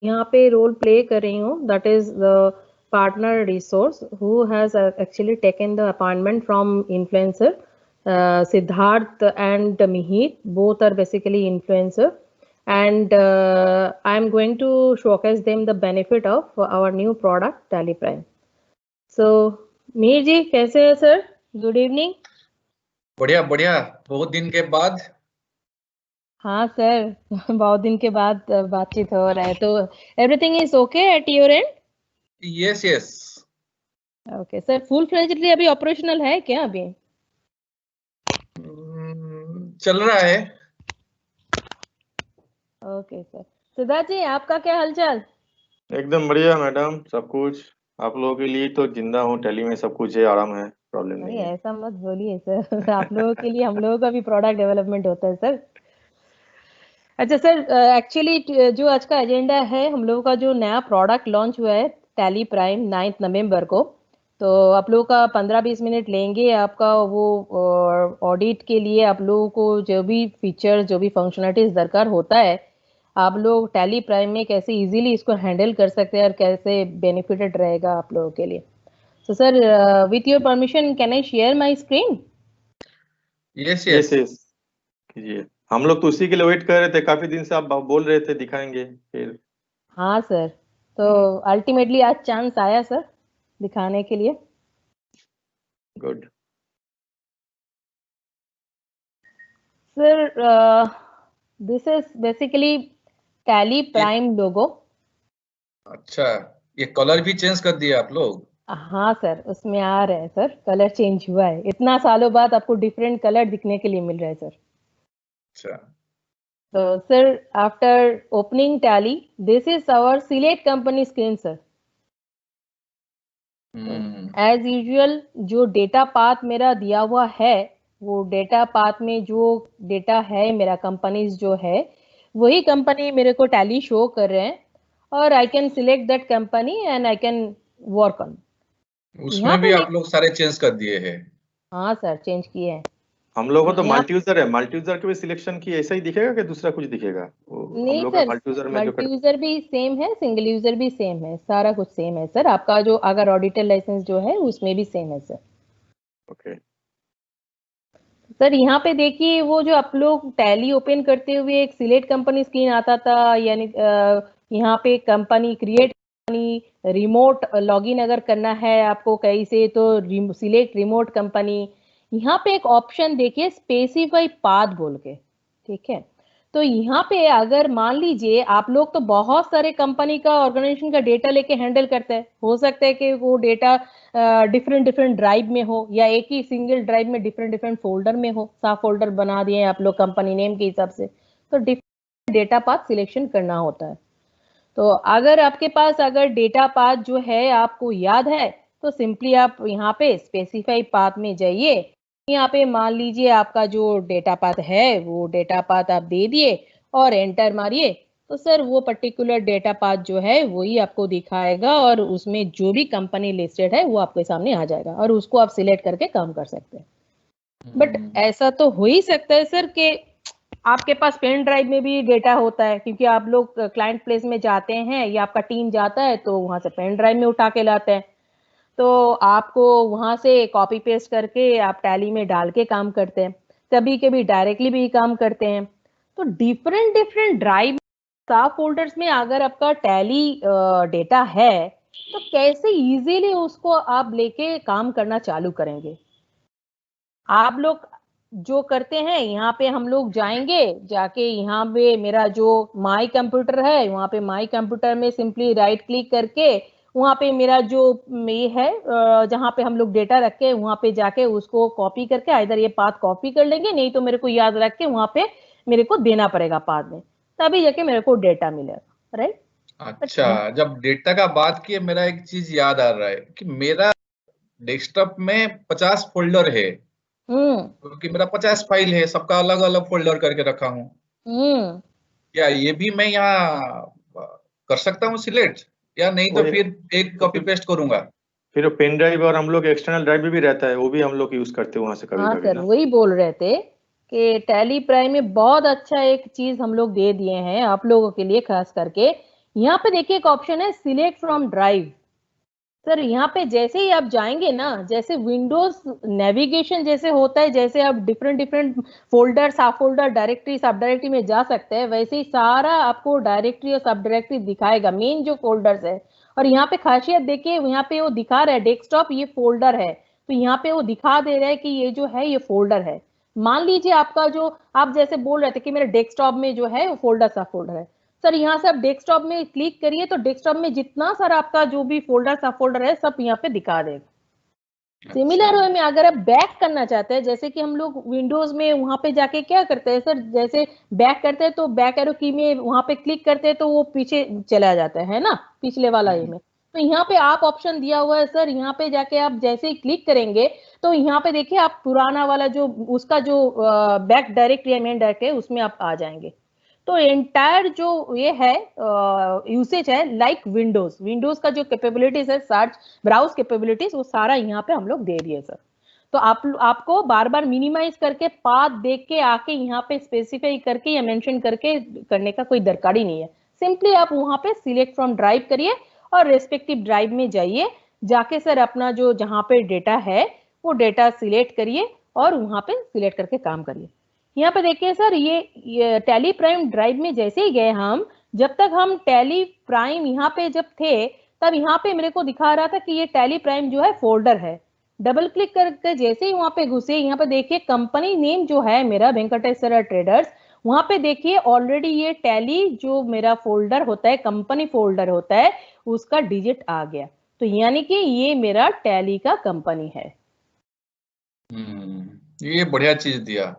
यहाँ पे role play कर रही हूँ, that is the partner resource who has actually taken the appointment from influencer Siddharth and Mihir. Both are basically influencer, and I am going to showcase them the benefit of our new product Tally Prime. So Mihir ji, कैसे हैं sir? Good evening. बढ़िया बढ़िया, बहुत दिन के बाद। हाँ sir, बहुत दिन के बाद बातचीत हो रहा है, तो everything is okay at your end? Yes yes. Okay sir, full fledgedly अभी ऑपरेशनल है क्या अभी? चल रहा है। Okay sir. सिद्धार्थ जी, आपका क्या हालचाल? एकदम बढ़िया मैडम, सब कुछ आप लोगों के लिए तो जिंदा हूँ। टैली में सब कुछ है, आराम है, प्रॉब्लम नहीं है। ऐसा मत बोलिए सर। आप लोगों के लिए हम लोगों का भी प्रोडक्ट डेवलपमेंट होता है सर। अच्छा सर, एक्चुअली जो आज का एजेंडा है, हम लोगों का जो नया प्रोडक्ट लॉन्च हुआ है टैली प्राइम 9 नवंबर को, तो आप लोगों का 15-20 मिनट लेंगे आपका वो ऑडिट के लिए। आप लोगों को जो भी फीचर्स, जो भी फंक्शनलिटीज दरकार होता है, आप लोग टैली प्राइम में कैसे इजीली इसको हैंडल कर सकते हैं और कैसे बेनिफिटेड रहेगा आप लोगों के लिए। So sir, with your permission, can I share my screen? Yes yes yes. Yes कीजिए। हम लोग तो उसी के लिए वेट कर रहे थे, काफी दिन से आप बोल रहे थे दिखाएंगे फिर। हाँ सर, तो अल्टीमेटली आज चांस आया सर दिखाने के लिए। Good sir, this is basically Tally Prime logo. अच्छा, ये कलर भी चेंज कर दिया आप लोग? हाँ सर, उसमें आ रहे हैं सर, कलर चेंज हुआ है। इतना सालों बाद आपको डिफरेंट कलर दिखने के लिए मिल रहा है सर। अच्छा। तो sir, after opening Tally, this is our select company screen sir. As usual जो डेटा पाथ मेरा दिया हुआ है, वो डेटा पाथ में जो डेटा है मेरा कंपनीज जो है, वही कंपनी मेरे को टैली शो कर रहे हैं, और I can select that company and I can work on. उसमें भी आप लोग सारे चेंज कर दिए हैं? हाँ सर, चेंज किए हैं। हम लोगों को तो मल्टी यूजर है, मल्टी यूजर के भी सिलेक्शन की ऐसा ही दिखेगा कि दूसरा कुछ दिखेगा? हम नहीं लोग का सर, मल्टी यूजर में जो मल्टी यूजर भी सेम है, सिंगल यूजर भी सेम है, सारा कुछ सेम है सर। आपका जो अगर ऑडिटर लाइसेंस जो है उसमें भी सेम है सर। ओके सर यहाँ पे देखिए, वो जो आप लोग टैली ओपन करते हुए एक सिलेक्ट कंपनी स्क्रीन आता था, यानी यहाँ पे company create company, remote login अगर करना है आपको कहीं से तो सिलेक्ट रिमोट कंपनी। यहाँ पे एक ऑप्शन देखिए स्पेसिफाई पाथ बोल के, ठीक है। तो यहाँ पे अगर मान लीजिए आप लोग तो बहुत सारे कंपनी का ऑर्गेनाइजेशन का डेटा लेके हैंडल करते हैं, हो सकता है कि वो डेटा डिफरेंट डिफरेंट ड्राइव में हो, या एक ही सिंगल ड्राइव में डिफरेंट डिफरेंट फोल्डर में हो। सब फोल्डर बना दिए आप लोग कंपनी नेम के हिसाब से, तो डिफरेंट डेटा पाथ सिलेक्शन करना होता है। तो अगर आपके पास अगर डेटा पाथ जो है आपको याद है, तो सिंपली आप यहाँ पे स्पेसिफाई पाथ में जाइए। यहाँ पे मान लीजिए आपका जो डेटा पाथ है वो डेटा पाथ आप दे दिए और एंटर मारिए, तो सर वो पर्टिकुलर डेटा पाथ जो है वही आपको दिखाएगा, और उसमें जो भी कंपनी लिस्टेड है वो आपके सामने आ जाएगा, और उसको आप सिलेक्ट करके काम कर सकते हैं। बट ऐसा तो हो ही सकता है सर कि आपके पास पेन ड्राइव में भी डेटा होता है, क्योंकि आप लोग क्लाइंट प्लेस में जाते हैं या आपका टीम जाता है तो वहां से पेन ड्राइव में उठा के लाते हैं, तो आपको वहां से कॉपी पेस्ट करके आप टैली में डाल के काम करते हैं। कभी कभी डायरेक्टली भी काम करते हैं। तो डिफरेंट डिफरेंट ड्राइव, सब फोल्डर्स में अगर आपका टैली डेटा है, तो कैसे इजीली उसको आप लेके काम करना चालू करेंगे? आप लोग जो करते हैं, यहाँ पे हम लोग जाएंगे, जाके यहाँ पे मेरा जो माई कंप्यूटर है, वहाँ पे माई कंप्यूटर में सिंपली राइट क्लिक करके वहाँ पे मेरा जो ये है जहाँ पे हम लोग डेटा रख के वहाँ पे जाके उसको कॉपी करके इधर ये पाथ कॉपी कर लेंगे, नहीं तो मेरे को याद रख के वहाँ पे मेरे को देना पड़ेगा पाथ में, तभी जाके मेरे को डेटा मिलेगा, राइट? अच्छा, जब डेटा का बात किए मेरा एक चीज याद आ रहा है कि मेरा डेस्कटॉप में 50 फोल्डर है, क्योंकि मेरा 50 फाइल है, सबका अलग अलग फोल्डर करके रखा हूँ। क्या ये भी मैं यहाँ कर सकता हूँ सिलेक्ट, या नहीं तो फिर एक कॉपी पेस्ट करूंगा? फिर वो पेन ड्राइव और हम लोग एक्सटर्नल ड्राइव में भी रहता है, वो भी हम लोग यूज करते हैं वहां से कभी हाँ कभी सर, ना। वही बोल रहे थे कि टैली प्राइम में बहुत अच्छा एक चीज हम लोग दे दिए हैं आप लोगों के लिए, खास करके यहाँ पे देखिए एक ऑप्शन है सिलेक्ट फ्रॉम ड्राइव। सर यहाँ पे जैसे ही आप जाएंगे ना, जैसे विंडोज नेविगेशन जैसे होता है, जैसे आप डिफरेंट डिफरेंट फोल्डर, सब फोल्डर, डायरेक्टरी, सब डायरेक्टरी में जा सकते हैं, वैसे ही सारा आपको डायरेक्टरी और सब डायरेक्टरी दिखाएगा, मेन जो फोल्डर्स है। और यहाँ पे खासियत देखिए, यहाँ पे वो दिखा रहा है डेस्कटॉप ये फोल्डर है, तो यहाँ पे वो दिखा दे रहा है कि ये जो है ये फोल्डर है। मान लीजिए आपका जो, आप जैसे बोल रहे थे कि मेरे डेस्कटॉप में जो है वो फोल्डर सब फोल्डर है, सर यहाँ से आप डेस्कटॉप में क्लिक करिए तो डेस्कटॉप में जितना सारा आपका जो भी फोल्डर सब फोल्डर है सब यहाँ पे दिखा देगा। सिमिलर वे में अगर आप बैक करना चाहते हैं, जैसे कि हम लोग विंडोज में वहां पे जाके क्या करते हैं सर, जैसे बैक करते हैं तो बैक एरो की में वहां पे क्लिक करते हैं तो वो पीछे चला जाता है ना, पिछले वाला ये में। तो यहाँ पे आप ऑप्शन दिया हुआ है सर, यहाँ पे जाके आप जैसे ही क्लिक करेंगे तो यहाँ पे देखिए आप पुराना वाला जो उसका जो बैक डायरेक्टरी है, मेन डायरेक्टरी है, उसमें आप आ जाएंगे। तो एंटायर जो ये है यूसेज है लाइक विंडोज का जो कैपेबिलिटीज है, सर्च ब्राउज कैपेबिलिटीज, वो सारा यहाँ पे हम लोग दे दिए सर। तो आपको बार बार मिनिमाइज करके पाथ देख के आके यहाँ पे स्पेसिफाई करके या मेंशन करके करने का कोई दरकार ही नहीं है। सिंपली आप वहां पे सिलेक्ट फ्रॉम ड्राइव करिए और रेस्पेक्टिव ड्राइव में जाइए, जाके सर अपना जो जहाँ पे डेटा है वो डेटा सिलेक्ट करिए और वहां पे सिलेक्ट करके काम करिए। यहाँ पे देखिए सर, ये टैली प्राइम ड्राइव में जैसे ही गए हम, जब तक हम टैली प्राइम यहाँ पे जब थे तब यहाँ पे मेरे को दिखा रहा था कि ये टैली प्राइम जो है फोल्डर है। डबल क्लिक करके जैसे ही वहां पे घुसे, यहाँ पे देखिए कंपनी नेम जो है मेरा वेंकटेश्वरा ट्रेडर्स, वहां पे देखिए ऑलरेडी ये टैली जो मेरा फोल्डर होता है, कंपनी फोल्डर होता है, उसका डिजिट आ गया। तो यानी कि ये मेरा टैली का कंपनी है। ये बढ़िया चीज दिया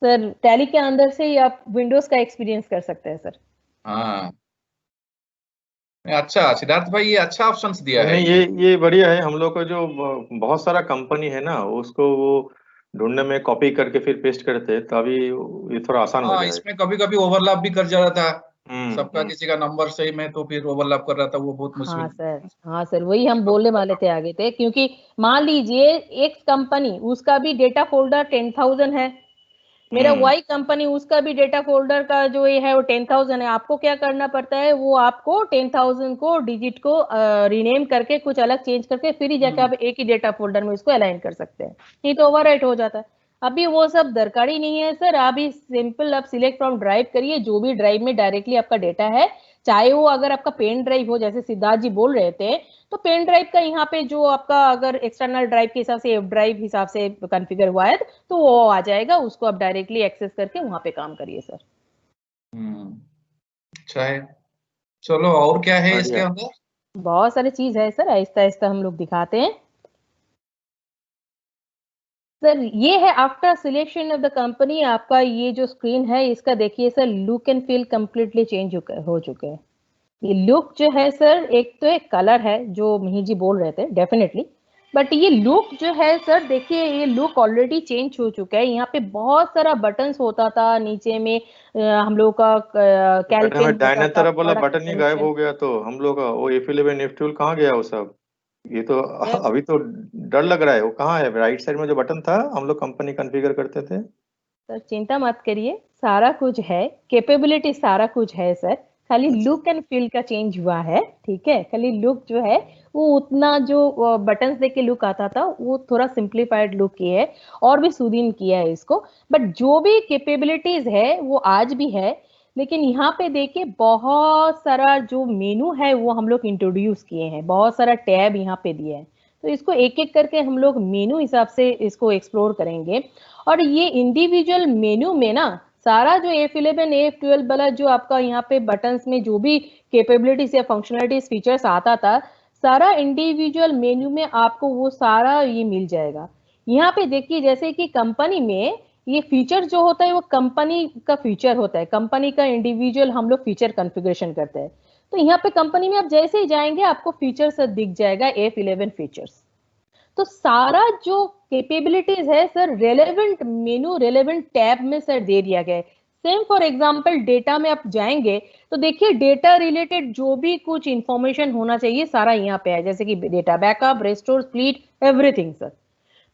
सर टैली के अंदर से ही आप विंडोज का एक्सपीरियंस कर सकते हैं सर। हाँ अच्छा सिद्धार्थ भाई, ये अच्छा ऑप्शंस दिया है। नहीं, ये बढ़िया है। हम लोग को जो बहुत सारा कंपनी है ना, उसको वो ढूंढने में कॉपी करके फिर पेस्ट करते हैं, तो अभी ये थोड़ा आसान हो हाँ, जाएगा। इसमें कभी कभी ओवरलैप भी कर जा रहा था, सबका हम्म। किसी का नंबर सही में तो फिर ओवरलैप कर रहा था, वो बहुत हाँ मुश्किल। सर, हाँ सर, वही हम बोलने वाले थे आगे थे, क्योंकि मान लीजिए एक कंपनी उसका भी डेटा फोल्डर 10,000 है, मेरा हम्म। वाई कंपनी उसका भी डेटा फोल्डर का जो ये है वो 10,000 है। आपको क्या करना पड़ता है, वो आपको 10,000 को डिजिट को रीनेम करके कुछ अलग चेंज करके फिर ही जाके आप एक ही डेटा फोल्डर में उसको अलाइन कर सकते हैं, नहीं तो ओवरराइट हो जाता है। अभी वो सब दरकार ही नहीं है सर, अभी सिंपल आप सिलेक्ट फ्रॉम ड्राइव करिए, जो भी ड्राइव में डायरेक्टली आपका डेटा है, चाहे वो अगर आपका पेन ड्राइव हो, जैसे सिद्धार्थ जी बोल रहे थे, तो पेन ड्राइव का यहाँ पे जो आपका अगर एक्सटर्नल ड्राइव के हिसाब से एफ ड्राइव हिसाब से कॉन्फ़िगर हुआ है तो वो आ जाएगा, उसको आप डायरेक्टली एक्सेस करके वहां पे काम करिए सर। अच्छा है। चलो और क्या है इसके बढ़िया। अंदर? बहुत सारी चीज है सर, आहिस्ता आहिस्ता हम लोग दिखाते हैं। सर ये है after selection of the company, आपका ये जो स्क्रीन है इसका देखिए sir, look and feel completely change हो चुके हैं। ये लुक जो है सर, एक तो एक कलर है जो मिही जी बोल रहे थे डेफिनेटली, बट ये लुक जो है सर देखिए, ये लुक ऑलरेडी चेंज हो चुका है। यहाँ पे बहुत सारा बटन्स होता था नीचे में, हम लोग का मैडम, कैलपेन होता दाहिने था, तरफ वाला प्रोडक्ट बटन ही गायब इन्फॉर्मेशन। हो गया, तो हम लोग का वो F11 F12 कहाँ गया वो सब? ये तो अभी तो डर लग रहा है। वो कहाँ है? राइट साइड में जो बटन था, हम लोग कंपनी कॉन्फ़िगर करते थे। सर चिंता मत करिए, सारा कुछ है, कैपेबिलिटी सारा कुछ है सर, खाली अच्छा। लुक एंड फील का चेंज हुआ है। ठीक है, खाली लुक जो है वो उतना जो बटन्स देख के लुक आता था वो थोड़ा सिंप्लीफाइड लुक किया है और भी सुदीन किया है इसको, बट जो भी कैपेबिलिटीज है वो आज भी है। लेकिन यहाँ पे देखिए बहुत सारा जो मेनू है वो हम लोग इंट्रोड्यूस किए हैं, बहुत सारा टैब यहाँ पे दिए हैं, तो इसको एक एक करके हम लोग मेनू हिसाब से इसको एक्सप्लोर करेंगे। और ये इंडिविजुअल मेन्यू में ना सारा जो F11 F12 वाला जो आपका यहाँ पे बटन्स में जो भी कैपेबिलिटीज या फंक्शनलिटीज फीचर्स आता था, सारा इंडिविजुअल मेन्यू में आपको वो सारा ये मिल जाएगा। यहाँ पे देखिए जैसे कि कंपनी में ये फीचर जो होता है वो कंपनी का फीचर होता है, कंपनी का इंडिविजुअल हम लोग फीचर कॉन्फ़िगरेशन करते हैं। तो यहाँ पे कंपनी में आप जैसे ही जाएंगे आपको फीचर्स दिख जाएगा F11 फीचर्स। तो सारा जो कैपेबिलिटीज है सर रेलेवेंट मेनू, रेलेवेंट टैब में सर दे दिया गया है। सेम फॉर एग्जांपल डेटा में आप जाएंगे तो देखिए डेटा रिलेटेड जो भी कुछ इंफॉर्मेशन होना चाहिए सारा यहाँ पे है, जैसे कि data backup, restore, split, everything sir.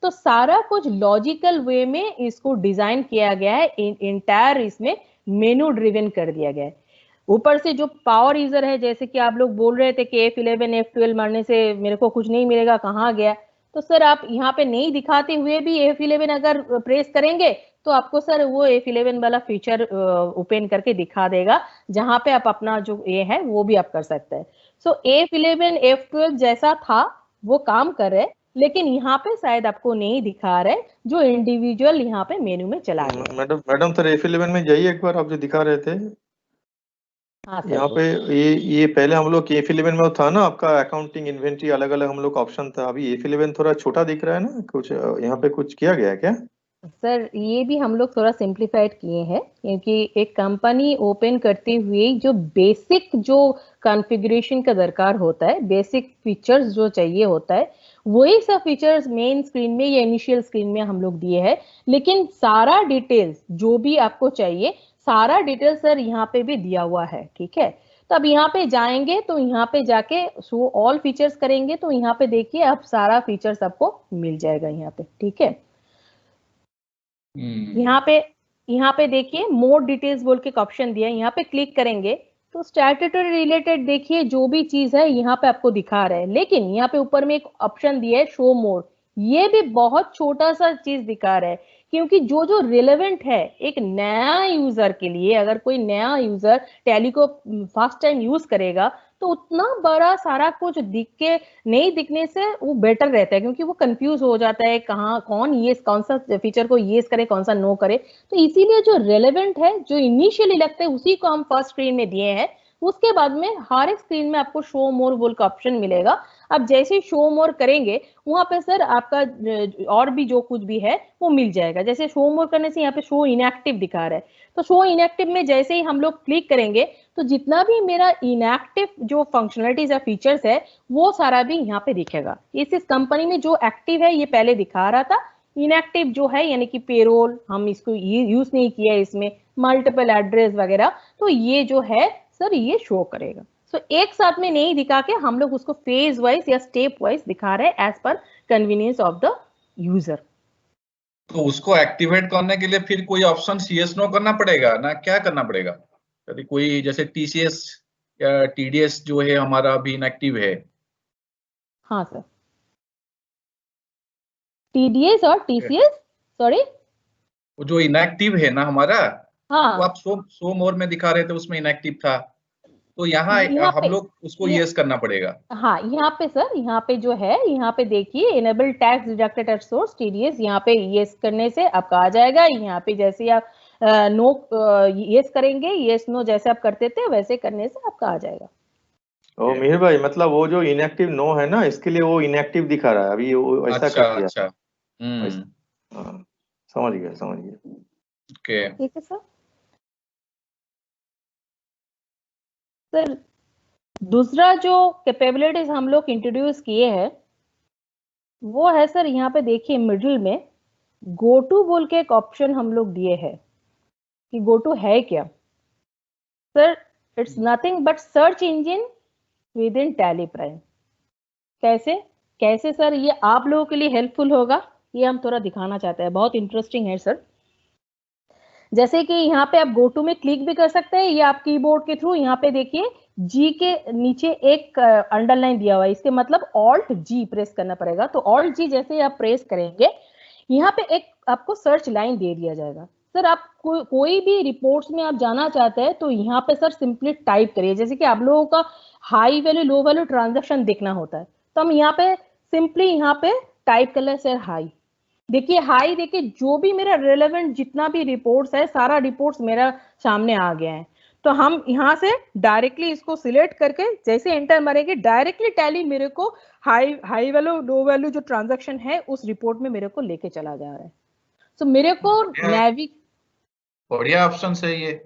तो सारा कुछ लॉजिकल वे में इसको डिजाइन किया गया है, इंटायर इसमें मेनू ड्रिवन कर दिया गया है। ऊपर से जो पावर यूजर है, जैसे कि आप लोग बोल रहे थे कि F11 F12 मारने से मेरे को कुछ नहीं मिलेगा, कहाँ गया, तो सर आप यहाँ पे नहीं दिखाते हुए भी F11 अगर प्रेस करेंगे तो आपको सर वो F11 वाला फीचर ओपन करके दिखा देगा, जहां पे आप अपना जो ये है वो भी आप कर सकते हैं। सो F11 F12 जैसा था वो काम कर रहे, लेकिन यहाँ पे शायद आपको नहीं दिखा रहे जो इंडिविजुअल यहाँ पे मेनू में चला गया। मैडम सर F11 में जाइए एक बार, आप जो दिखा रहे थे हाँ सर, यहाँ पे, ये पहले हम लोग F11 में था ना आपका अकाउंटिंग इन्वेंट्री अलग अलग हम लोग का ऑप्शन था, अभी F11 थोड़ा छोटा दिख रहा है ना, कुछ यहाँ पे कुछ किया गया है क्या? सर ये भी हम लोग थोड़ा सिंप्लीफाइड किए हैं, क्योंकि एक कंपनी ओपन करते हुए जो बेसिक जो कॉन्फ़िगरेशन का दरकार होता है, बेसिक फीचर्स जो चाहिए होता है, वही सब फीचर्स मेन स्क्रीन में या इनिशियल स्क्रीन में हम लोग दिए हैं, लेकिन सारा डिटेल्स जो भी आपको चाहिए सारा डिटेल सर यहाँ पे भी दिया हुआ है। ठीक है, तो अब यहाँ पे जाएंगे तो यहाँ पे जाके शो ऑल फीचर्स करेंगे तो यहाँ पे देखिए अब सारा फीचर्स आपको मिल जाएगा यहाँ पे। ठीक है, यहाँ पे देखिए मोर डिटेल्स बोल के एक ऑप्शन दिया है, यहाँ पे क्लिक करेंगे तो स्टैट्यूटरी रिलेटेड देखिए जो भी चीज है यहाँ पे आपको दिखा रहा है, लेकिन यहाँ पे ऊपर में एक ऑप्शन दिया है शो मोर, ये भी बहुत छोटा सा चीज दिखा रहा है, क्योंकि जो जो रिलेवेंट है एक नया यूजर के लिए, अगर कोई नया यूजर टैली को फर्स्ट टाइम यूज करेगा तो उतना बड़ा सारा कुछ दिख के नहीं दिखने से वो बेटर रहता है, क्योंकि वो कंफ्यूज हो जाता है कहाँ कौन ये कौन सा फीचर को येस करे कौन सा नो करे। तो इसीलिए जो रेलेवेंट है जो इनिशियली लगता है उसी को हम फर्स्ट स्क्रीन में दिए हैं, उसके बाद में हर एक स्क्रीन में आपको शो मोर बोल का ऑप्शन मिलेगा। अब जैसे ही शो मोर करेंगे वहां पे सर आपका और भी जो कुछ भी है वो मिल जाएगा। जैसे शो मोर करने से यहाँ पे शो इनएक्टिव दिखा रहा है, तो शो इनएक्टिव में जैसे ही हम लोग क्लिक करेंगे तो जितना भी मेरा इनएक्टिव जो फंक्शनलिटीज या फीचर्स है वो सारा भी यहाँ पे दिखेगा। इस कंपनी में जो एक्टिव है ये पहले दिखा रहा था, इनएक्टिव जो है यानी कि पेरोल हम इसको यूज नहीं किया, इसमें मल्टीपल एड्रेस वगैरह, तो ये जो है सर ये शो करेगा। सो एक साथ में नहीं दिखा के हम लोग उसको फेज वाइज या स्टेप वाइज दिखा रहे हैं as per convenience of the user. तो उसको एक्टिवेट करने के लिए फिर कोई ऑप्शन CS नो करना पड़ेगा ना, क्या करना पड़ेगा? यदि कोई जैसे TCS या TDS जो है हमारा अभी इनएक्टिव है। हाँ सर, TDS और TCS, सॉरी वो जो इनएक्टिव है ना हमारा, हाँ, वो आप शो मोर में दिखा रहे थे उसमें इनएक्टिव था, तो यहाँ हम लोग उसको यस करना पड़ेगा। हाँ यहाँ पे सर, यहाँ पे जो है यहाँ पे देखिए enable tax deducted at source TDS, यहाँ पे यस करने से आपका आ जाएगा। यहाँ पे जैसे आप नो यस करेंगे, यस नो जैसे आप करते थे वैसे करने से आपका आ जाएगा। ओ मिहिर भाई, मतलब वो जो इनएक्टिव नो है ना, इसके लिए वो इनएक्टिव दिखा रहा है अभी, वो ऐसा कर दिया। अच्छा। हाँ, समझ गया ओके, ठीक है सर। सर दूसरा जो कैपेबिलिटीज हम लोग इंट्रोड्यूस किए हैं वो है सर, यहाँ पे देखिए मिडिल में गो टू बोल के एक ऑप्शन हम लोग दिए हैं कि गो टू है क्या sir? It's nothing but search engine with in tally prime. कैसे सर ये आप लोगों के लिए हेल्पफुल होगा, ये हम थोड़ा दिखाना चाहते हैं, बहुत इंटरेस्टिंग है सर। जैसे कि यहाँ पे आप गो टू में क्लिक भी कर सकते हैं या आप कीबोर्ड के थ्रू यहाँ पे देखिए G के नीचे एक अंडरलाइन दिया हुआ है, इसके मतलब ऑल्ट G प्रेस करना पड़ेगा। तो ऑल्ट G जैसे आप प्रेस करेंगे यहाँ पे एक आपको सर्च लाइन दे दिया जाएगा। सर आप कोई भी रिपोर्ट्स में आप जाना चाहते हैं तो यहाँ पे सर सिंपली टाइप करिए, जैसे कि आप लोगों का high value low value transaction देखना होता है तो हम यहाँ पे सिंपली यहाँ पे टाइप कर ले सर हाई। देखिए हाई, देखिए जो भी मेरा रेलेवेंट जितना भी रिपोर्ट्स है सारा रिपोर्ट्स मेरा सामने आ गया है। तो हम यहाँ से डायरेक्टली इसको सिलेक्ट करके जैसे एंटर मारेंगे डायरेक्टली टैली मेरे को हाई वैल्यू लो वैल्यू जो ट्रांजैक्शन है उस रिपोर्ट में मेरे को लेके चला जा रहा है। तो मेरे को बढ़िया ऑप्शन है ये।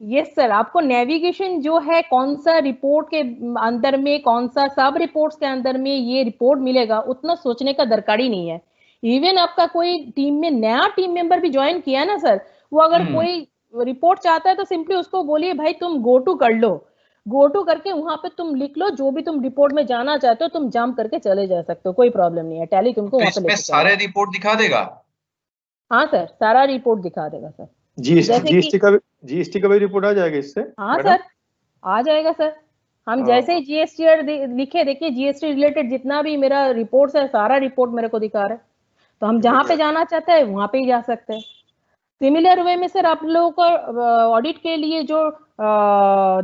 यस सर, आपको नेविगेशन जो है कौन सा रिपोर्ट के अंदर में कौन सा सब रिपोर्ट्स के अंदर में ये रिपोर्ट मिलेगा उतना सोचने का दरकार ही नहीं है। इवन आपका कोई टीम में नया टीम मेंबर भी ज्वाइन किया है ना सर, वो अगर कोई रिपोर्ट चाहता है तो सिंपली उसको बोलिए भाई तुम गो टू कर लो, गो टू करके वहां पे तुम लिख लो जो भी तुम रिपोर्ट में जाना चाहते हो, तुम जंप करके चले जा सकते हो, कोई प्रॉब्लम नहीं है, टैली तुमको वहां पे लेके सारे रिपोर्ट दिखा देगा। हाँ सर, सारा रिपोर्ट दिखा देगा सर। जीएसटी का भी रिपोर्ट आ जाएगा इससे? हाँ सर, आ जाएगा सर। हम जैसे ही जीएसटीआर लिखे, देखिए जीएसटी रिलेटेड जितना भी मेरा रिपोर्ट्स है सारा रिपोर्ट मेरे को दिखा रहा है। तो हम जहां पे जाना चाहते हैं वहां पे ही जा सकते हैं। सिमिलर वे में सर आप लोगों को ऑडिट के लिए जो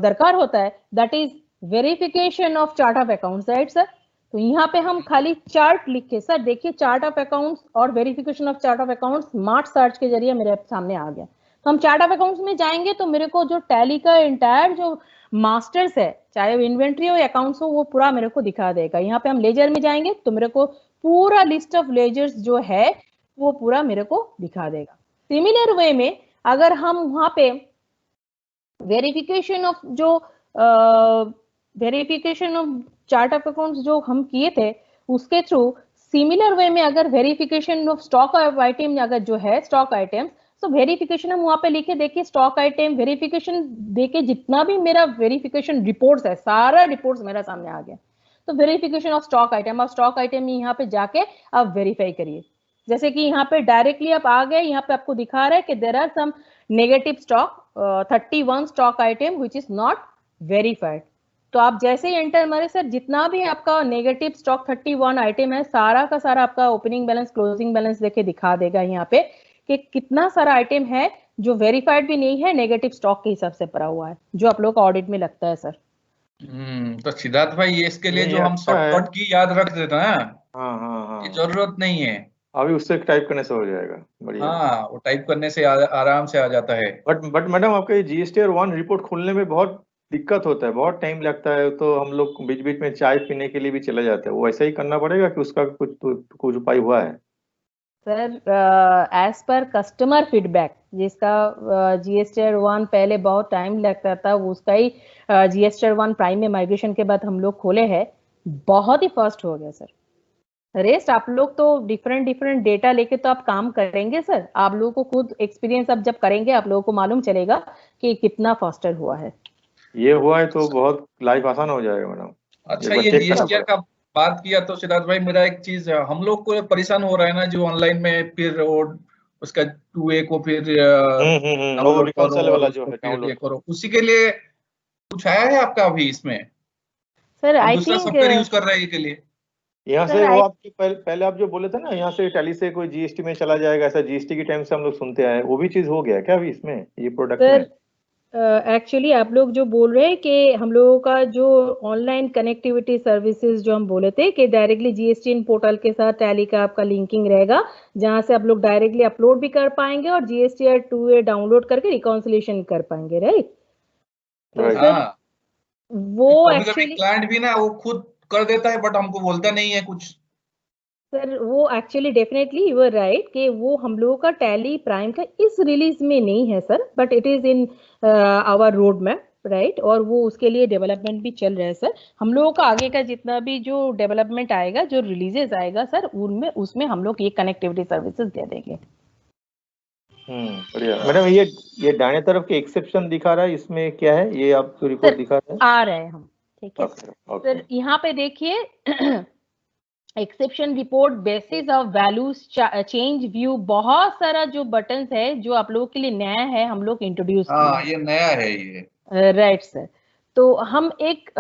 दरकार होता है that is verification of chart of accounts, right sir. तो यहाँ पे हम खाली चार्ट लिख के, सर देखिए चार्ट ऑफ अकाउंट्स और verification of chart of accounts smart search के जरिए मेरे सामने आ गया। तो हम चार्ट ऑफ अकाउंट्स में जाएंगे तो मेरे को जो टैली का एंटायर जो मास्टर्स है, चाहे वो इन्वेंट्री हो या अकाउंट्स हो, वो पूरा मेरे को दिखा देगा। यहाँ पे हम लेजर में जाएंगे तो मेरे को पूरा लिस्ट ऑफ लेजर्स जो है वो पूरा मेरे को दिखा देगा। सिमिलर वे में अगर हम वहां पे वेरिफिकेशन ऑफ जो verification of chart of accounts जो हम किए थे उसके थ्रू सिमिलर वे में अगर वेरिफिकेशन ऑफ स्टॉक आइटम अगर जो है स्टॉक आइटम, तो वेरिफिकेशन हम वहां पे लिखे, देखिए स्टॉक आइटम वेरिफिकेशन देके जितना भी मेरा वेरिफिकेशन रिपोर्ट्स है सारा रिपोर्ट्स मेरा सामने आ गया। तो वेरिफिकेशन ऑफ स्टॉक आइटम, आप स्टॉक आइटम यहाँ पे जाके आप वेरीफाई करिए। जैसे कि यहाँ पे डायरेक्टली आप आ गए, यहाँ पे आपको दिखा रहा है कि there are some negative stock 31 stock item which is not verified. तो आप जैसे ही एंटर मारे सर, जितना भी आपका नेगेटिव स्टॉक 31 आइटम है सारा का सारा आपका ओपनिंग बैलेंस क्लोजिंग बैलेंस देके दिखा देगा यहाँ पे कि कितना सारा आइटम है जो वेरीफाइड भी नहीं है, नेगेटिव स्टॉक के हिसाब से पड़ा हुआ है, जो आप लोग का ऑडिट में लगता है सर। तो सिद्धार्थ भाई ये इसके लिए जो हम शॉर्टकट की याद रख देते हैं, हाँ, ये जरूरत नहीं है। अभी उससे टाइप करने से हो जाएगा, बढ़िया। हाँ, वो टाइप करने से आराम से आ जाता है। बट मैडम आपका ये जीएसटीआर 1 रिपोर्ट खोलने में बहुत दिक्कत होता है, बहुत टाइम लगता है, तो हम लोग बीच बीच में चाय पीने के लिए भी चले जाते हैं, वो ऐसा ही करना पड़ेगा कि उसका कुछ उपाय हुआ है? Sir as per customer feedback, जिसका जीएसटीआर 1 पहले बहुत टाइम लगता था, उसका ही जीएसटीआर 1 प्राइम में माइग्रेशन के बाद हम लोग खोले हैं, बहुत ही फास्ट हो गया सर। रेस्ट आप लोग तो डिफरेंट डेटा लेके तो आप काम करेंगे सर, आप लोगों को खुद एक्सपीरियंस अब जब करेंगे आप लोगों को मालूम चलेगा कि कितना फास्टर हुआ है। ये हुआ है तो बहुत लाइफ आसान हो जाएगा मैडम। अच्छा, ये जीएसटीआर का बात किया तो सिद्धार्थ भाई मेरा एक चीज, हम लोग को परेशान हो रहा है ना जो ऑनलाइन में फिर उसका 2A को फिर डाउनलोड करो, उसी के लिए कुछ आया है आपका अभी इसमें? सर आई दूसरा थिंक सॉफ्टवेयर यूज कर रहा है के लिए यहाँ से वो आपके पहले आप जो बोले थे ना, यहाँ से टैली से कोई जीएसटी में चला जाएगा, ऐसा जीएसटी की टाइम से हम लोग सुनते आए, वो भी चीज हो गया क्या अभी इसमें, ये प्रोडक्ट में? एक्चुअली आप लोग जो बोल रहे हैं कि हम लोगों का जो ऑनलाइन कनेक्टिविटी सर्विसेज जो हम बोले थे कि डायरेक्टली जीएसटी इन पोर्टल के साथ टैली का आपका लिंकिंग रहेगा, जहां से आप लोग डायरेक्टली अपलोड भी कर पाएंगे और जीएसटीआर 2A डाउनलोड करके रिकॉन्सिलेशन कर पाएंगे, राइट? तो सर वो एक्चुअली क्लाइंट भी ना वो खुद कर देता है बट हमको बोलता नहीं है कुछ। सर वो actually definitely you are right कि वो हम लोगों का टैली प्राइम का इस रिलीज में नहीं है sir, but it is in our road map, right? और वो उसके लिए डेवलपमेंट भी चल रहा है सर। हम लोगों का आगे का जितना भी जो डेवलपमेंट आएगा, जो रिलीजेस आएगा सर, उनमें उसमें हम लोग ये कनेक्टिविटी सर्विसेज दे देंगे। बढ़िया मैडम। ये दाहिने तरफ के एक्सेप्शन दिखा रहा है, इसमें क्या है? ये आपको रिपोर्ट दिखा रहा है? आ रहे हैं हम, ठीक है सर। यहाँ पे देखिए exception report, basis of values change view, बहुत सारा जो बटन्स है जो आप लोगों के लिए नया है, हम लोग इंट्रोड्यूस किए। ये नया है ये, राइट सर। तो हम एक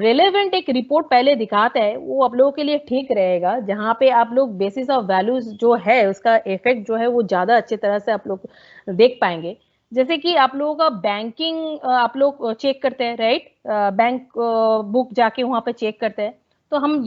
रेलेवेंट एक रिपोर्ट पहले दिखाते हैं, वो आप लोगों के लिए ठीक रहेगा, जहाँ पे आप लोग बेसिस ऑफ वैल्यूज जो है उसका इफेक्ट जो है वो ज्यादा अच्छी तरह से आप लोग देख पाएंगे। जैसे कि आप लोगों का बैंकिंग आप लोग चेक करते हैं, राइट? बैंक बुक जाके वहां पे चेक करते हैं, तो हम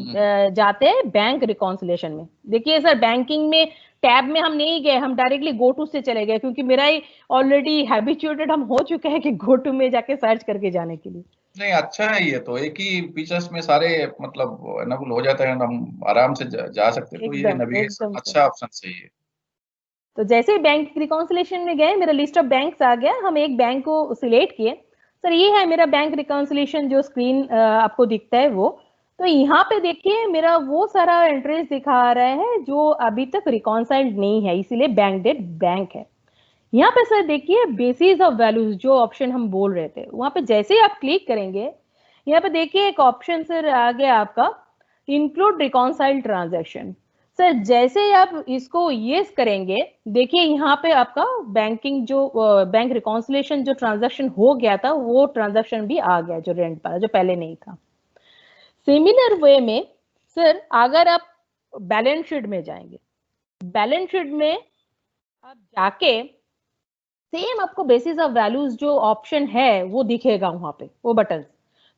जाते हैं बैंक रिकॉन्सिलेशन में। देखिए सर, बैंकिंग में टैब में हम नहीं गए, हम डायरेक्टली गो टू से चले गए, क्योंकि मेरा ही ऑलरेडी हैबिचुएटेड हम हो चुके हैं कि गो टू में जाके सर्च करके जाने के लिए। नहीं, अच्छा है ये तो, एक ही फीचर्स में सारे मतलब एनेबल हो जाता है, हम आराम से जा सकते हैं, तो ये नेविगेशन अच्छा ऑप्शन सही है। तो जैसे ही बैंक रिकॉन्सिलेशन में गए, मेरा लिस्ट ऑफ बैंक्स आ गया, हम एक बैंक को सिलेक्ट किए। सर ये है मेरा बैंक रिकॉन्सिलेशन जो स्क्रीन आपको दिखता है वो। तो यहाँ पे देखिए मेरा वो सारा एंट्रीज दिखा रहा है जो अभी तक रिकॉन्साइल्ड नहीं है, इसीलिए बैंक डेट बैंक है। यहाँ पे सर देखिए बेसिस ऑफ वैल्यूज जो ऑप्शन हम बोल रहे थे, वहां पे जैसे ही आप क्लिक करेंगे, यहाँ पे देखिए एक ऑप्शन सर आ गया आपका इंक्लूड रिकॉन्साइल्ड ट्रांजैक्शन। सर जैसे ही आप इसको यस करेंगे, देखिए यहाँ पे आपका बैंकिंग जो बैंक रिकॉन्सिलेशन जो ट्रांजैक्शन हो गया था वो ट्रांजैक्शन भी आ गया, जो रेंट पर जो पहले नहीं था। सिमिलर वे में सर अगर आप बैलेंस शीट में जाएंगे, बैलेंस शीट में आप जाके सेम आपको बेसिस ऑफ वैल्यूज जो ऑप्शन है वो दिखेगा वहां पे, वो बटन।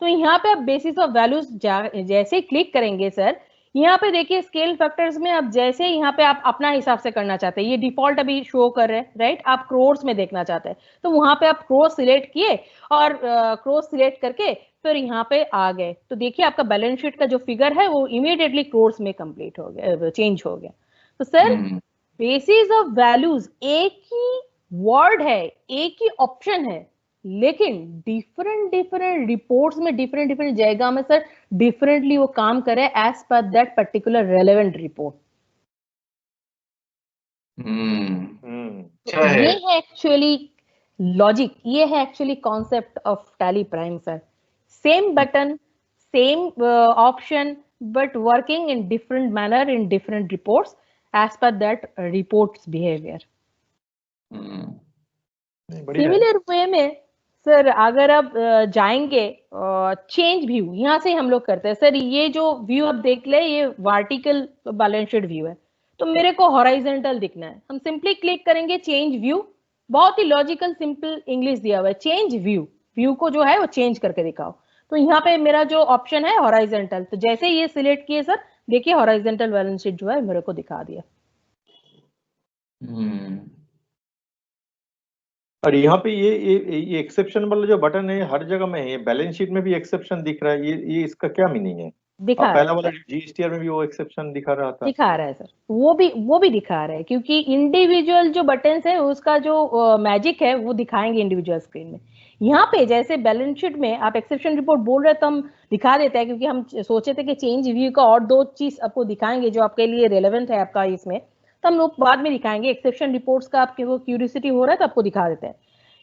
तो यहाँ पे आप बेसिस ऑफ वैल्यूज जैसे क्लिक करेंगे सर, यहाँ पे देखिए स्केल फैक्टर्स में आप जैसे यहाँ पे आप अपना हिसाब से करना चाहते हैं, ये डिफॉल्ट अभी शो कर रहे हैं राइट, आप क्रोर्स में देखना चाहते हैं तो वहां पे आप क्रोर्स सिलेक्ट किए और क्रोर्स सिलेक्ट करके फिर यहाँ पे आ गए, तो देखिए आपका बैलेंस शीट का जो फिगर है वो इमीडिएटली क्रोर्स में कंप्लीट हो गया, चेंज हो गया। तो सर बेसिस ऑफ वैल्यूज एक ही वर्ड है, एक ही ऑप्शन है, लेकिन डिफरेंट डिफरेंट रिपोर्ट्स में डिफरेंट डिफरेंट जगह में सर डिफरेंटली वो काम करे as per that particular relevant report. ये है एक्चुअली लॉजिक, ये है actually concept of Tally prime sir. Same button, same option, but working in different manner in different reports as per that reports behaviour. Similar way में sir अगर आप जाएंगे change view, यहाँ से हम लोग करते हैं सर, ये जो व्यू आप देख ले ये वर्टिकल बैलेंस शीट व्यू है, तो मेरे को हॉराइजेंटल दिखना है, हम सिंपली क्लिक करेंगे चेंज व्यू, बहुत ही लॉजिकल सिंपल इंग्लिश दिया हुआ है, चेंज व्यू, व्यू को जो है वो चेंज करके दिखाओ। तो यहाँ पे मेरा जो ऑप्शन है हॉराइजेंटल, तो जैसे ये सिलेक्ट किए सर देखिए हॉराइजेंटल बैलेंस शीट जो है मेरे को दिखा दिया। और यहाँ पे ये एक्सेप्शन वाला जो बटन है हर जगह में है, ये बैलेंस शीट में भी एक्सेप्शन दिख रहा है, ये इसका क्या मीनिंग है? दिखा पहला वाला जीएसटीआर में भी वो एक्सेप्शन दिखा रहा था, दिखा रहा है सर, वो भी दिखा रहा है, क्योंकि इंडिविजुअल जो बटन्स है उसका जो मैजिक है वो दिखाएंगे इंडिविजुअल स्क्रीन में। यहाँ पे जैसे बैलेंस शीट में आप एक्सेप्शन रिपोर्ट बोल रहे तो हम दिखा देते हैं, क्योंकि हम सोचे थे कि चेंज व्यू का और दो चीज आपको दिखाएंगे जो आपके लिए रेलेवेंट है आपका इसमें, तो हम लोग बाद में दिखाएंगे। एक्सेप्शन रिपोर्ट्स का आपके वो क्यूरियोसिटी हो रहा है तो आपको दिखा देते हैं।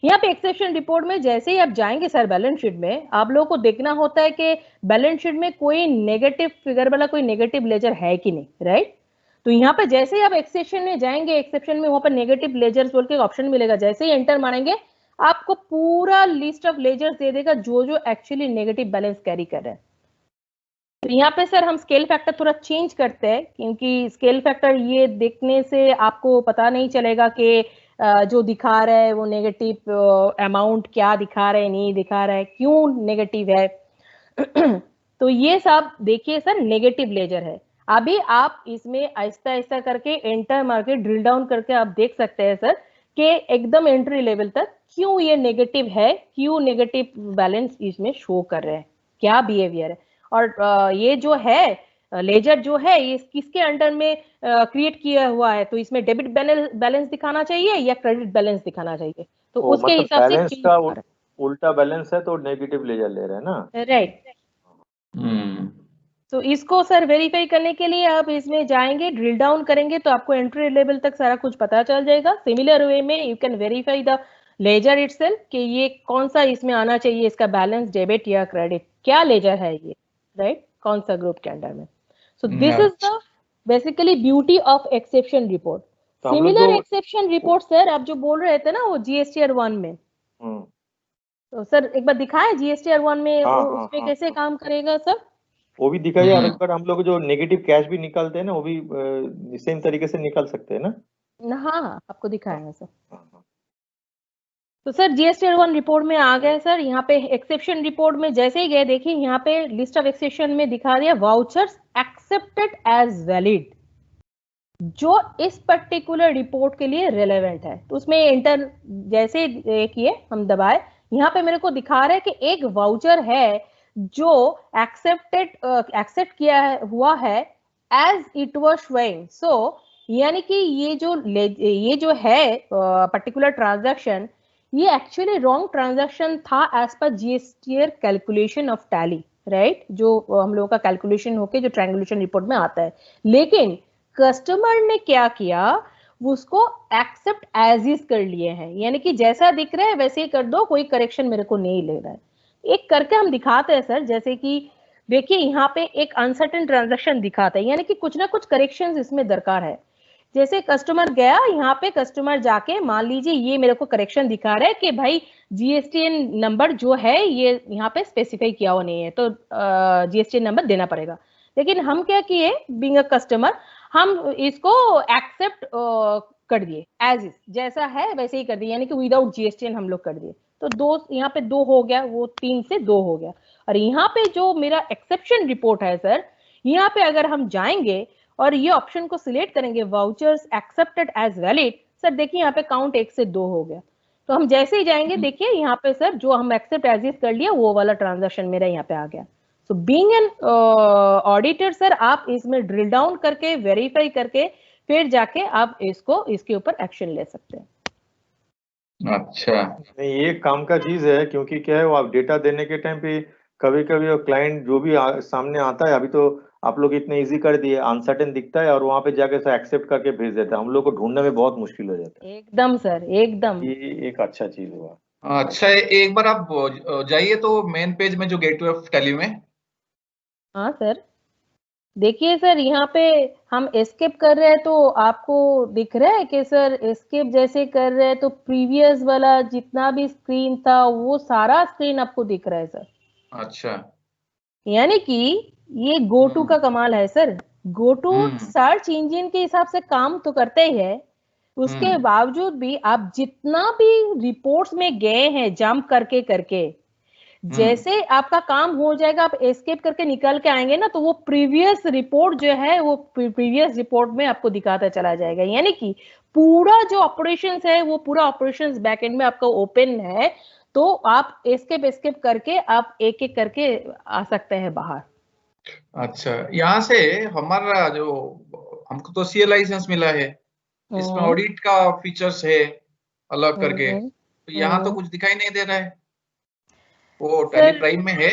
यहाँ पे एक्सेप्शन रिपोर्ट में जैसे ही आप जाएंगे सर बैलेंस शीट में, आप लोगों को देखना होता है कि बैलेंस शीट में कोई नेगेटिव फिगर वाला कोई नेगेटिव लेजर है कि नहीं, राइट। तो यहाँ पे जैसे ही आप एक्सेप्शन में जाएंगे, एक्सेप्शन में वहां पर नेगेटिव लेजर्स बोल के ऑप्शन मिलेगा, जैसे ही एंटर मारेंगे आपको पूरा लिस्ट ऑफ लेजर्स दे देगा जो जो एक्चुअली नेगेटिव बैलेंस कैरी कर रहे हैं। तो यहाँ पे सर हम स्केल फैक्टर थोड़ा चेंज करते हैं, क्योंकि स्केल फैक्टर ये देखने से आपको पता नहीं चलेगा कि जो दिखा रहा है वो नेगेटिव अमाउंट क्या दिखा रहा है, नहीं दिखा रहा है, क्यों नेगेटिव है। तो ये सब देखिए सर नेगेटिव लेजर है। अभी आप इसमें आहिस्ता आहिस्ता करके एंटर मार के ड्रिल डाउन करके आप देख सकते हैं सर कि एकदम एंट्री लेवल तक क्यों ये नेगेटिव है, क्यों नेगेटिव बैलेंस इसमें शो कर रहे हैं, क्या बिहेवियर है। और ये जो है लेजर जो है ये किसके अंडर में क्रिएट किया हुआ है, तो इसमें डेबिट बैलेंस दिखाना चाहिए या क्रेडिट बैलेंस दिखाना चाहिए, तो उसके हिसाब से बैलेंस का उल्टा बैलेंस है तो नेगेटिव लेजर ले रहे हैं ना, राइट। तो इसको सर वेरीफाई करने के लिए आप इसमें जाएंगे, ड्रिल डाउन करेंगे तो आपको एंट्री लेवल तक सारा कुछ पता चल जाएगा। सिमिलर वे में you can verify the ledger itself कि ये कौन सा इसमें आना चाहिए, इसका बैलेंस डेबिट या क्रेडिट, क्या लेजर है ये, राइट, कौन सा ग्रुप के अंडर में। So this is the basically beauty of exception report. Similar exception report sir आप जो बोल रहे थे ना वो जीएसटीआर 1 में, तो सर एक बार दिखाएं जीएसटीआर 1 में उसमें कैसे काम करेगा सर, वो भी दिखाइए। और एक बार हम लोग जो नेगेटिव कैश भी निकालते हैं ना वो भी सेम तरीके से निकाल सकते हैं ना। हाँ आपको दिखाएंगे सर। तो सर जीएसटीआर 1 रिपोर्ट में आ गए सर, यहाँ पे एक्सेप्शन रिपोर्ट में जैसे ही गए देखिए यहाँ पे लिस्ट ऑफ एक्सेप्शन में दिखा दिया वाउचर्स एक्सेप्टेड एज वैलिड, जो इस पर्टिकुलर रिपोर्ट के लिए रिलेवेंट है। तो उसमें एंटर जैसे किए हम दबाए, यहाँ पे मेरे को दिखा रहा है कि एक वाउचर है जो एक्सेप्ट किया हुआ है as it was showing. So यानी कि ये जो है पर्टिकुलर ट्रांजैक्शन ये एक्चुअली रॉन्ग ट्रांजैक्शन था as per GSTR calculation of Tally, right, जो हम लोगों का कैलकुलेशन होके जो ट्रायंगुलेशन रिपोर्ट में आता है। लेकिन कस्टमर ने क्या किया, उसको एक्सेप्ट एज इज कर लिए हैं, यानी कि जैसा दिख रहा है वैसे ही कर दो, कोई करेक्शन मेरे को नहीं ले रहा है। एक करके हम दिखाते हैं सर, जैसे कि देखिए यहाँ पे एक अनसर्टेन ट्रांजैक्शन दिखाता है, यानी कि कुछ ना कुछ करेक्शंस इसमें दरकार है। जैसे कस्टमर गया, यहाँ पे कस्टमर जाके मान लीजिए ये मेरे को करेक्शन दिखा रहा है कि भाई जीएसटीएन नंबर जो है ये यहाँ पे स्पेसिफाई किया हुआ नहीं है, तो जीएसटीएन नंबर देना पड़ेगा। लेकिन हम क्या किए, बीइंग अ कस्टमर, हम इसको एक्सेप्ट कर दिए, एज इज जैसा है वैसे ही कर दिए, यानी कि विदाउट जीएसटीएन हम लोग कर दिए। तो दो यहाँ पे 2 हो गया, वो 3 से 2 हो गया। और यहाँ पे जो मेरा एक्सेप्शन रिपोर्ट है सर, यहाँ पे अगर हम जाएंगे और ये ऑप्शन को सिलेक्ट करेंगे vouchers accepted as valid, sir देखिए यहाँ पे काउंट 1 से 2 हो गया। तो हम जैसे ही जाएंगे देखिए यहाँ पे सर जो हम एक्सेप्ट एज इज कर लिया वो वाला ट्रांजैक्शन मेरा यहाँ पे आ गया। So being an auditor sir, आप इसमें ड्रिल डाउन करके वेरीफाई करके फिर जाके आप इसको इसके ऊपर एक्शन ले सकते हैं। अच्छा, नहीं ये काम का चीज है, क्योंकि क्या है वो आप डेटा देने के टाइम पे कभी कभी वो क्लाइंट जो भी सामने आता है, अभी तो आप लोग इतने इजी कर दिए, अनसर्टेन दिखता है और वहां पे जाके से एक्सेप्ट करके भेज देता है, हम लोग को ढूंढने में बहुत मुश्किल हो जाता है। एकदम सर, एकदम। ये एक अच्छा चीज हुआ। अच्छा, एक बार आप जाइए तो मेन पेज में जो गेटवे ऑफ टैली में। हाँ सर, देखिए सर यहाँ पे हम एस्केप कर रहे हैं तो आपको दिख रहा है कि सर एस्केप जैसे कर रहे हैं तो प्रीवियस वाला जितना भी स्क्रीन था वो सारा स्क्रीन आपको दिख रहा है सर। अच्छा, यानी कि ये गो टू का कमाल है sir. Go to search engine के हिसाब से काम तो करते ही है, उसके बावजूद भी आप जितना भी रिपोर्ट्स में गए हैं जंप करके करके, जैसे आपका काम हो जाएगा आप एस्केप करके निकल के आएंगे ना, तो वो प्रीवियस रिपोर्ट जो है वो प्रीवियस रिपोर्ट में आपको दिखाता चला जाएगा। यानी कि पूरा जो ऑपरेशंस है वो पूरा ऑपरेशंस बैकएंड में आपका ओपन है, तो आप एस्केप एस्केप करके आप एक एक करके आ सकते हैं बाहर। अच्छा, यहाँ से हमारा जो हमको तो सीए लाइसेंस मिला है, इसमें ऑडिट का फीचर्स है अलग करके, तो यहाँ तो कुछ दिखाई नहीं दे रहा है, वो टैली प्राइम में है।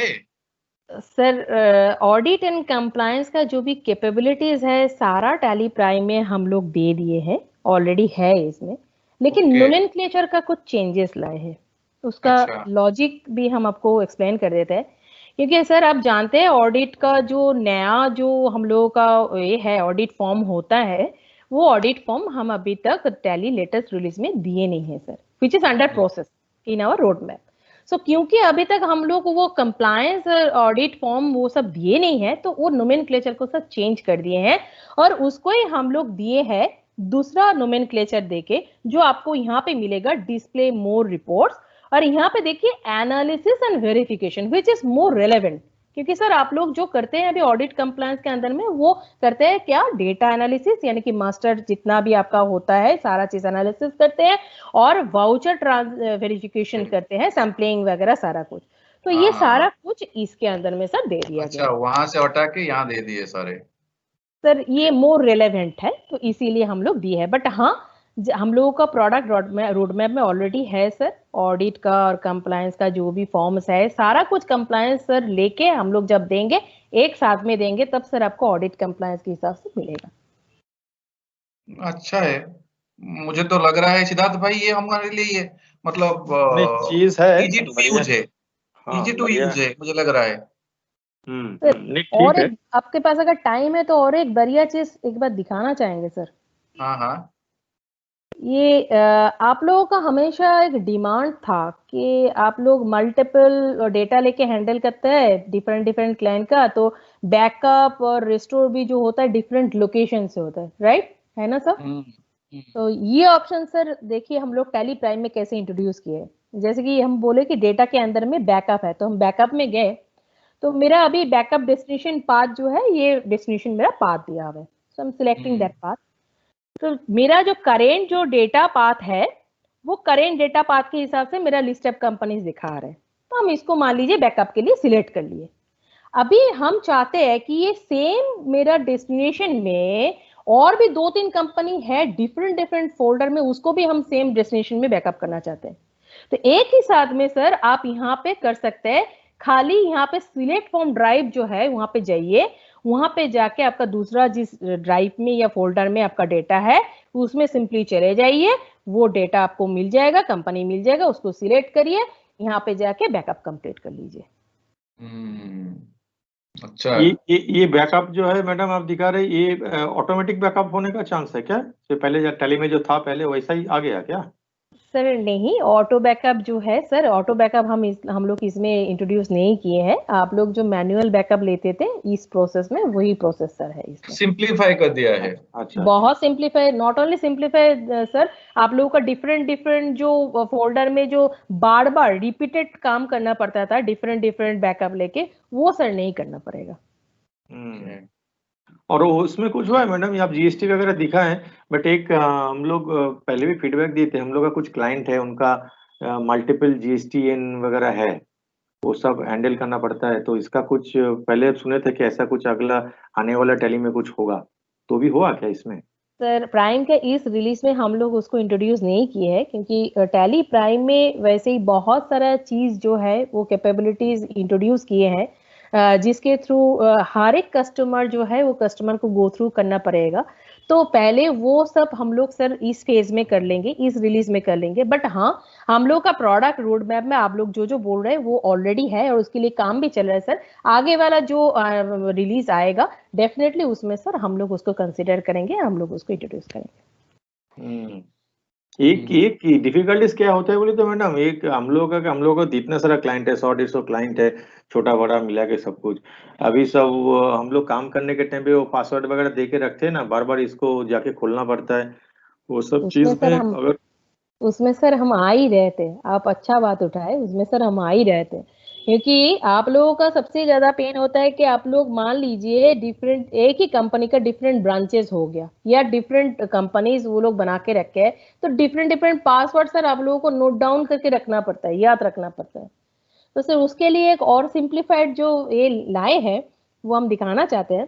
सर ऑडिट एंड कंप्लायंस का जो भी कैपेबिलिटीज है सारा टैली प्राइम में हम लोग दे दिए हैं, ऑलरेडी है इसमें, लेकिन नोमेनक्लेचर का कुछ चेंजेस लाए हैं। उसका लॉजिक भी हम आपको एक्सप्लेन कर देते हैं, क्योंकि सर आप जानते हैं ऑडिट का जो नया जो हम लोगों का ये है ऑडिट फॉर्म होता है, वो ऑडिट फॉर्म हम अभी तक टैली लेटेस्ट रिलीज में दिए नहीं है sir, which is under process in our road map. So क्योंकि अभी तक हम लोग वो कंप्लायंस ऑडिट फॉर्म वो सब दिए नहीं है, तो वो नोमेनक्लेचर को सब चेंज कर दिए हैं और उसको ही हम लोग दिए हैं दूसरा नोमेनक्लेचर देके, जो आपको यहाँ पे मिलेगा डिस्प्ले मोर रिपोर्ट्स। और यहाँ पे देखिए analysis and verification which is more relevant, क्योंकि सर आप लोग जो करते हैं अभी ऑडिट कंप्लायंस के अंदर में वो करते हैं क्या, डेटा एनालिसिस, यानी कि मास्टर जितना भी आपका होता है सारा चीज एनालिसिस करते हैं और वाउचर वेरिफिकेशन करते हैं, सैंपलिंग वगैरह सारा कुछ। तो ये सारा कुछ इसके अंदर में सर दे दिया गया। अच्छा, वहां से हटा के यहाँ दे दिए सारे। सर ये मोर रेलेवेंट है तो इसीलिए हम लोग दिए है, बट हाँ हम लोगों का प्रोडक्ट रोड मैप में ऑलरेडी है सर, ऑडिट का और कंप्लायंस का जो भी फॉर्म्स है सारा कुछ कंप्लायंस सर लेके हम लोग जब देंगे एक साथ में देंगे तब सर आपको ऑडिट कंप्लायंस के हिसाब से मिलेगा। अच्छा है, मुझे तो लग रहा है सिद्धार्थ भाई ये हमारे लिए मतलब चीज है, इजी टू यूज है, इजी टू यूज है मुझे लग रहा है। और एक आपके पास अगर टाइम है तो और एक बढ़िया चीज एक बार दिखाना चाहेंगे सर। हाँ हाँ, ये आप लोगों का हमेशा एक डिमांड था कि आप लोग मल्टीपल डेटा लेके हैंडल करते हैं डिफरेंट डिफरेंट क्लाइंट का, तो बैकअप और रिस्टोर भी जो होता है डिफरेंट लोकेशन से होता है, राइट है ना सर? तो ये ऑप्शन सर देखिए हम लोग टैली प्राइम में कैसे इंट्रोड्यूस किए, जैसे कि हम बोले कि डेटा के अंदर में बैकअप है, तो हम बैकअप में गए तो मेरा अभी बैकअप डेस्टिनेशन पाथ जो है ये डेस्टिनेशन मेरा पाथ दिया हुआ है, so I am selecting that path. तो मेरा जो करेंट जो डेटा पाथ है वो करेंट डेटा पाथ के हिसाब से मेरा लिस्ट ऑफ कंपनीज दिखा रहा है, तो हम इसको मान लीजिए बैकअप के लिए सिलेक्ट कर लिए। अभी हम चाहते हैं कि ये सेम मेरा डेस्टिनेशन में और भी 2-3 कंपनी है डिफरेंट डिफरेंट फोल्डर में, उसको भी हम सेम डेस्टिनेशन में बैकअप करना चाहते हैं। तो एक ही साथ में सर आप यहाँ पे कर सकते हैं, खाली यहाँ पे सिलेक्ट फ्रॉम ड्राइव जो है वहां पे जाइए, वहां पे जाके आपका दूसरा जिस ड्राइव में या फोल्डर में आपका डेटा है उसमें सिंपली चले जाइए, वो डेटा आपको मिल जाएगा, कंपनी मिल जाएगा, उसको सिलेक्ट करिए, यहाँ पे जाके बैकअप कंप्लीट कर लीजिए। अच्छा। ये बैकअप जो है मैडम आप दिखा रहे, ये ऑटोमेटिक बैकअप होने का चांस है क्या? ये पहले जो टैली में जो था पहले वैसा ही आ गया क्या? सर नहीं, ऑटो बैकअप जो है सर, ऑटो बैकअप हम लोग इसमें इंट्रोड्यूस नहीं किए हैं। आप लोग जो मैनुअल बैकअप लेते थे इस प्रोसेस में, वही प्रोसेस सर है इसमें। सिंप्लीफाई कर दिया है। अच्छा। बहुत simplify, not only simplify sir, आप लोगों का डिफरेंट डिफरेंट जो फोल्डर में जो बार बार रिपीटेड काम करना पड़ता था डिफरेंट डिफरेंट बैकअप लेके, वो सर नहीं करना पड़ेगा। और उसमें कुछ हुआ है मैडम, ये आप जीएसटी वगैरह दिखा है, बट एक हम लोग पहले भी फीडबैक दिए थे, हम लोग का कुछ क्लाइंट है उनका मल्टीपल जीएसटीएन वगैरह है, वो सब हैंडल करना पड़ता है, तो इसका कुछ पहले सुने थे कि ऐसा कुछ अगला आने वाला टैली में कुछ होगा, तो भी हुआ क्या इसमें? सर प्राइम के इस रिलीज में हम लोग उसको इंट्रोड्यूस नहीं किए हैं, क्योंकि टैली प्राइम में वैसे ही बहुत सारा चीज जो है वो कैपेबिलिटीज इंट्रोड्यूस किए हैं, जिसके थ्रू हर एक कस्टमर जो है वो कस्टमर को गो थ्रू करना पड़ेगा। तो पहले वो सब हम लोग सर इस फेज में कर लेंगे, इस रिलीज में कर लेंगे। बट हाँ, हम लोग का प्रोडक्ट रोड मैप में आप लोग जो जो बोल रहे हैं वो ऑलरेडी है, और उसके लिए काम भी चल रहा है सर। आगे वाला जो रिलीज आएगा डेफिनेटली उसमें सर हम लोग उसको कंसिडर करेंगे, हम लोग उसको इंट्रोड्यूस करेंगे। एक डिफिकल्टीज क्या होता है बोले तो मैडम, एक हम लोग का इतना सारा क्लाइंट है, 100-150 क्लाइंट है, छोटा बड़ा मिला के सब कुछ। अभी सब हम लोग काम करने के टाइम पे वो पासवर्ड वगैरह दे के रखते हैं ना, बार बार इसको जाके खोलना पड़ता है, वो सब उसमें चीज सर में हम अगर उसमें सर हम आ ही रहे थे, आप अच्छा बात उठाए, उसमें सर हम आ ही रहे थे। क्योंकि आप लोगों का सबसे ज्यादा पेन होता है कि आप लोग मान लीजिए डिफरेंट, एक ही कंपनी का डिफरेंट ब्रांचेस हो गया या डिफरेंट कंपनीज वो लोग बना के रखे हैं, तो डिफरेंट डिफरेंट पासवर्ड सर आप लोगों को नोट डाउन करके रखना पड़ता है, याद रखना पड़ता है। तो सर उसके लिए एक और सिंप्लीफाइड जो ये लाए हैं वो हम दिखाना चाहते हैं।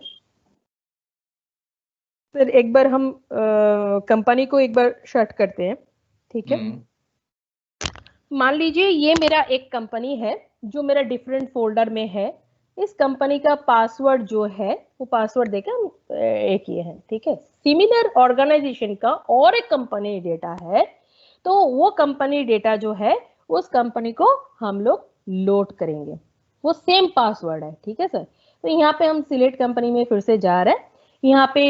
सर एक बार हम कंपनी को एक बार शट करते हैं, ठीक है। मान लीजिए ये मेरा एक कंपनी है जो मेरा डिफरेंट फोल्डर में है। इस कंपनी का पासवर्ड जो है वो पासवर्ड देकर हम एक ये है, ठीक है। सिमिलर ऑर्गेनाइजेशन का और एक कंपनी डेटा है, तो वो कंपनी डेटा जो है उस कंपनी को हम लोग लोड करेंगे, वो सेम पासवर्ड है, ठीक है सर। तो यहाँ पे हम सिलेक्ट कंपनी में फिर से जा रहे हैं, यहाँ पे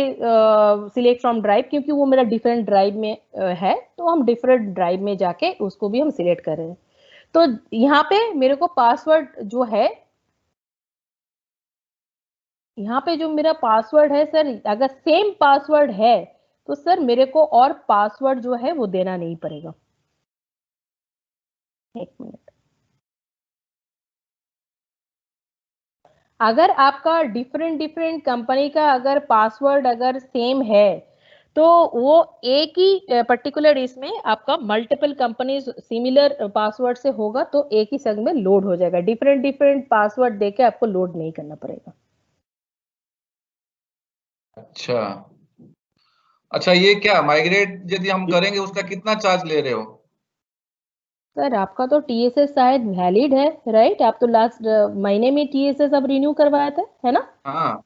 सिलेक्ट फ्रॉम ड्राइव, क्योंकि वो मेरा डिफरेंट ड्राइव में है, तो हम डिफरेंट ड्राइव में जाके उसको भी हम सिलेक्ट कर रहे हैं। तो यहाँ पे मेरे को पासवर्ड जो है, यहाँ पे जो मेरा पासवर्ड है सर, अगर सेम पासवर्ड है तो सर मेरे को और पासवर्ड जो है वो देना नहीं पड़ेगा। एक मिनट, अगर आपका डिफरेंट डिफरेंट कंपनी का अगर पासवर्ड अगर सेम है, तो वो एक ही पर्टिकुलर इसमें आपका मल्टीपल कंपनीज सिमिलर पासवर्ड से होगा, तो एक ही संग में लोड हो जाएगा, डिफरेंट डिफरेंट पासवर्ड देके आपको लोड नहीं करना पड़ेगा। अच्छा अच्छा, ये क्या माइग्रेट यदि हम करेंगे उसका कितना चार्ज ले रहे हो? सर आपका तो टीएसएस शायद वैलिड है, राइट? आप तो लास्ट महीने में टीएसएस अब रिन्यू करवाया था, है ना? हाँ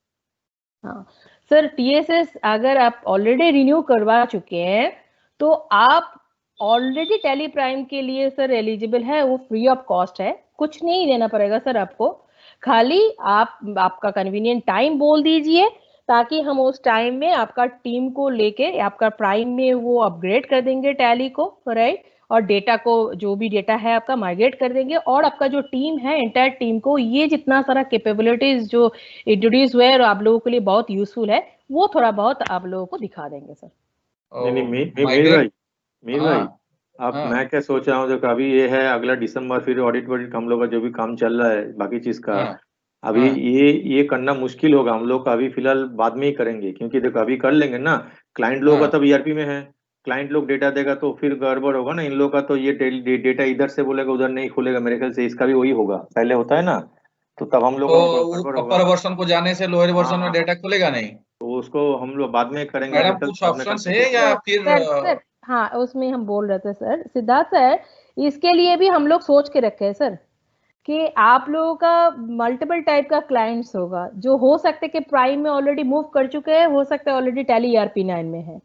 हाँ सर, टीएसएस अगर आप ऑलरेडी रिन्यू करवा चुके हैं तो आप ऑलरेडी टेली प्राइम के लिए सर एलिजिबल है, वो फ्री ऑफ कॉस्ट है, कुछ नहीं देना पड़ेगा सर आपको। खाली आप आपका कन्वीनियंट टाइम बोल दीजिए, ताकि हम उस टाइम में आपका टीम को लेके आपका प्राइम में वो अपग्रेड कर देंगे टैली को, राइट? और डेटा को, जो भी डेटा है आपका माइग्रेट कर देंगे, और आपका जो टीम है एंटायर टीम को ये जितना सारा कैपेबिलिटीज जो इंट्रोड्यूस हुए और आप लोगों के लिए बहुत यूजफुल है, वो थोड़ा बहुत आप लोगों को दिखा देंगे सर। नहीं मीर माइग्रेट। भाई, हाँ अब हाँ मैं क्या सोच रहा हूँ, देखो अभी ये है अगला दिसंबर, फिर ऑडिट वॉडिट हम लोग का जो भी काम चल रहा है बाकी चीज का, हाँ अभी हाँ ये करना मुश्किल होगा हम लोग का, अभी फिलहाल बाद में ही करेंगे, क्योंकि देखो अभी कर लेंगे ना, क्लाइंट लोगों का हाँ। तब ईआरपी में है, क्लाइंट लोग डेटा देगा तो फिर गड़बड़ होगा ना, इन लोगों का तो ये डेटा इधर से बोलेगा उधर नहीं खुलेगा, मेरे ख्याल से इसका भी वही होगा, पहले होता है ना, तो तब हम लोग का गड़बड़ तो होगा। अपर वर्जन को जाने से लोअर वर्जन में हाँ, डेटा खुलेगा नहीं? तो उसको हम लोग बाद में करेंगे, मेरे मैडम ख्याल कुछ से बाद में ऑप्शंस करते है हैं। या सर फिर सर सर हाँ, उसमें हम बोल रहे थे सर, सिद्धार्थ सर, इसके लिए भी हम लोग सोच के रखे हैं सर कि आप लोगों का मल्टीपल टाइप का क्लाइंट्स होगा, जो हो सकते कि प्राइम में ऑलरेडी मूव कर चुके हैं, हो सकता है ऑलरेडी टैली ERP9 में है।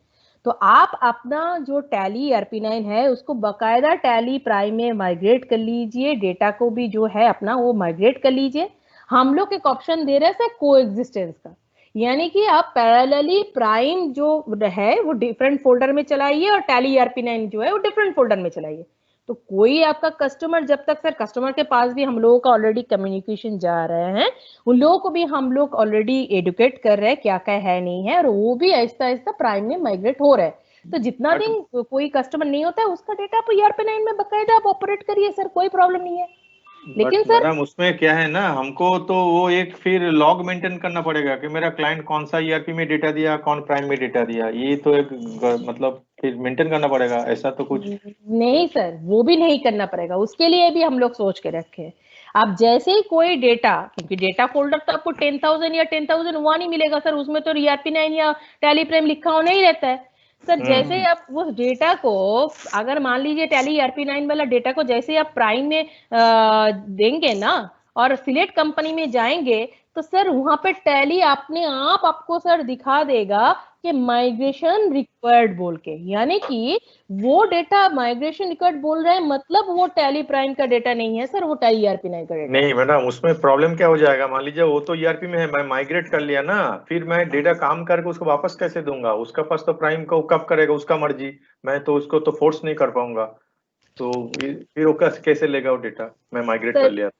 तो आप अपना जो टैली ERP9 है उसको बकायदा टैली प्राइम में माइग्रेट कर लीजिए, डेटा को भी जो है अपना वो माइग्रेट कर लीजिए। हम लोग एक ऑप्शन दे रहे हैं सर को एग्जिस्टेंस का, यानी कि आप पैरेलली प्राइम जो है वो डिफरेंट फोल्डर में चलाइए और टैली ERP9 जो है वो डिफरेंट फोल्डर में चलाइए। तो कोई आपका कस्टमर, जब तक सर कस्टमर के पास भी हम लोगों का ऑलरेडी कम्युनिकेशन जा रहे हैं, उन लोगों को भी हम लोग ऑलरेडी एडुकेट कर रहे हैं क्या क्या है नहीं है, और वो भी आहिस्ता आहिस्ता प्राइम में माइग्रेट हो रहे हैं। तो जितना दिन कोई कस्टमर नहीं होता है उसका डेटा आप ERP9 में बकायदा आप ऑपरेट करिए सर, कोई प्रॉब्लम नहीं है। लेकिन सर मैडम उसमें क्या है ना, हमको तो वो एक फिर लॉग मेंटेन करना पड़ेगा कि मेरा क्लाइंट कौन सा ERP में डेटा दिया, कौन प्राइम में डेटा दिया, ये तो एक मतलब फिर मेंटेन करना पड़ेगा, ऐसा तो कुछ नहीं सर, वो भी नहीं करना पड़ेगा, उसके लिए भी हम लोग सोच के रखे हैं। आप जैसे ही कोई डेटा, क्योंकि डेटा फोल्डर तो आपको 10,000 या 10,001 ही मिलेगा सर, उसमें तो ERP9 या टैली प्राइम लिखा हुआ नहीं रहता है सर। जैसे ही आप उस डेटा को, अगर मान लीजिए टैली ERP9 वाला डेटा को जैसे ही आप प्राइम में देंगे ना और सिलेक्ट कंपनी में जाएंगे, तो सर वहां पे टैली अपने आप आपको सर दिखा देगा कि माइग्रेशन रिक्वायर्ड बोल के, यानी कि वो डेटा माइग्रेशन रिक्वायर्ड बोल रहे हैं, मतलब वो टैली प्राइम का डेटा नहीं है सर, वो टैली ERP9 का डेटा नहीं मैडम। उसमें प्रॉब्लम क्या हो जाएगा, मान लीजिए वो तो ERP में है, मैं माइग्रेट कर लिया ना, फिर मैं डेटा काम करके उसको वापस कैसे दूंगा, उसका पास तो प्राइम को कब करेगा उसका मर्जी, मैं तो उसको तो फोर्स नहीं कर पाऊंगा, तो फिर वो कैसे लेगा वो डेटा, मैं माइग्रेट कर लिया।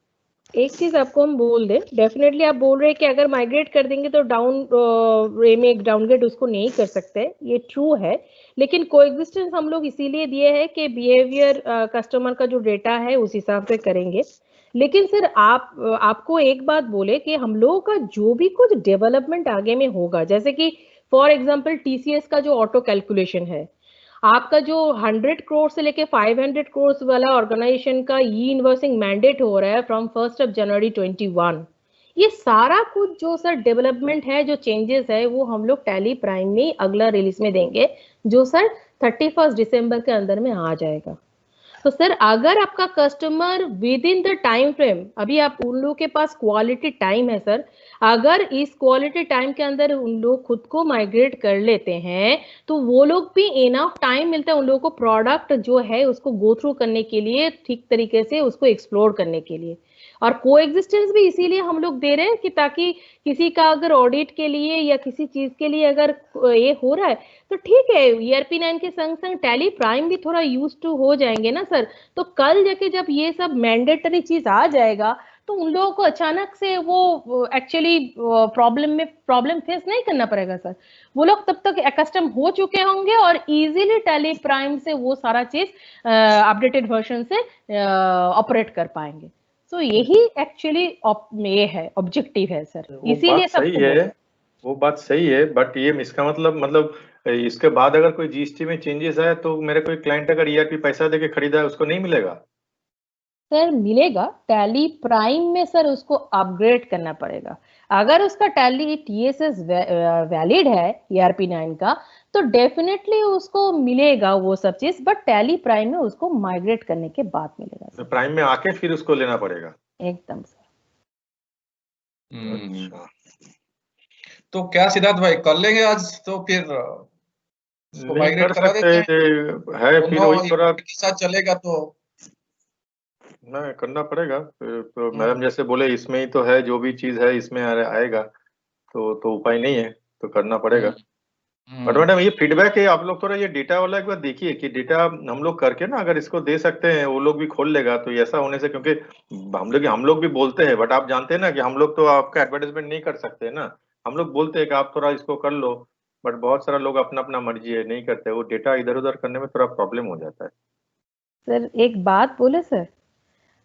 एक चीज आपको हम बोल दें, डेफिनेटली आप बोल रहे हैं कि अगर माइग्रेट कर देंगे तो डाउन वे में एक डाउनग्रेड उसको नहीं कर सकते, ये ट्रू है। लेकिन कोएग्जिस्टेंस हम लोग इसीलिए दिए हैं कि बिहेवियर कस्टमर का जो डेटा है उस हिसाब से करेंगे। लेकिन सर आपको एक बात बोले कि हम लोगों का जो भी कुछ डेवलपमेंट आगे में होगा, जैसे कि फॉर एग्जांपल TCS का जो ऑटो कैलकुलेशन है, आपका जो 100 करोड़ से लेके 500 करोड़ वाला ऑर्गेनाइजेशन का ई इनवॉइसिंग मैंडेट हो रहा है फ्रॉम 1 जनवरी 21, ये सारा कुछ जो सर डेवलपमेंट है, जो चेंजेस है, वो हम लोग टैली प्राइम में अगला रिलीज में देंगे, जो सर 31 दिसंबर के अंदर में आ जाएगा। तो सर अगर आपका customer with in the time frame, अभी आप उन लोगों के पास क्वालिटी टाइम है सर, अगर इस क्वालिटी टाइम के अंदर उन लोग खुद को माइग्रेट कर लेते हैं, तो वो लोग भी इनफ टाइम मिलता है उन लोगों को प्रोडक्ट जो है उसको गो थ्रू करने के लिए, ठीक तरीके से उसको एक्सप्लोर करने के लिए। और कोएग्जिस्टेंस भी इसीलिए हम लोग दे रहे हैं कि ताकि किसी का अगर ऑडिट के लिए या किसी चीज के लिए अगर ये हो रहा है तो ठीक है, ERP9 के संग संग टैली प्राइम भी थोड़ा यूज टू हो जाएंगे ना सर, तो कल जाके जब ये सब मैंडेटरी चीज आ जाएगा तो उन लोगों को अचानक से वो एक्चुअली प्रॉब्लम फेस नहीं करना पड़ेगा सर। वो लोग तब तक एकस्टम हो चुके होंगे और इजीली टैली प्राइम से वो सारा चीज अपडेटेड वर्जन से ऑपरेट कर पाएंगे। तो यही एक्चुअली ये है, ऑब्जेक्टिव है सर, इसीलिए सही है, वो बात सही है, बट ये इसका मतलब इसके बाद अगर कोई GST में चेंजेस आए तो मेरे कोई क्लाइंट अगर ERP पैसा देके खरीदा है उसको नहीं मिलेगा? सर मिलेगा, टैली प्राइम में सर उसको अपग्रेड करना पड़ेगा। अगर उसका टैली TSS वैलिड है ERP9 का तो डेफिनेटली उसको मिलेगा वो सब चीज, बट टैली प्राइम में उसको माइग्रेट करने के बाद मिलेगा। तो प्राइम में आके फिर उसको लेना पड़ेगा? एकदम सर। अच्छा, तो क्या सिद्धार्थ भाई कर लेंगे आज, तो फिर उसको नहीं माइग्रेट कर करा सकते देते हैं, है फिर दोनों वही थोड़ा के साथ चलेगा तो। ना करना पड़ेगा तो मैडम जैसे बोले इसमें ही तो है, जो भी चीज है इसमें आएगा, तो उपाय नहीं है, तो करना पड़ेगा। बट मैडम ये फीडबैक है, आप लोग थोड़ा ये डेटा वाला एक बार देखिए कि डेटा हम लोग करके ना अगर इसको दे सकते हैं, वो लोग भी खोल लेगा, तो ऐसा होने से, क्योंकि हम लोग भी बोलते हैं, बट आप जानते हैं ना कि हम लोग तो आपका एडवर्टाइजमेंट नहीं कर सकते ना, हम लोग बोलते हैं कि आप थोड़ा इसको कर लो, बट बहुत सारा लोग अपना अपना मर्जी है नहीं करते, वो डेटा इधर उधर करने में थोड़ा प्रॉब्लम हो जाता है। सर एक बात बोले सर,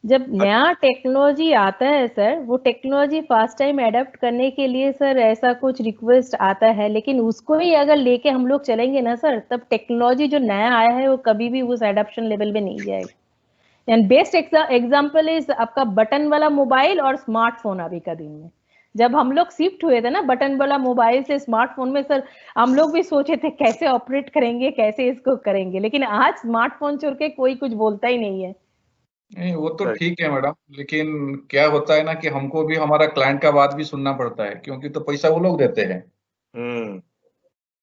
जब नया टेक्नोलॉजी आता है सर, वो टेक्नोलॉजी फर्स्ट टाइम एडप्ट करने के लिए सर ऐसा कुछ रिक्वेस्ट आता है, लेकिन उसको ही अगर लेके हम लोग चलेंगे ना सर, तब टेक्नोलॉजी जो नया आया है वो कभी भी उस एडप्शन लेवल में नहीं जाएगा। एंड बेस्ट एग्जांपल इज आपका बटन वाला मोबाइल और स्मार्टफोन। अभी का दिन में जब हम लोग शिफ्ट हुए थे ना बटन वाला मोबाइल से स्मार्टफोन में सर, हम लोग भी सोचे थे कैसे ऑपरेट करेंगे, कैसे इसको करेंगे, लेकिन आज स्मार्टफोन छोड़ के कोई कुछ बोलता ही नहीं है। नहीं वो तो ठीक है मैडम, लेकिन क्या होता है ना कि हमको भी हमारा क्लाइंट का बात भी सुनना पड़ता है, क्योंकि तो पैसा वो लोग देते हैं।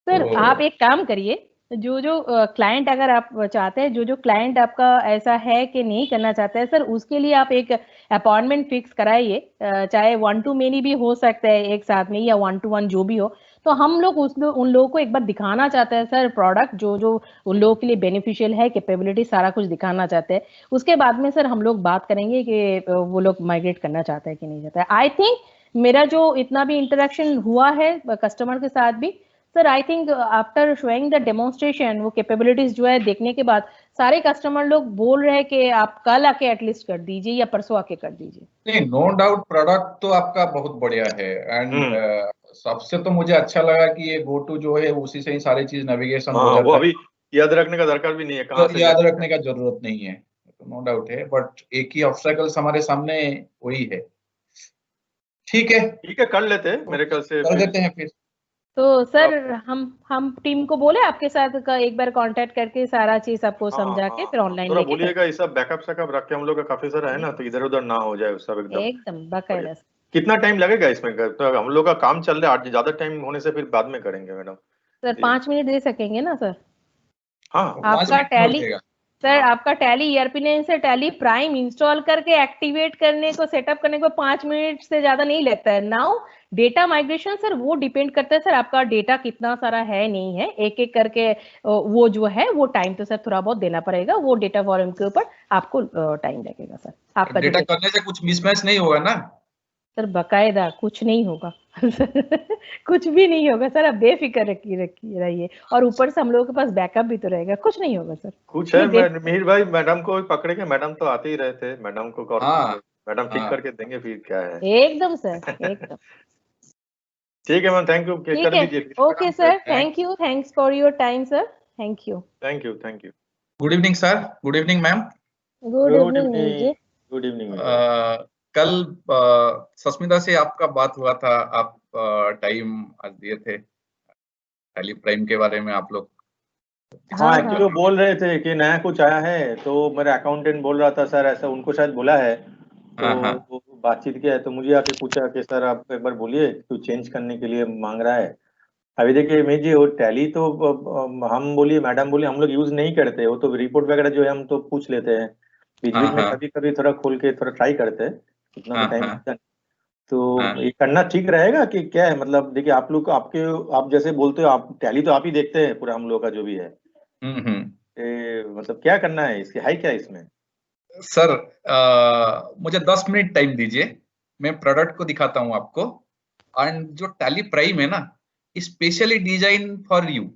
सर तो आप एक काम करिए, जो क्लाइंट अगर आप चाहते हैं, जो क्लाइंट आपका ऐसा है कि नहीं करना चाहता है सर, उसके लिए आप एक अपॉइंटमेंट फिक्स कराइए, चाहे 1 to many भी हो सकता है एक साथ में, या 1 to 1 जो भी हो। तो हम लोग उन लोगों को एक बार दिखाना चाहते हैं सर प्रोडक्ट, जो उन लोगों के लिए बेनिफिशियल है, कैपेबिलिटी सारा कुछ दिखाना चाहते हैं। उसके बाद में सर हम लोग बात करेंगे कि वो लोग माइग्रेट करना चाहते हैं कि नहीं चाहता है। आई थिंक मेरा जो इतना भी इंटरेक्शन हुआ है कस्टमर के साथ भी sir, I think after showing the demonstration, वो कैपेबिलिटीज जो है देखने के बाद सारे कस्टमर लोग बोल रहे हैं कि आप कल आके एटलीस्ट कर दीजिए या परसों आके कर दीजिए। नहीं, नो डाउट प्रोडक्ट तो आपका बहुत बढ़िया है। एंड सबसे तो मुझे अच्छा लगा कि ये गो टू जो है उसी से ही सारी चीज नेविगेशन हो जाता वो है, अभी याद रखने का दरकार भी नहीं है, कहाँ तो से याद रखने का जरूरत नहीं है, तो नो डाउट है। बट एक ही ऑब्स्टेकल्स हमारे सामने वही है। ठीक है, कर लेते हैं मेरे ख्याल से, कर फिर देते हैं फिर। तो सर हम टीम को बोले आपके साथ का एक बार कांटेक्ट करके सारा चीज आपको समझा के फिर ऑनलाइन थोड़ा लेके बोलिएगा, ये सब बैकअप रख के हम लोग का काफी सारा है ना, तो इधर उधर ना हो जाए सब एकदम। एकदम बाकायदा। कितना टाइम लगेगा इसमें? तो हम लोग का काम चल रहा है, आज ज्यादा टाइम होने से फिर बाद में करेंगे मैडम। सर 5 मिनट दे सकेंगे ना सर? हाँ, आपका टैली जाएगा। सर, आपका टैली ERP ने से टैली प्राइम इंस्टॉल करके एक्टिवेट करने को, सेटअप करने को 5 मिनट से ज्यादा नहीं लगता है। नाउ डेटा माइग्रेशन सर वो डिपेंड करता है सर आपका डेटा कितना सारा है नहीं है, एक एक करके वो जो है वो टाइम तो सर थोड़ा बहुत देना पड़ेगा, वो डेटा फॉर्म के ऊपर आपको टाइम लगेगा सर। आपका डेटा करने से कुछ मिसमैच नहीं होगा ना? सर बकायदा कुछ नहीं होगा कुछ भी नहीं होगा सर, आप बेफिक्र रहिए। और ऊपर से हम लोगों के पास बैकअप भी तो रहेगा, कुछ नहीं होगा सर। कुछ है मिहिर भाई, मैडम को पकड़े के, मैडम तो आते ही रहते, मैडम को मैडम ठीक करके देंगे, फिर क्या है। एकदम सर, एकदम। ठीक है मैम, थैंक यू, ठीक कर है, लीजिए। Okay sir, thank you, thanks for your time sir, thank you. Thank you, thank you. Good evening sir, good evening ma'am. Good evening Neel ji. Good evening. कल सस्मिता से आपका बात हुआ था, आप टाइम आज दिए थे टैली प्राइम के बारे में आप लोग। हाँ, एक्चुअली वो बोल रहे थे कि नया कुछ आया है, तो मेरा अकाउंटेंट बोल रहा था सर ऐसा, उनको शायद बोला है, तो बातचीत किया है, तो मुझे आके पूछा कि सर आप एक बार बोलिए, क्यों चेंज करने के लिए मांग रहा है। अभी देखिए मैं जी, वो टैली तो हम बोलिए, मैडम बोलिए, हम लोग यूज नहीं करते, वो तो रिपोर्ट वगैरह जो है हम तो पूछ लेते हैं, बीच बीच में कभी कभी थोड़ा खोल के थोड़ा ट्राई करते हैं, इतना तो टाइम मिलता नहीं। तो ये करना ठीक रहेगा कि क्या है? मतलब देखिए, आप लोग आप जैसे बोलते हो, आप टैली तो आप ही देखते हैं पूरा, हम लोग का जो भी है, मतलब क्या करना है, इसकी है क्या इसमें? सर मुझे 10 मिनट टाइम दीजिए, मैं प्रोडक्ट को दिखाता हूँ आपको। एंड जो टैली प्राइम है ना, specially design for you,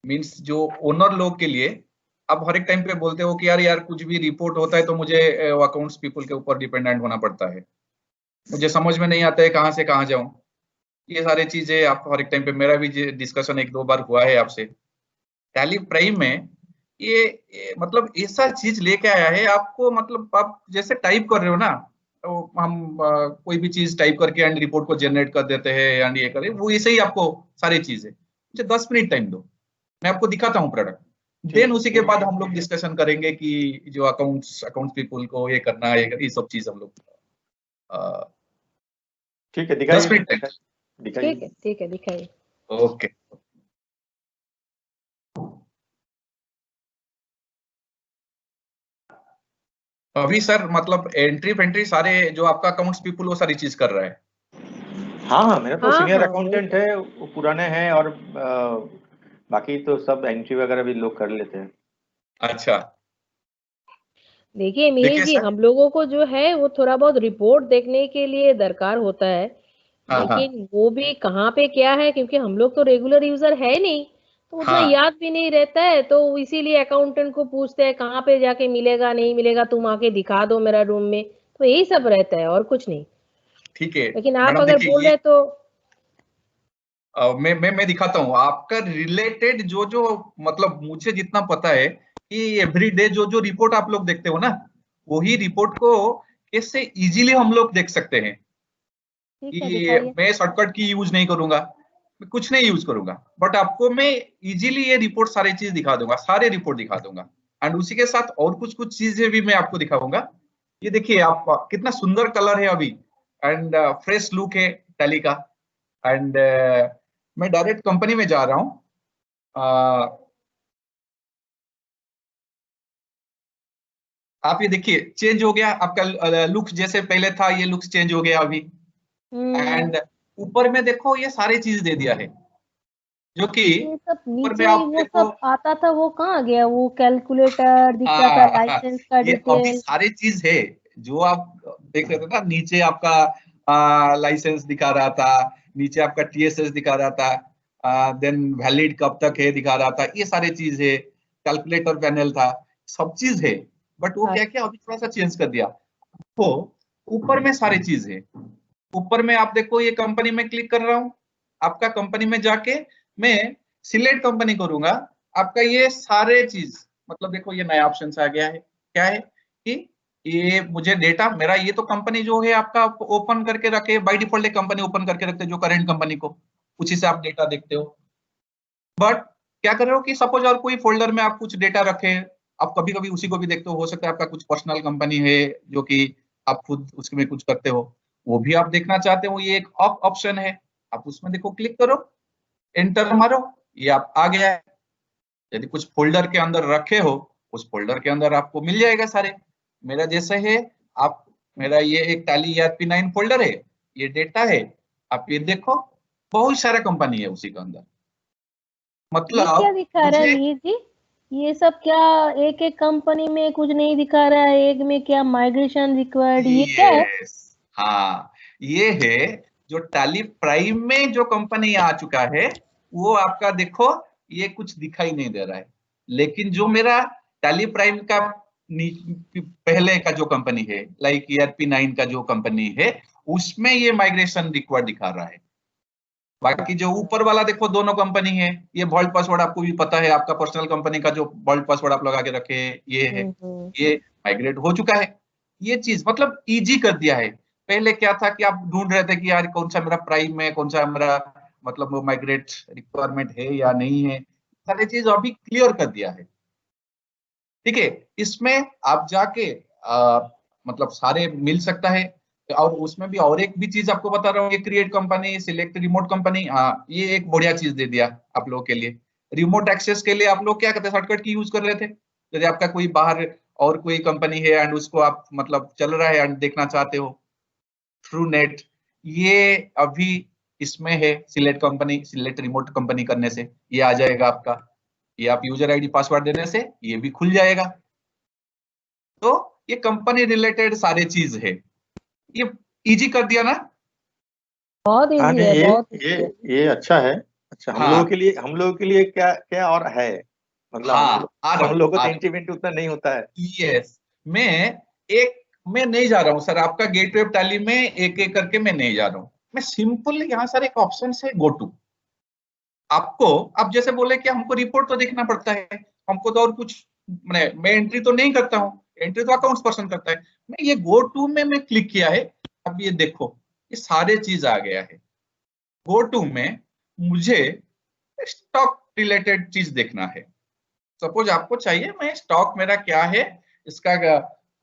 means जो ओनर लोग के लिए। आप हर एक टाइम पे बोलते हो कि यार कुछ भी रिपोर्ट होता है तो मुझे अकाउंट्स पीपल के ऊपर डिपेंडेंट होना पड़ता है, मुझे समझ में नहीं आता है कहाँ से कहाँ जाऊं। ये सारी चीजें आप हर एक टाइम पे, मेरा भी डिस्कशन 1-2 बार हुआ है आपसे। टैली प्राइम में ये मतलब ऐसा चीज लेके आया है आपको, मतलब आप जैसे टाइप कर रहे हो ना, तो हम कोई भी चीज टाइप करके एंड रिपोर्ट को जनरेट कर देते हैं एंड ये करें, वो ऐसे ही आपको सारी चीजें। मुझे 10 मिनट टाइम दो, मैं आपको दिखाता हूँ प्रोडक्ट, देन उसी के बाद हम लोग डिस्कशन करेंगे कि जो अकाउंट्स पीपल को ये करना है, ये सब चीज हम लोग। ठीक है, दिखाइए। 10 मिनट टाइम। ठीक है दिखाइए। ओके। अभी सर मतलब एंट्री फेंट्री सारे जो आपका अकाउंट्स पीपल वो सारी चीज कर रहा है। हाँ, मेरा तो सीनियर अकाउंटेंट है, वो पुराने हैं, और बाकी तो सब एंट्री वगैरह भी लोग कर लेते हैं। अच्छा, देखिए मिहिर जी, हम लोगों को जो है वो थोड़ा बहुत रिपोर्ट देखने के लिए दरकार होता है, लेकिन वो भी कहाँ पे क्या है, क्योंकि हम लोग तो रेगुलर यूजर है नहीं, तो उतना याद भी नहीं रहता है, तो इसीलिए अकाउंटेंट को पूछते हैं कहाँ पे जाके मिलेगा, नहीं मिलेगा, तुम आके दिखा दो मेरा रूम में, तो यही सब रहता है और कुछ नहीं। ठीक है, लेकिन आप अगर बोल रहे तो मैं दिखाता हूँ आपका रिलेटेड जो मतलब मुझे जितना पता है कि एवरीडे जो रिपोर्ट आप लोग देखते हो ना, वही रिपोर्ट को कैसे इजीली हम लोग देख सकते हैं। कि मैं शॉर्टकट की यूज नहीं करूंगा, मैं कुछ नहीं यूज करूंगा, बट आपको मैं इजीली ये रिपोर्ट सारी चीज दिखा दूंगा, सारे रिपोर्ट दिखा दूंगा। एंड उसी के साथ और कुछ चीजें भी मैं आपको दिखाऊंगा। ये देखिए आप, कितना सुंदर कलर है अभी, एंड फ्रेश लुक है टैली का। एंड मैं डायरेक्ट कंपनी में जा रहा हूँ। आप ये देखिए चेंज हो गया आपका लुक, जैसे पहले था ये लुक चेंज हो गया अभी। एंड ऊपर में देखो ये सारी चीज दे दिया है, जो कि ये सब ऊपर में नीचे आप वो देखो। सब आता था, वो कहाँ गया? वो कैलकुलेटर दिख रहा था, हाँ, लाइसेंस का ये अभी डिटेल। सारी चीज है जो आप देख रहे थे ना। नीचे आपका लाइसेंस दिखा रहा था, नीचे आपका टीएसएस दिखा रहा था, देन वैलिड कब तक है दिखा रहा था, ये सारी चीज है। कैलकुलेटर पैनल था, सब चीज है। बट वो क्या अच्छा। किया अभी थोड़ा सा चेंज कर दिया। तो ऊपर में सारी चीज है। ऊपर में आप देखो ये कंपनी में क्लिक कर रहा हूँ, आपका कंपनी में जाके मैं सिलेक्ट कंपनी करूंगा, आपका ये सारे चीज मतलब देखो ये नया ऑप्शन आ गया है। क्या है कि ये मुझे डेटा मेरा, ये तो कंपनी जो है आपका ओपन करके रखे बाय डिफॉल्ट, एक कंपनी ओपन करके रखते जो करंट कंपनी को, उसी से आप डेटा देखते हो। बट क्या कर रहे हो कि सपोज और कोई फोल्डर में आप कुछ डेटा रखे, आप कभी कभी उसी को भी देखते हो सकता है आपका कुछ पर्सनल कंपनी है जो कि आप खुद उसमें कुछ करते हो, वो भी आप देखना चाहते हो, ये एक ऑप्शन है। आप उसमें देखो, क्लिक करो, एंटर मारो, ये आप आ गया है। यदि कुछ फोल्डर के अंदर रखे हो, उस फोल्डर के अंदर आपको मिल जाएगा सारे। मेरा जैसे है, आप मेरा ये एक टैली ERP9 फोल्डर है, ये डेटा है, आप ये देखो बहुत सारा कंपनी है उसी के अंदर। ये क्या मतलब दिखा रहा है मुझे मीर जी? ये सब क्या? एक एक कंपनी में कुछ नहीं दिखा रहा है, एक में क्या माइग्रेशन रिक्वायर्ड, ये क्या है? यस, हाँ, ये है जो टैली प्राइम में जो कंपनी आ चुका है, वो आपका देखो ये कुछ दिखाई नहीं दे रहा है। लेकिन जो मेरा टैली प्राइम का पहले का जो कंपनी है, लाइक ERP9 का जो कंपनी है, उसमें ये माइग्रेशन रिक्वायर्ड दिखा रहा है। बाकी जो ऊपर वाला देखो दोनों कंपनी है, ये वॉल्ट पासवर्ड आपको भी पता है, आपका पर्सनल कंपनी का जो वॉल्ट पासवर्ड आप लगा के रखे हैं, ये है, हम्म। ये माइग्रेट हो चुका है। ये चीज मतलब इजी कर दिया है। पहले क्या था कि आप ढूंढ रहे थे कि यार कौन सा मेरा प्राइम है, कौन सा मेरा मतलब माइग्रेट रिक्वायरमेंट है या नहीं है, सारी चीज अभी क्लियर कर दिया है। ठीक है, इसमें आप जाके मतलब सारे मिल सकता है। और उसमें भी और एक भी चीज आपको बता रहा हूँ, ये create company, select remote company, हाँ ये एक बढ़िया चीज दे दिया आप लोगों के लिए। रिमोट एक्सेस के लिए आप लोग क्या करते हैं, शॉर्टकट की यूज कर रहे थे। यदि आपका कोई बाहर और कोई कंपनी है एंड उसको आप मतलब चल रहा है एंड देखना चाहते हो थ्रू नेट, ये अभी इसमें है select company, select remote company करने से ये आ जाएगा आपका। ये आप यूजर आईडी पासवर्ड देने से ये भी खुल जाएगा। तो ये कंपनी रिलेटेड सारे चीज है, ये इजी कर दिया ना। बहुत हाँ इजी नहीं, है, ये बहुत ये इजी है। ये अच्छा है। अच्छा, हाँ हम लोगों के लिए क्या क्या और है? मतलब हाँ, आ रहा हम हूँ लोग को आ तो रहा इंटीमेंट उतना नहीं होता है। हूँ। यस, मैं एक मैं नहीं जा रहा हूँ सर आपका गेटवे टैली में एक एक करके मैं नहीं जा रहा हूँ। मैं सिंपल यहाँ सर एक ऑप्शन से गो टू, आपको आप जैसे बोले कि हमको रिपोर्ट तो देखना पड़ता है, हमको तो और कुछ मैं एंट्री तो नहीं करता हूँ, एंट्री तो अकाउंट्स पर्सन करता है। मैं ये गो टू में मैं क्लिक किया है, अब ये देखो ये सारे चीज आ गया है। गो टू में मुझे स्टॉक रिलेटेड चीज देखना है। सपोज आपको चाहिए मैं स्टॉक मेरा क्या है, इसका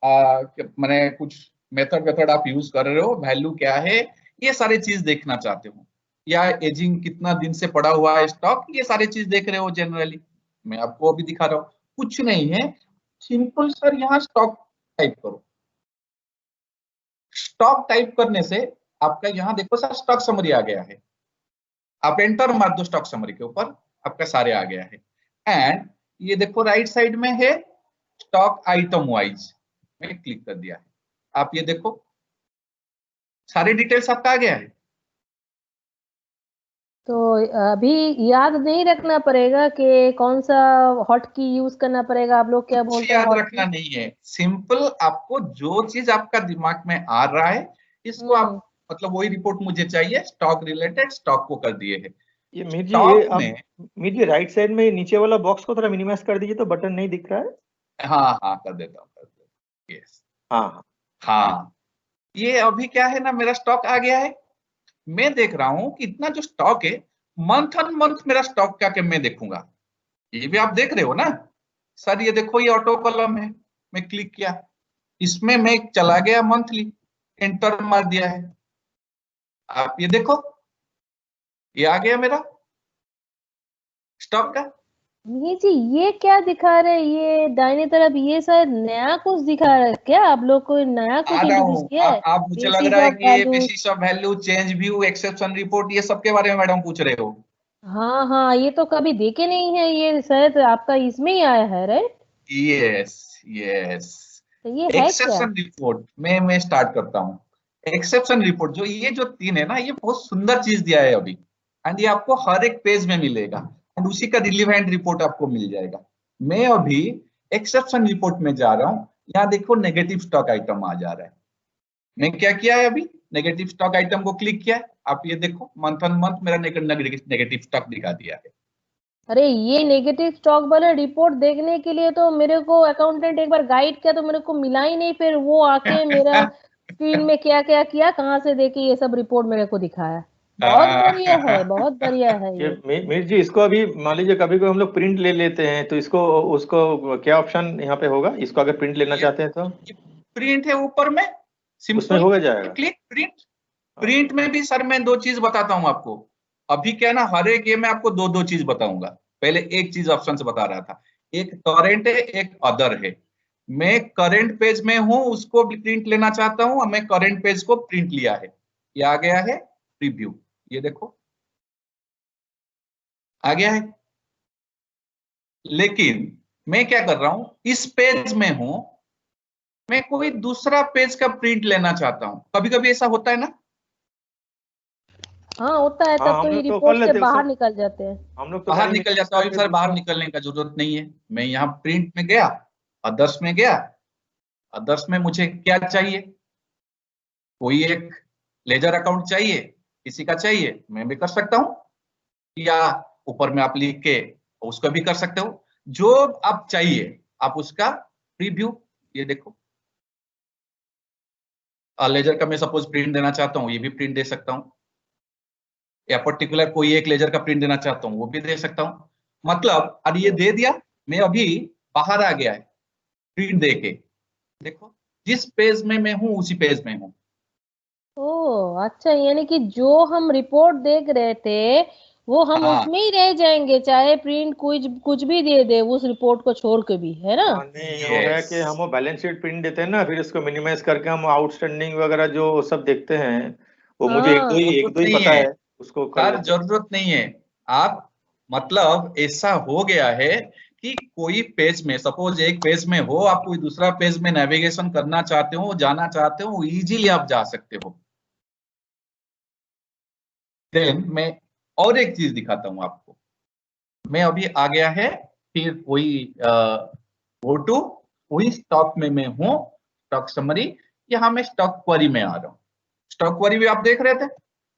मैंने कुछ मेथड वेथड आप यूज कर रहे हो, वैल्यू क्या है, ये सारी चीज देखना चाहते हो, या एजिंग कितना दिन से पड़ा हुआ है स्टॉक, ये सारी चीज देख रहे हो जनरली। मैं आपको अभी दिखा रहा हूँ, कुछ नहीं है, सिंपल सर यहाँ स्टॉक टाइप करो। स्टॉक टाइप करने से आपका यहाँ देखो सर स्टॉक समरी आ गया है। आप एंटर मार दो स्टॉक समरी के ऊपर, आपका सारे आ गया है। एंड ये देखो राइट साइड में है स्टॉक आइटम वाइज, मैं क्लिक कर दिया है। आप ये देखो सारे डिटेल्स आपका आ गया है। तो अभी याद नहीं रखना पड़ेगा कि कौन सा हॉट की यूज करना पड़ेगा? आप लोग क्या कुछ बोलते हैं, याद हॉट रखना की? नहीं है, सिंपल आपको जो चीज आपका दिमाग में आ रहा है इसको आप हम्म। मतलब वही रिपोर्ट मुझे चाहिए स्टॉक रिलेटेड, स्टॉक को कर दिए है। ये मीर जी, ये स्टॉक आप में मीर जी राइट साइड में नीचे वाला बॉक्स को थोड़ा मिनिमाइज कर दीजिए, तो बटन नहीं दिख रहा है। हाँ हाँ कर देता हूँ, कर देता हूँ। यस, हाँ हाँ। हाँ, ये अभी क्या है ना मेरा स्टॉक आ गया है। मैं देख रहा हूँ कि इतना जो स्टॉक है, मंथ ऑन मंथ मेरा स्टॉक क्या मैं देखूंगा, ये भी आप देख रहे हो ना। सर ये देखो ये ऑटो कॉलम है, मैं क्लिक किया, इसमें मैं चला गया मंथली, एंटर मार दिया है। आप ये देखो ये आ गया मेरा स्टॉक का। ये जी ये क्या दिखा रहे हैं, ये दाहिने तरफ ये शायद नया कुछ दिखा रहा है क्या? आप लोग को नया कुछ आ रहा इंट्रोड्यूस हूँ। किया है? आप मुझे लग बेसिस रहा है ऑफ कि ये value. Basis of value, change view, exception report, ये सब के बारे में मैडम पूछ रहे हो? हाँ हाँ, ये तो कभी देखे नहीं है, ये शायद आपका इसमें ही आया है, राइट? Yes yes. तो ये है क्या? एक्सेप्शन रिपोर्ट में मैं स्टार्ट करता हूँ। एक्सेप्शन रिपोर्ट जो ये जो तीन है ना, ये बहुत सुंदर चीज दिया है अभी, एंड ये आपको हर एक पेज में मिलेगा, एंड उसी का रिलीवेंट रिपोर्ट आपको मिल जाएगा। मैं अभी एक्सेप्शन रिपोर्ट में जा रहा हूँ। यहाँ देखो नेगेटिव स्टॉक आइटम आ जा रहा है। मैं क्या किया है अभी, नेगेटिव स्टॉक आइटम को क्लिक किया है। आप ये देखो मंथ ऑन मंथ मेरा नेगेटिव स्टॉक दिखा दिया है। अरे ये नेगेटिव स्टॉक वाला रिपोर्ट देखने के लिए तो मेरे को अकाउंटेंट एक बार गाइड किया तो मेरे को मिला ही नहीं, फिर वो आके मेरा स्क्रीन में क्या क्या किया, कहाँ से देखे ये सब रिपोर्ट मेरे को दिखाया। बहुत बढ़िया है, बहुत बढ़िया है ये ये। मीर जी, इसको अभी मान लीजिए कभी कभी हम लोग प्रिंट ले लेते हैं, तो इसको उसको क्या ऑप्शन यहाँ पे होगा, इसको अगर प्रिंट लेना ये चाहते हैं तो प्रिंट है ऊपर में, उसमें सिंपल हो जाएगा। Click print. हाँ, प्रिंट में भी सर मैं दो चीज बताता हूँ आपको। अभी क्या है ना, हर एक ये मैं आपको दो दो चीज बताऊंगा। पहले एक चीज ऑप्शन से बता रहा था, एक करंट है, एक अदर है। मैं करंट पेज में हूं, उसको भी प्रिंट लेना चाहता हूं, और मैं करंट पेज को प्रिंट लिया है। ये आ गया है प्रीव्यू, ये देखो आ गया है। लेकिन मैं क्या कर रहा हूं, इस पेज में हूं, मैं कोई दूसरा पेज का प्रिंट लेना चाहता हूं। कभी कभी ऐसा होता है ना। हाँ होता है, हाँ, तब हम तो ये लोग तो कर रिपोर्ट से लेते हैं बाहर उसको, निकल जाते हैं। हम लोग तो बाहर बड़ी निकल मेहनत जाता हूँ करके सर, बाहर दूसरा। निकलने का जरूरत नहीं है। मैं यहाँ प्रिंट में गया, अदर्स में गया। अदर्स में मुझे क्या चाहिए, कोई एक लेजर अकाउंट चाहिए, किसी का चाहिए, मैं भी कर सकता हूँ, या ऊपर में आप लिख के उसको भी कर सकते हो। जो आप चाहिए आप उसका प्रीव्यू, ये देखो लेजर का मैं सपोज प्रिंट देना चाहता हूँ, ये भी प्रिंट दे सकता हूँ, या पर्टिकुलर कोई एक लेजर का प्रिंट देना चाहता हूँ, वो भी दे सकता हूँ। मतलब अब ये दे दिया, मैं अभी बाहर आ गया है प्रिंट दे के। देखो जिस पेज में मैं हूँ उसी पेज में हूँ। ओह अच्छा, यानी कि जो हम रिपोर्ट देख रहे थे वो हम हाँ उसमें ही रह जाएंगे, चाहे प्रिंट कुछ कुछ भी दे दे उस रिपोर्ट को छोड़ के भी, है ना? हाँ, नहीं वो है यस। कि हम वो बैलेंस शीट प्रिंट देते हैं ना, फिर इसको मिनिमाइज करके हम आउटस्टैंडिंग वगैरह जो सब देखते हैं, वो मुझे हाँ एक जरूरत दो ही नहीं पता है है, उसको कर सर, लेते हैं। जरूरत नहीं है। आप मतलब ऐसा हो गया है कि कोई पेज में सपोज एक पेज में हो, आप कोई दूसरा पेज में नेविगेशन करना चाहते हो, जाना चाहते हो, इजीली आप जा सकते हो। देन मैं और एक चीज दिखाता हूं आपको। मैं अभी आ गया है, फिर वही गो टू, वही स्टॉक में मैं हूं, स्टॉक समरी। यहाँ मैं स्टॉक क्वेरी में आ रहा हूँ। स्टॉक क्वेरी भी आप देख रहे थे,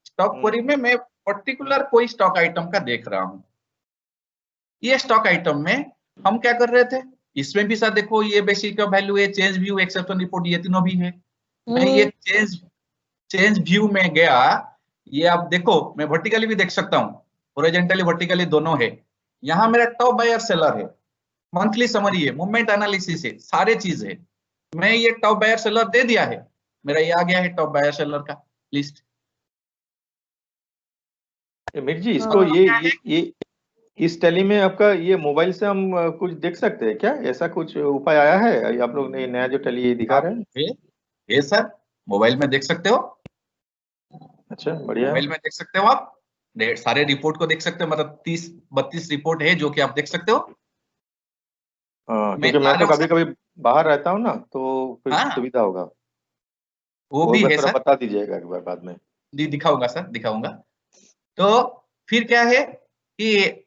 स्टॉक हम्म। क्वेरी में मैं पर्टिकुलर कोई स्टॉक आइटम का देख रहा हूँ। ये स्टॉक आइटम में हम क्या कर रहे थे, इसमें भी सर देखो ये बेसिक वैल्यू है, चेंज व्यू, एक्सेप्शन रिपोर्ट, ये तीनों भी है। मैं ये हम्म। चेंज चेंज व्यू में गया, ये आप देखो मैं वर्टिकली भी देख सकता हूँ, हॉरिजॉन्टली वर्टिकली दोनों है। यहाँ मेरा टॉप बायर सेलर है, मंथली समरी है, मूवमेंट एनालिसिस है, सारे चीज है। मैं ये टॉप बायर सेलर दे दिया है, मेरा ये आ गया है टॉप बायर सेलर का लिस्ट। मीर जी, इसको हाँ ये इस टैली में आपका ये मोबाइल से हम कुछ देख सकते हैं क्या? ऐसा कुछ उपाय आया है आप लोग ने, नया जो टैली ये दिखा आप रहे हैं? ये सर मोबाइल में देख सकते हो, अच्छा, बढ़िया है। मोबाइल में देख सकते हो आप, सारे रिपोर्ट को देख सकते हो। मतलब 30-32 रिपोर्ट है जो कि आप देख सकते हो। हाँ, मैं क्योंकि आ मैं तो रहा हूँ कभी सर। कभी बाहर रहता हूँ ना, तो फिर हाँ सुविधा होगा। वो वो एक भी बार है थोड़ा सर, बता दीजिएगा एक बार बाद में। दिखाऊंगा सर, दिखाऊंगा। तो फिर क्या है कि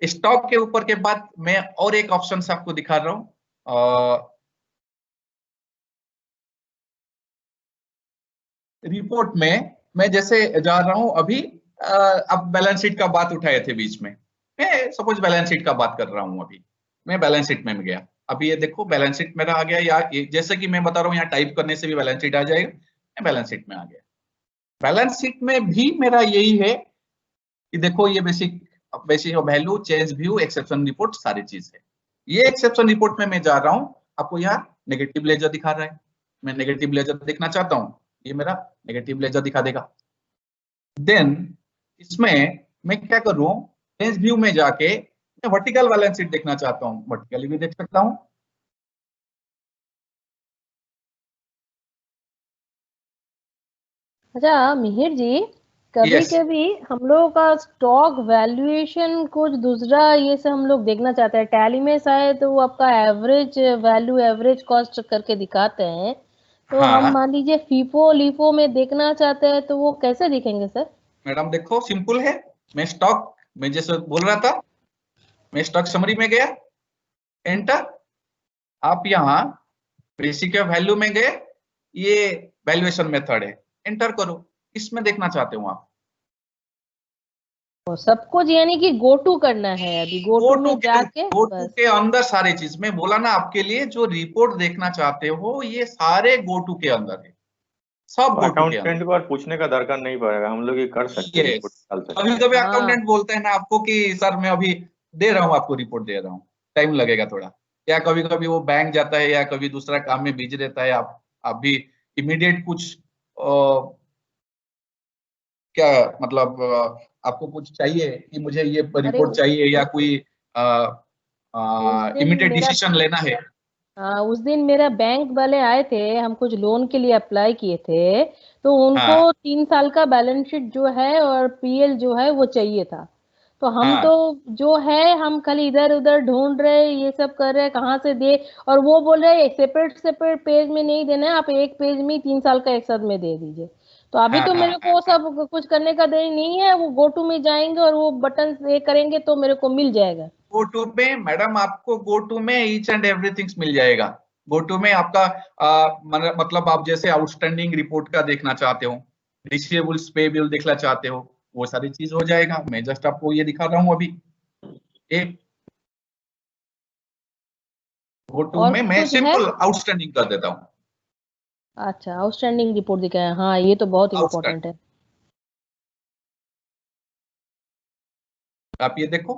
स्टॉक के ऊपर के बाद मैं और एक ऑप्शन से आपको दिखा रहा हूँ, रिपोर्ट में। मैं जैसे जा रहा हूं अभी, अब बैलेंस शीट का बात उठाए थे बीच में, मैं सपोज बैलेंस शीट का बात कर रहा हूं अभी। मैं बैलेंस शीट में गया, अभी ये देखो बैलेंस शीट मेरा आ गया, या जैसे कि मैं बता रहा हूँ यहाँ टाइप करने से भी बैलेंस शीट आ जाएगा। मैं बैलेंस शीट में आ गया। बैलेंस शीट में भी मेरा यही है कि देखो ये basic basic value, change view, exception report, सारी चीज है। ये एक्सेप्शन रिपोर्ट में मैं जा रहा हूँ, आपको यहाँ नेगेटिव लेजर दिखा रहा है। मैं नेगेटिव लेजर देखना चाहता हूँ, ये मेरा नेगेटिव लेजर दिखा देगा। देन इसमें मैं क्या करूं, चेंज व्यू में जाके मैं वर्टिकल बैलेंस शीट देखना चाहता हूँ, वर्टिकली भी देख सकता हूँ। अच्छा मिहिर जी, कभी यस, कभी हम लोगों का स्टॉक वैल्यूएशन कुछ दूसरा ये से हम लोग देखना चाहते हैं। टैली में शायद तो वो आपका एवरेज वैल्यू एवरेज कॉस्ट करके दिखाते हैं, तो हम हाँ मान लीजिए फीफो लीफो में देखना चाहते हैं तो वो कैसे दिखेंगे सर? मैडम देखो, सिंपल है। मैं जैसे बोल रहा था, मैं स्टॉक समरी में गया, एंटर। आप यहाँ बेसिक वैल्यू में गए, ये वैल्यूएशन मेथड है, एंटर करो। इसमें देखना चाहते हो आप? तो सब कुछ यानी कि गो टू करना है, अभी गो टू में जाके गो टू बस। के अंदर सारे चीज मैं बोला ना आपके लिए, जो रिपोर्ट देखना चाहते हो ये सारे गो टू के अंदर है, सब गो टू के अंदर। अकाउंटेंट को और पूछने का दरकार नहीं पड़ेगा, हम लोग ये कर सकते हैं, रिपोर्ट यस, डाल सकते कभी हैं। कभी हाँ, अकाउंटेंट बोलते हैं ना आपको कि सर मैं अभी दे रहा हूँ, आपको रिपोर्ट दे रहा हूँ, टाइम लगेगा थोड़ा, या कभी कभी वो बैंक जाता है या कभी दूसरा काम में बिजी रहता है। आप भी इमीडिएट कुछ क्या मतलब आपको कुछ चाहिए कि मुझे ये अरे रिपोर्ट चाहिए, या कोई उस दिन इमीडिएट मेरा डिसीजन लेना है। हाँ, उस दिन मेरा बैंक वाले आए थे, हम कुछ लोन के लिए अप्लाई किए थे, तो उनको हाँ 3 साल का बैलेंस शीट जो है और पीएल जो है वो चाहिए था। तो हम तो हाँ जो है हम खाली इधर उधर ढूंढ रहे, ये सब कर रहे कहाँ से दे, और वो बोल रहे सेपरेट सेपरेट पेज में नहीं देना है, आप एक पेज में 3 साल का एक साथ में दे दीजिए। तो अभी हाँ तो हाँ मेरे को हाँ वो हाँ। सब कुछ करने का देरी नहीं है, वो गो टू में जाएंगे और वो बटन से करेंगे तो मेरे को मिल जाएगा। गो टू में मैडम आपको गो टू में ईच एंड एवरीथिंग मिल जाएगा। गो टू में आपका मतलब आप जैसे आउटस्टैंडिंग रिपोर्ट का देखना चाहते हो, रिसीवेबल्स पेबल देखना चाहते हो, वो सारी चीज हो जाएगा। मैं जस्ट आपको ये दिखा रहा हूँ अभी। एक गो टू और में मैं कुछ है? सिंपल आउटस्टैंडिंग कर देता हूँ। अच्छा, आउटस्टैंडिंग रिपोर्ट दिखाया, हाँ ये तो बहुत आउटस्टैंडिंग, इम्पोर्टेंट है। आप ये देखो,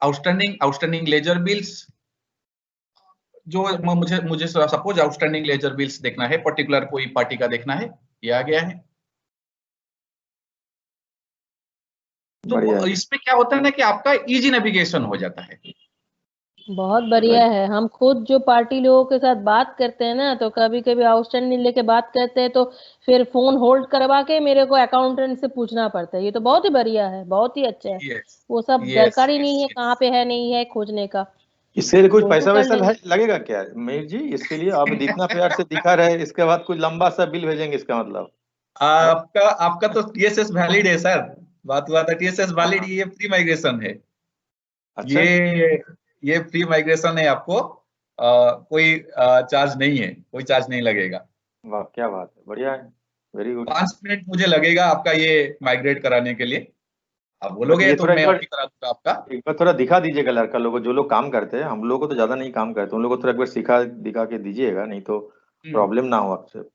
आउटस्टैंडिंग आउटस्टैंडिंग लेजर बिल्स। जो मुझे मुझे सपोज आउटस्टैंडिंग लेजर बिल्स देखना है, पर्टिकुलर कोई पार्टी का देखना है, ये आ गया है। बढ़िया तो है। इसमें क्या होता है ना कि आपका इजी नेविगेशन हो जाता है। बहुत बढ़िया राइट। है। हम खुद जो पार्टी लोगों के साथ बात करते हैं ना, तो कभी कभी आउटस्टैंडिंग लेके बात करते हैं तो फिर फोन होल्ड करवा के मेरे को अकाउंटेंट से पूछना पड़ता है। ये तो बहुत ही बढ़िया है, बहुत ही अच्छा है। यस वो सब यस दरकार ही यस नहीं है कहाँ यस। पे है नहीं है खोजने का, इसके लिए कुछ गो टू पैसा कर वैसा लेंगे। लगेगा क्या मयूर जी? इसके लिए आप इतना प्यार से दिखा रहे हैं, इसके बाद कुछ लंबा सा बिल भेजेंगे इसका मतलब? हाँ? आपका आपका तो टीएसएस वैलिड है सर। बात हुआ था टीएसएस वैलिड, हाँ। ये फ्री माइग्रेशन है। अच्छा। ये ये फ्री माइग्रेशन है, आपको कोई चार्ज नहीं है, कोई चार्ज नहीं लगेगा। वाह, क्या बात है, बढ़िया है। Very good. 5 मिनट मुझे लगेगा आपका ये माइग्रेट कराने के लिए। आप बट बोलोगे ये तो थोड़ा मैं अभी करा दूंगा आपका। एक बार थोड़ा दिखा दीजिएगा लड़का लोगों को, जो लोग काम करते हैं। हम लोग को तो ज्यादा नहीं काम करते, उन लोगों को थोड़ा एक बार सिखा दिखा के दीजिएगा, नहीं तो हम्म, प्रॉब्लम ना हो आपसे।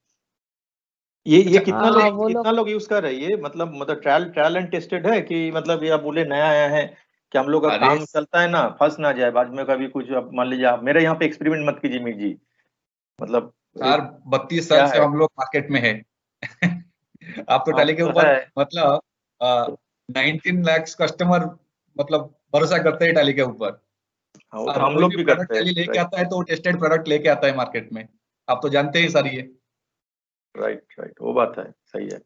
ये अच्छा हाँ वो लोग कितना लोग यूज कर रहे हैं ये? मतलब ट्रायल एंड टेस्टेड है कि मतलब ये आप बोले नया आया है कि हम लोग का अरे काम चलता है ना, फंस ना जाए बाद में कभी कुछ। अब मान लीजिए आप मेरे यहाँ पे एक्सपेरिमेंट मत कीजिए मीर जी, मतलब सर 32 साल क्या से है? हम लोग मार्केट में है। आप तो हाँ टैली के तो ऊपर है। मतलब 19 लाख कस्टमर मतलब भरोसा करते हैं टैली के ऊपर। हाँ, वो तो और हम कोई लोग भी भी प्रोडक्ट करते हैं। टैली लेके राइट आता है तो वो टेस्टेड प्रोडक्ट लेके आता है मार्केट में। आप तो जानते ही सर ये। राइट राइट, वो बात है, सही है।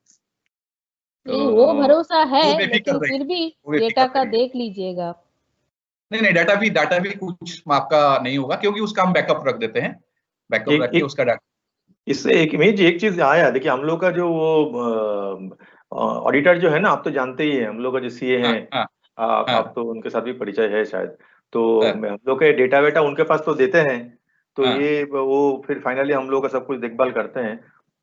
नहीं, वो तो भरोसा है, वो बेफिक्र लेकिन रहिए, फिर भी वो बेफिक्र डेटा का रहिए। देख लीजिएगा। नहीं नहीं, डाटा भी कुछ आपका नहीं होगा, क्योंकि उसका हम बैकअप रख देते हैं, बैकअप एक रख के एक उसका डाटा। इससे एक इमेज एक चीज आया, देखिए हम लोग का जो वो ऑडिटर जो है ना, आप तो जानते ही हैं हम लोग का जो सीए हाँ हैं। हाँ आप हाँ तो उनके साथ भी परिचय है शायद। तो हाँ हम लोग के डेटा वेटा उनके पास तो देते हैं। तो हाँ ये वो फिर फाइनली हम लोग का सब कुछ देखभाल करते हैं।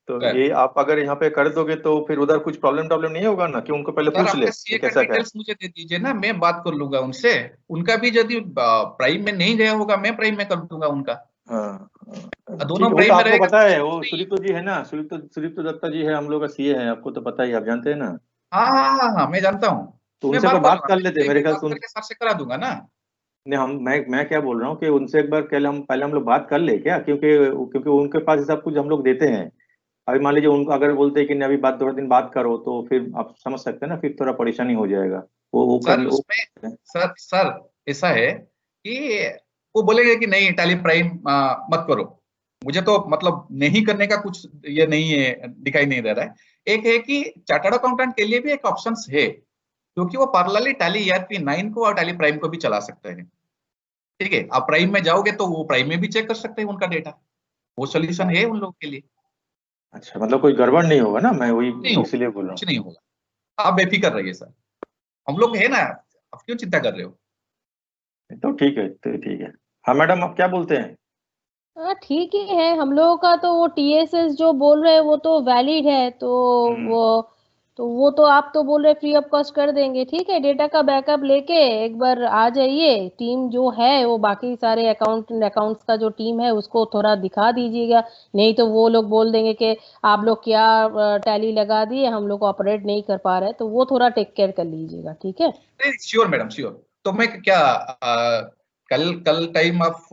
तो हाँ। ये आप अगर यहाँ पे कर दोगे तो फिर उधर कुछ प्रॉब्लम प्रॉब्लम नहीं होगा ना, कि उनको पहले सर पूछ ले आपका सीए कि का कैसा क्या है? डिटेल्स मुझे दे दीजिए ना, मैं बात कर लूंगा उनसे। उनका भी यदि प्राइम में नहीं गया होगा, मैं प्राइम में कर दूंगा उनका। हाँ ठीक दोनों है, वो तो प्राइम में आपको रहेगा पता तो है, कुछ वो नहीं है। सुदीप्तो जी है ना, सुदीप्तो दत्ता जी है हम लोग का सीए है, आपको तो पता ही, आप जानते हैं ना। हाँ हाँ हाँ हाँ, मैं जानता हूँ। तो मैं उनसे एक बात बार कर बात लूंगा, कर मैं लेते, मैं मेरे भी ख्याल बात से करके सर से करा दूंगा ना। नहीं, मैं क्या बोल रहा हूँ कि उनसे एक बार पहले हम लोग बात कर ले क्या, क्योंकि क्योंकि उनके पास ये सब कुछ हम लोग देते हैं। अभी मान लीजिए उनको अगर बोलते हैं कि नहीं अभी बात 2 दिन बाद करो, तो फिर आप समझ सकते हैं ना, फिर थोड़ा परेशानी हो जाएगा। वो कर सर लो। उसमें सर ऐसा है कि वो बोलेंगे कि नहीं टैली प्राइम मत करो। मुझे तो मतलब नहीं करने का कुछ ये नहीं है, दिखाई नहीं दे रहा है। एक है कि चार्टर्ड अकाउंटेंट के लिए भी एक ऑप्शन है, क्योंकि वो पैरेलली टैली ईआरपी 9 को और टैली प्राइम को भी चला सकते हैं। ठीक है, आप प्राइम में जाओगे तो वो प्राइम में भी चेक कर सकते हैं उनका डेटा। वो सोल्यूशन है उन लोगों के लिए। अच्छा, मतलब कोई गड़बड़ नहीं होगा ना, मैं वही नहीं होगा, इसीलिए बोल रहा कुछ नहीं होगा, आप बेफिक्र रहिए सर, हम लोग है ना, आप क्यों चिंता कर रहे हो। हूँ। तो ठीक है, तो ठीक है। हाँ मैडम, आप क्या बोलते हैं? हाँ ठीक ही है, हम लोगों का तो वो टीएसएस जो बोल रहे हैं वो तो वैलिड है, तो वो तो आप तो बोल रहे फ्री ऑफ कॉस्ट कर देंगे। ठीक है, डेटा का बैकअप लेके एक बार आ जाइए, टीम जो है वो बाकी सारे अकाउंट्स का जो टीम है उसको थोड़ा दिखा दीजिएगा। नहीं तो वो लोग बोल देंगे कि आप लोग क्या टैली लगा दिए, हम लोग ऑपरेट नहीं कर पा रहे, तो वो थोड़ा टेक केयर कर लीजिएगा। ठीक है, नहीं श्योर मैडम श्योर। तो मैं क्या कल कल टाइम आप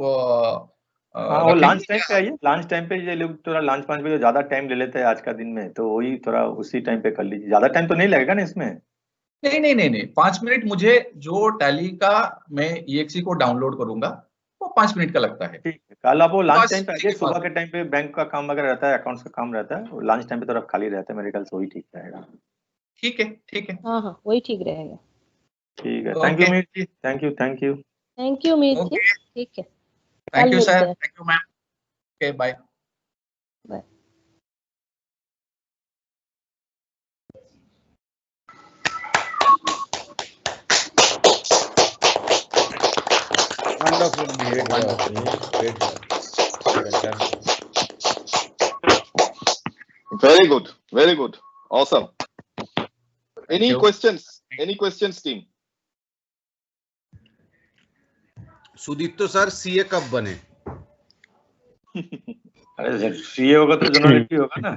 हाँ, वो रखेंगे लंच टाइम पे क्या। आइए, लंच टाइम पे ये लोग थोड़ा लंच पांच बजे ज्यादा टाइम ले लेते हैं आज का दिन में, तो वही थोड़ा उसी टाइम पे कर लीजिए, ज्यादा टाइम तो नहीं लगेगा ना इसमें। नहीं नहीं नहीं नहीं, 5 मिनट मुझे जो टैली का मैं EXE को डाउनलोड करूंगा वो 5 मिनट का लगता है। ठीक है, कल आप वो लंच बस टाइम पे ठीक आइए, है सुबह बात। के टाइम पे बैंक का काम वगैरह रहता है, अकाउंट्स का काम रहता है, लंच टाइम पे थोड़ा खाली रहता है, मेरे ख्याल से वही ठीक रहेगा। ठीक है ठीक है। हाँ हाँ वही ठीक रहेगा। ठीक है, thank you okay Mir ji, thank you, thank you. Thank you Meet ji. Okay, ठीक है, थैंक कल यू मिलते सर, हैं। Thank you ma'am. Okay bye. Bye. Wonderful, Mihir. Great job. Fantastic. Very good, very good, awesome. Thank Any you. questions? Any questions, team? Sudipto sir CA कब बने? अरे CA होगा तो जनरलिटी होगा ना।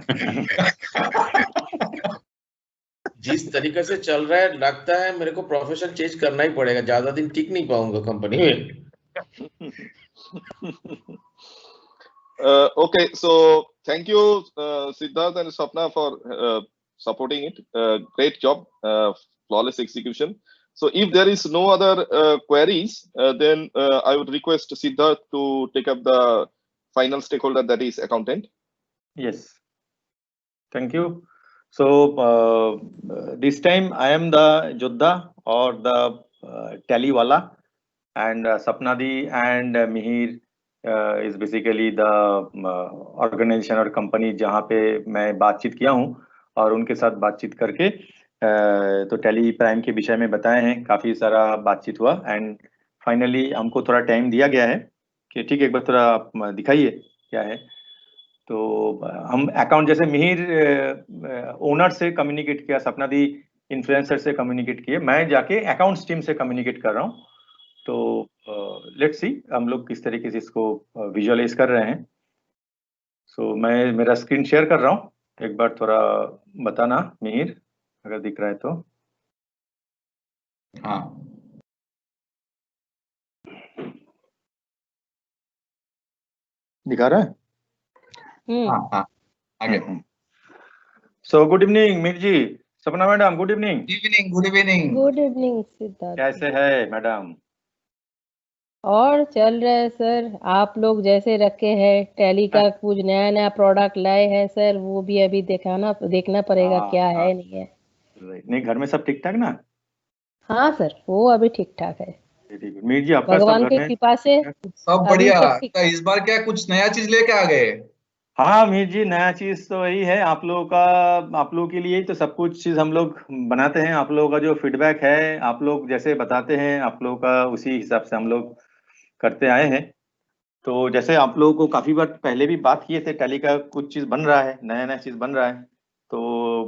जिस तरीके से चल रहा है लगता है मेरे को प्रोफेशन चेंज करना ही पड़ेगा, ज्यादा दिन टिक नहीं पाऊंगा कंपनी में। Okay, so thank you, Siddharth and Swapna, for supporting it. Great job, flawless execution. So if there is no other queries, then I would request Siddharth to take up the final stakeholder, that is accountant. Yes, thank you. So this time I am the Jodha or the tally wala, and Sapnadi and Mihir is basically the organization और company जहाँ पे मैं बातचीत किया हूँ और उनके साथ बातचीत करके तो टैली प्राइम के विषय में बताए हैं, काफी सारा बातचीत हुआ एंड फाइनली हमको थोड़ा टाइम दिया गया है कि ठीक है एक बार थोड़ा आप दिखाइए क्या है। तो हम अकाउंट जैसे मिहिर ओनर से कम्युनिकेट किया, सपना दी इन्फ्लुएंसर से कम्युनिकेट किए, मैं जाके अकाउंट्स टीम से कम्युनिकेट कर रहा हूँ। तो लेट्स सी हम लोग किस तरीके से इसको विजुअलाइज कर रहे हैं। सो मैं मेरा स्क्रीन शेयर कर रहा हूँ, एक बार थोड़ा बताना मिहिर अगर दिख रहा है तो। हाँ दिखा रहा है? हाँ हाँ आगे। सो गुड इवनिंग मिहिर जी, सपना madam good evening. Evening, good evening. Good evening Siddharth. कैसे है मैडम? और चल रहे हैं सर, आप लोग जैसे रखे हैं, टैली का कुछ नया नया प्रोडक्ट लाए हैं सर, वो भी अभी देखना पड़ेगा क्या है नहीं है। नहीं, घर में सब ठीक ठाक ना? हाँ सर, वो अभी ठीक ठाक है, मीर जी आपका सब भगवान घर की में? कृपा से सब अभी बढ़िया। सब ठीक। तो इस बार क्या कुछ नया चीज लेके आ गए। हाँ मीर जी, नया चीज तो वही है आप लोगों का, आप लोगों के लिए ही तो सब कुछ चीज हम लोग बनाते हैं। आप लोगों का जो फीडबैक है, आप लोग जैसे बताते हैं, आप लोगों का उसी हिसाब से हम लोग करते आए हैं। तो जैसे आप लोगों को काफी बार पहले भी बात किए थे, टैली का कुछ चीज बन रहा है, नया नया चीज बन रहा है। तो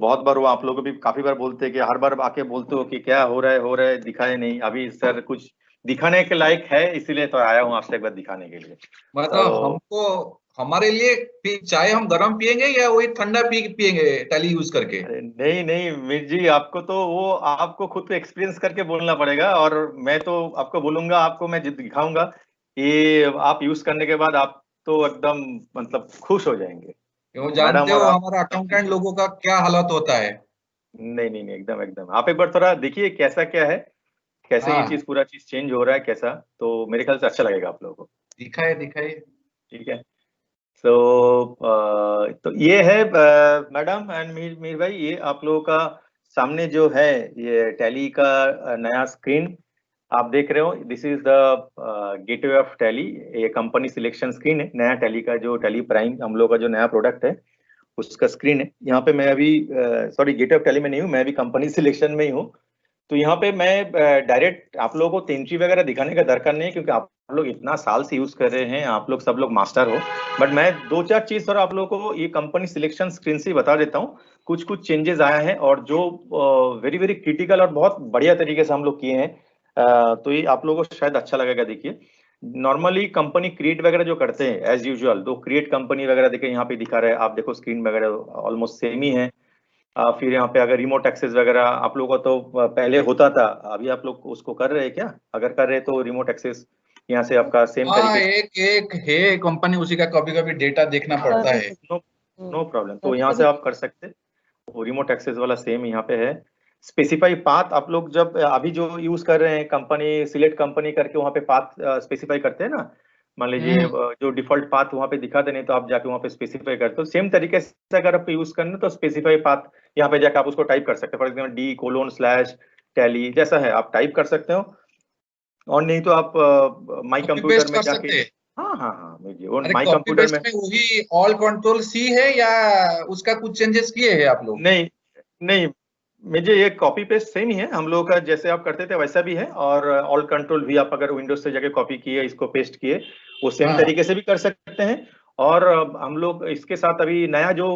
बहुत बार वो आप लोग को भी काफी बार बोलते हैं कि हर बार आके बोलते हो कि क्या हो रहा है दिखाए नहीं। अभी सर कुछ दिखाने के लायक है, इसीलिए तो आया हूँ आपसे एक बार दिखाने के लिए। मतलब तो हमको हमारे लिए चाय हम गरम पियेंगे या वही ठंडा पियेंगे टैली यूज करके। अरे नहीं नहीं मीर जी, आपको तो वो आपको खुद एक्सपीरियंस करके बोलना पड़ेगा, और मैं तो आपको बोलूंगा, आपको मैं दिखाऊंगा, ये आप यूज करने के बाद आप तो एकदम मतलब खुश हो जाएंगे। वो जानते हो और आप हमारा अकाउंटेंट लोगों का क्या हालत होता है। नहीं नहीं नहीं, एकदम एकदम आप एक बार थोड़ा देखिए कैसा क्या है, कैसे ये हाँ, चीज पूरा चीज चेंज हो रहा है कैसा, तो मेरे ख्याल से अच्छा लगेगा आप लोगों को। दिखाए दिखाए। ठीक है। सो तो ये है मैडम एंड मीर भाई, ये आप लोगों का सामने जो है ये टैली का नया स्क्रीन आप देख रहे हो। This is the gateway of tally. ये कंपनी सिलेक्शन स्क्रीन है, नया टैली का जो टैली प्राइम हम लोग का जो नया प्रोडक्ट है उसका स्क्रीन है। यहाँ पे मैं अभी सॉरी गेटवे ऑफ टैली में नहीं हूँ, मैं अभी कंपनी सिलेक्शन में ही हूँ। तो यहाँ पे मैं डायरेक्ट आप लोगों को तेंची वगैरह दिखाने का दरकार नहीं है, क्योंकि आप लोग इतना साल से यूज कर रहे हैं, आप लोग सब लोग मास्टर हो। बट मैं दो चार चीज और आप लोगों को ये कंपनी सिलेक्शन स्क्रीन से ही बता देता हूँ। कुछ कुछ चेंजेस आया है और जो वेरी वेरी क्रिटिकल और बहुत बढ़िया तरीके से हम लोग किए हैं। तो ये आप लोगों को शायद अच्छा लगेगा। देखिए नॉर्मली कंपनी क्रिएट वगैरह जो करते हैं एज यूजुअल, तो क्रिएट कंपनी वगैरह देखिए यहाँ पे दिखा रहा है, आप देखो स्क्रीन वगैरह ऑलमोस्ट सेम ही है। फिर यहाँ पे अगर रिमोट एक्सेस वगैरह आप लोगों को तो पहले होता था, अभी आप लोग उसको कर रहे हैं क्या? अगर कर रहे हैं तो रिमोट एक्सेस यहाँ से आपका सेम हाँ, तरीके से। एक एक है कंपनी, उसी का कभी कभी डेटा देखना पड़ता है। नो नो प्रॉब्लम, तो यहाँ से आप कर सकते हैं। वो रिमोट एक्सेस वाला सेम यहाँ पे है। स्पेसिफाई पाथ आप लोग जब अभी जो यूज कर रहे हैं कंपनी सिलेक्ट कंपनी करके वहाँ पे पाथ स्पेसिफाई करते हैं ना, मान लीजिए हम्म। जो डिफॉल्ट पाथ वहाँ पे दिखाते नहीं तो आप जाके वहाँ पे स्पेसिफाई करते हो। सेम तरीके से अगर आप यूज करना तो स्पेसिफाई पाथ यहाँ पे जाके आप उसको टाइप कर सकते हैं। फॉर एग्जाम्पल D:/टैली जैसा है आप टाइप कर सकते हो, और नहीं तो आप माई कॉपी कंप्यूटर पेस्ट में कर जाके। सकते हैं। हाँ हाँ हाँ वो अरे माई कॉपी कंप्यूटर पेस्ट में। में वही ऑल कंट्रोल सी है या उसका कुछ चेंजेस किए हैं आप लोग? नहीं नहीं, मुझे ये कॉपी पेस्ट सेम ही है, हम लोग का जैसे आप करते थे वैसा भी है। और ऑल कंट्रोल भी आप अगर विंडोज से जाके कॉपी किए इसको पेस्ट किए वो सेम हाँ। तरीके से भी कर सकते हैं। और हम लोग इसके साथ अभी नया जो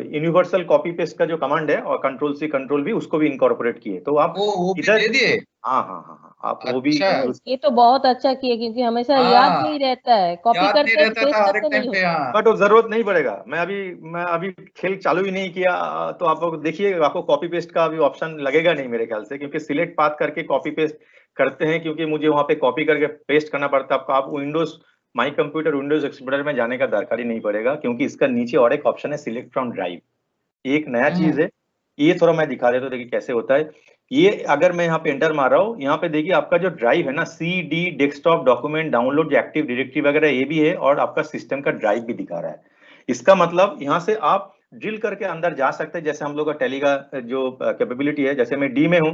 यूनिवर्सल कॉपी पेस्ट का जो कमांड है और कंट्रोल भी उसको भी इनकॉर्पोरेट किए, तो आप वो भी इधर। दे दिए। हाँ हाँ हाँ हाँ आप वो भी अच्छा। यूज। ये तो बहुत अच्छा किया, क्योंकि हमेशा याद हाँ, नहीं रहता है, कॉपी याद नहीं करते रहता पेस्ट था हर एक करते टाइम नहीं पे। होता। हाँ। बट वो जरूरत नहीं पड़ेगा। मैं अभी खेल चालू ही नहीं किया, तो आप लोग देखिए आपको कॉपी पेस्ट का अभी ऑप्शन लगेगा नहीं मेरे ख्याल से, क्योंकि सिलेक्ट पाथ करके कॉपी पेस्ट करते हैं, क्योंकि मुझे वहां पे कॉपी करके पेस्ट करना पड़ता है आपको। आप Windows my computer Windows explorer में जाने का दरकार ही नहीं पड़ेगा, क्योंकि इसका नीचे और एक ऑप्शन है सिलेक्ट फ्रॉम ड्राइव। एक नया चीज हम्म। है, ये थोड़ा मैं दिखा देता हूँ देखिए कैसे होता है। ये अगर मैं यहाँ पे एंटर मार रहा हूँ, यहाँ पे देखिए आपका जो ड्राइव है ना CD डेस्कटॉप डॉक्यूमेंट डाउनलोड जो एक्टिव डायरेक्टरी वगैरह ये भी है, और आपका सिस्टम का ड्राइव भी दिखा रहा है। इसका मतलब यहाँ से आप ड्रिल करके अंदर जा सकते हैं। जैसे हम लोग का टैली का जो कैपेबिलिटी है, जैसे मैं डी में हूँ,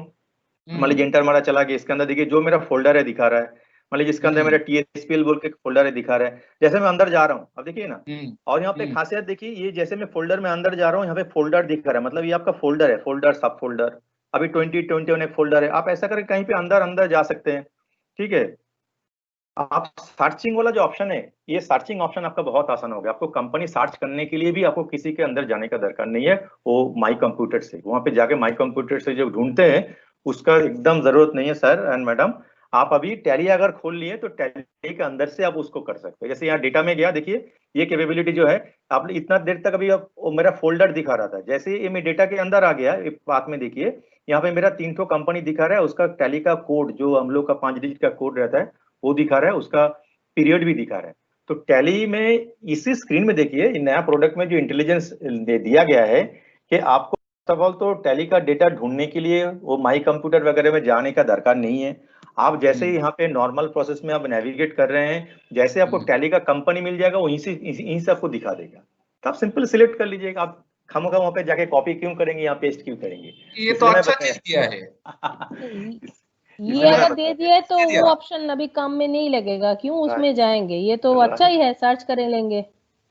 मान लीजिए हम्म। एंटर मारा चला गया, इसके अंदर देखिए जो मेरा फोल्डर है दिखा रहा है। मान लीजिए इसके अंदर मेरा हम्म। TSPL बोल के फोल्डर है दिखा रहा है। जैसे मैं अंदर जा रहा हूँ अब देखिए ना, हम्म। और यहाँ पे हम्म। खासियत देखिए, ये जैसे मैं फोल्डर में अंदर जा रहा हूँ यहाँ पे फोल्डर दिख रहा है, मतलब ये आपका फोल्डर है, फोल्डर सब फोल्डर। अभी 2021 एक फोल्डर है, आप ऐसा करके कहीं पे अंदर अंदर जा सकते हैं। ठीक है। आप सर्चिंग वाला जो ऑप्शन है, ये सर्चिंग ऑप्शन आपका बहुत आसान हो गया। आपको कंपनी सर्च करने के लिए भी आपको किसी के अंदर जाने का दरकार नहीं है। वो माई कंप्यूटर से वहां पे जाके माई कंप्यूटर से जो ढूंढते हैं उसका एकदम जरूरत नहीं है सर एंड मैडम। आप अभी टैली अगर खोल लिए तो टैली के अंदर से आप उसको कर सकते हैं। जैसे यहाँ डेटा में गया देखिए, ये कैपेबिलिटी जो है, आपने इतना देर तक अभी वो मेरा फोल्डर दिखा रहा था, जैसे ये मैं डेटा के अंदर आ गया बात में देखिए यहाँ पे मेरा 3 कंपनी दिखा रहा है, उसका टैली का कोड जो हम लोग का 5 डिजिट का कोड रहता है वो दिखा रहा है, उसका पीरियड भी दिखा रहा है। तो टैली में इसी स्क्रीन में देखिए नया प्रोडक्ट में जो इंटेलिजेंस दे दिया गया है कि आपको सवाल तो टैली का डेटा ढूंढने के लिए वो माई कंप्यूटर वगैरह में जाने का दरकार नहीं है। आप जैसे ही यहाँ पे नॉर्मल प्रोसेस में आप नेविगेट कर रहे हैं, जैसे आपको टैली का कंपनी मिल जाएगा वहीं से आपको दिखा देगा। तो आप सिंपल सिलेक्ट कर लीजिएगा। आप खामोखा वहां पे जाके कॉपी क्यों करेंगे, यहाँ पेस्ट क्यों करेंगे? ये तो इसलिए मैं अच्छा चीज किया है। ये इसलिए मैं अगर दे दिया तो दे वो दिया। ऑप्शन अभी काम में नहीं लगेगा, क्यों बताया उसमें जाएंगे? ये तो अच्छा ही है, सर्च कर लेंगे।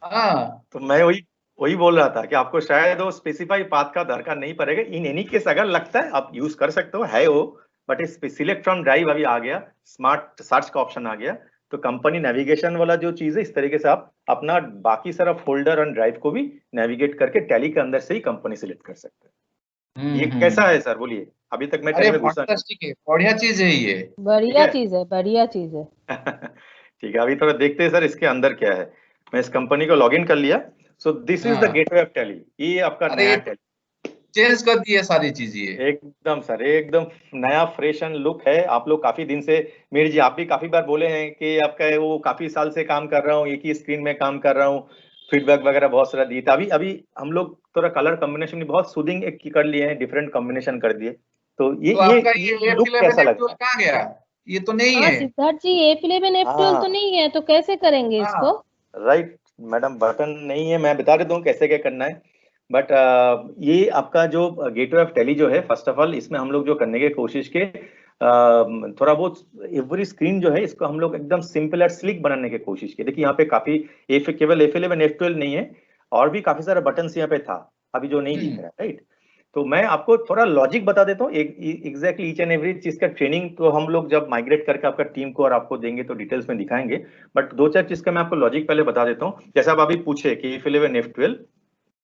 हाँ। तो मैं वही वही बोल रहा था कि आपको शायद वो स्पेसिफाई पाथ का दरकार नहीं पड़ेगा। इन एनी केस अगर लगता है आप यूज कर सकते हो, है वो। बट इस सिलेक्ट फ्रॉम ड्राइव अभी आ गया, स्मार्ट सर्च का ऑप्शन आ गया, तो कंपनी नेविगेशन वाला जो चीज है इस तरीके से आप अपना बाकी सारा फोल्डर और ड्राइव को भी नेविगेट करके टैली के अंदर से ही कंपनी सिलेक्ट कर सकते हैं। ये कैसा है सर बोलिए? अभी तक मैं अरे टैली में घुसा फंटास्टिक है, बढ़िया चीज है ये। बढ़िया है। चीज है, बढ़िया चीज है। ठीक है, अभी थोड़ा देखते हैं सर इसके अंदर क्या है। मैं इस कंपनी को लॉग इन कर लिया। सो दिस इज द हाँ। गेटवे ऑफ टैली, ये आपका अरे नया ये टैली। चेंज कर दिए सारी चीज ये। एकदम सर एकदम नया फ्रेश एंड लुक है। आप लोग काफी दिन से, मीर जी आप भी काफी बार बोले हैं कि आपका वो काफी साल से काम कर रहा हूँ, एक ही स्क्रीन में काम कर रहा हूँ, फीडबैक वगैरह बहुत सारा दिए थे। अभी अभी हम लोग थोड़ा कलर कॉम्बिनेशन बहुत सूदिंग एक कर लिए हैं, डिफरेंट कॉम्बिनेशन कर दिए। तो तो आपका ये लुक कैसा F11 लगता F12 कहाँ गया? ये तो नहीं हाँ है। सिद्धार्थ जी, F11 है? F12 तो नहीं है, तो कैसे करेंगे इसको? हाँ, राइट मैडम, बटन नहीं है, मैं बता देता हूँ कैसे क्या करना है। बट ये आपका जो गेटवे ऑफ टेली जो है, फर्स्ट ऑफ ऑल इसमें हम लोग जो करने की कोशिश के थोड़ा बहुत एवरी स्क्रीन जो है इसको हम लोग एकदम सिंपल और स्लिक बनाने की कोशिश की। देखिए यहाँ पे काफी केवल F11 F12 नहीं है, और भी काफी सारा बटन यहाँ पे था अभी जो नहीं दिख रहा है, राइट। तो मैं आपको थोड़ा लॉजिक बता देता हूँ, एग्जैक्टली ईच एंड एवरी चीज का ट्रेनिंग तो हम लोग जब माइग्रेट करके आपका टीम को और आपको देंगे तो डिटेल्स में दिखाएंगे। बट दो चार चीज का मैं आपको लॉजिक पहले बता देता हूँ। जैसे आप अभी पूछे कि F11 F12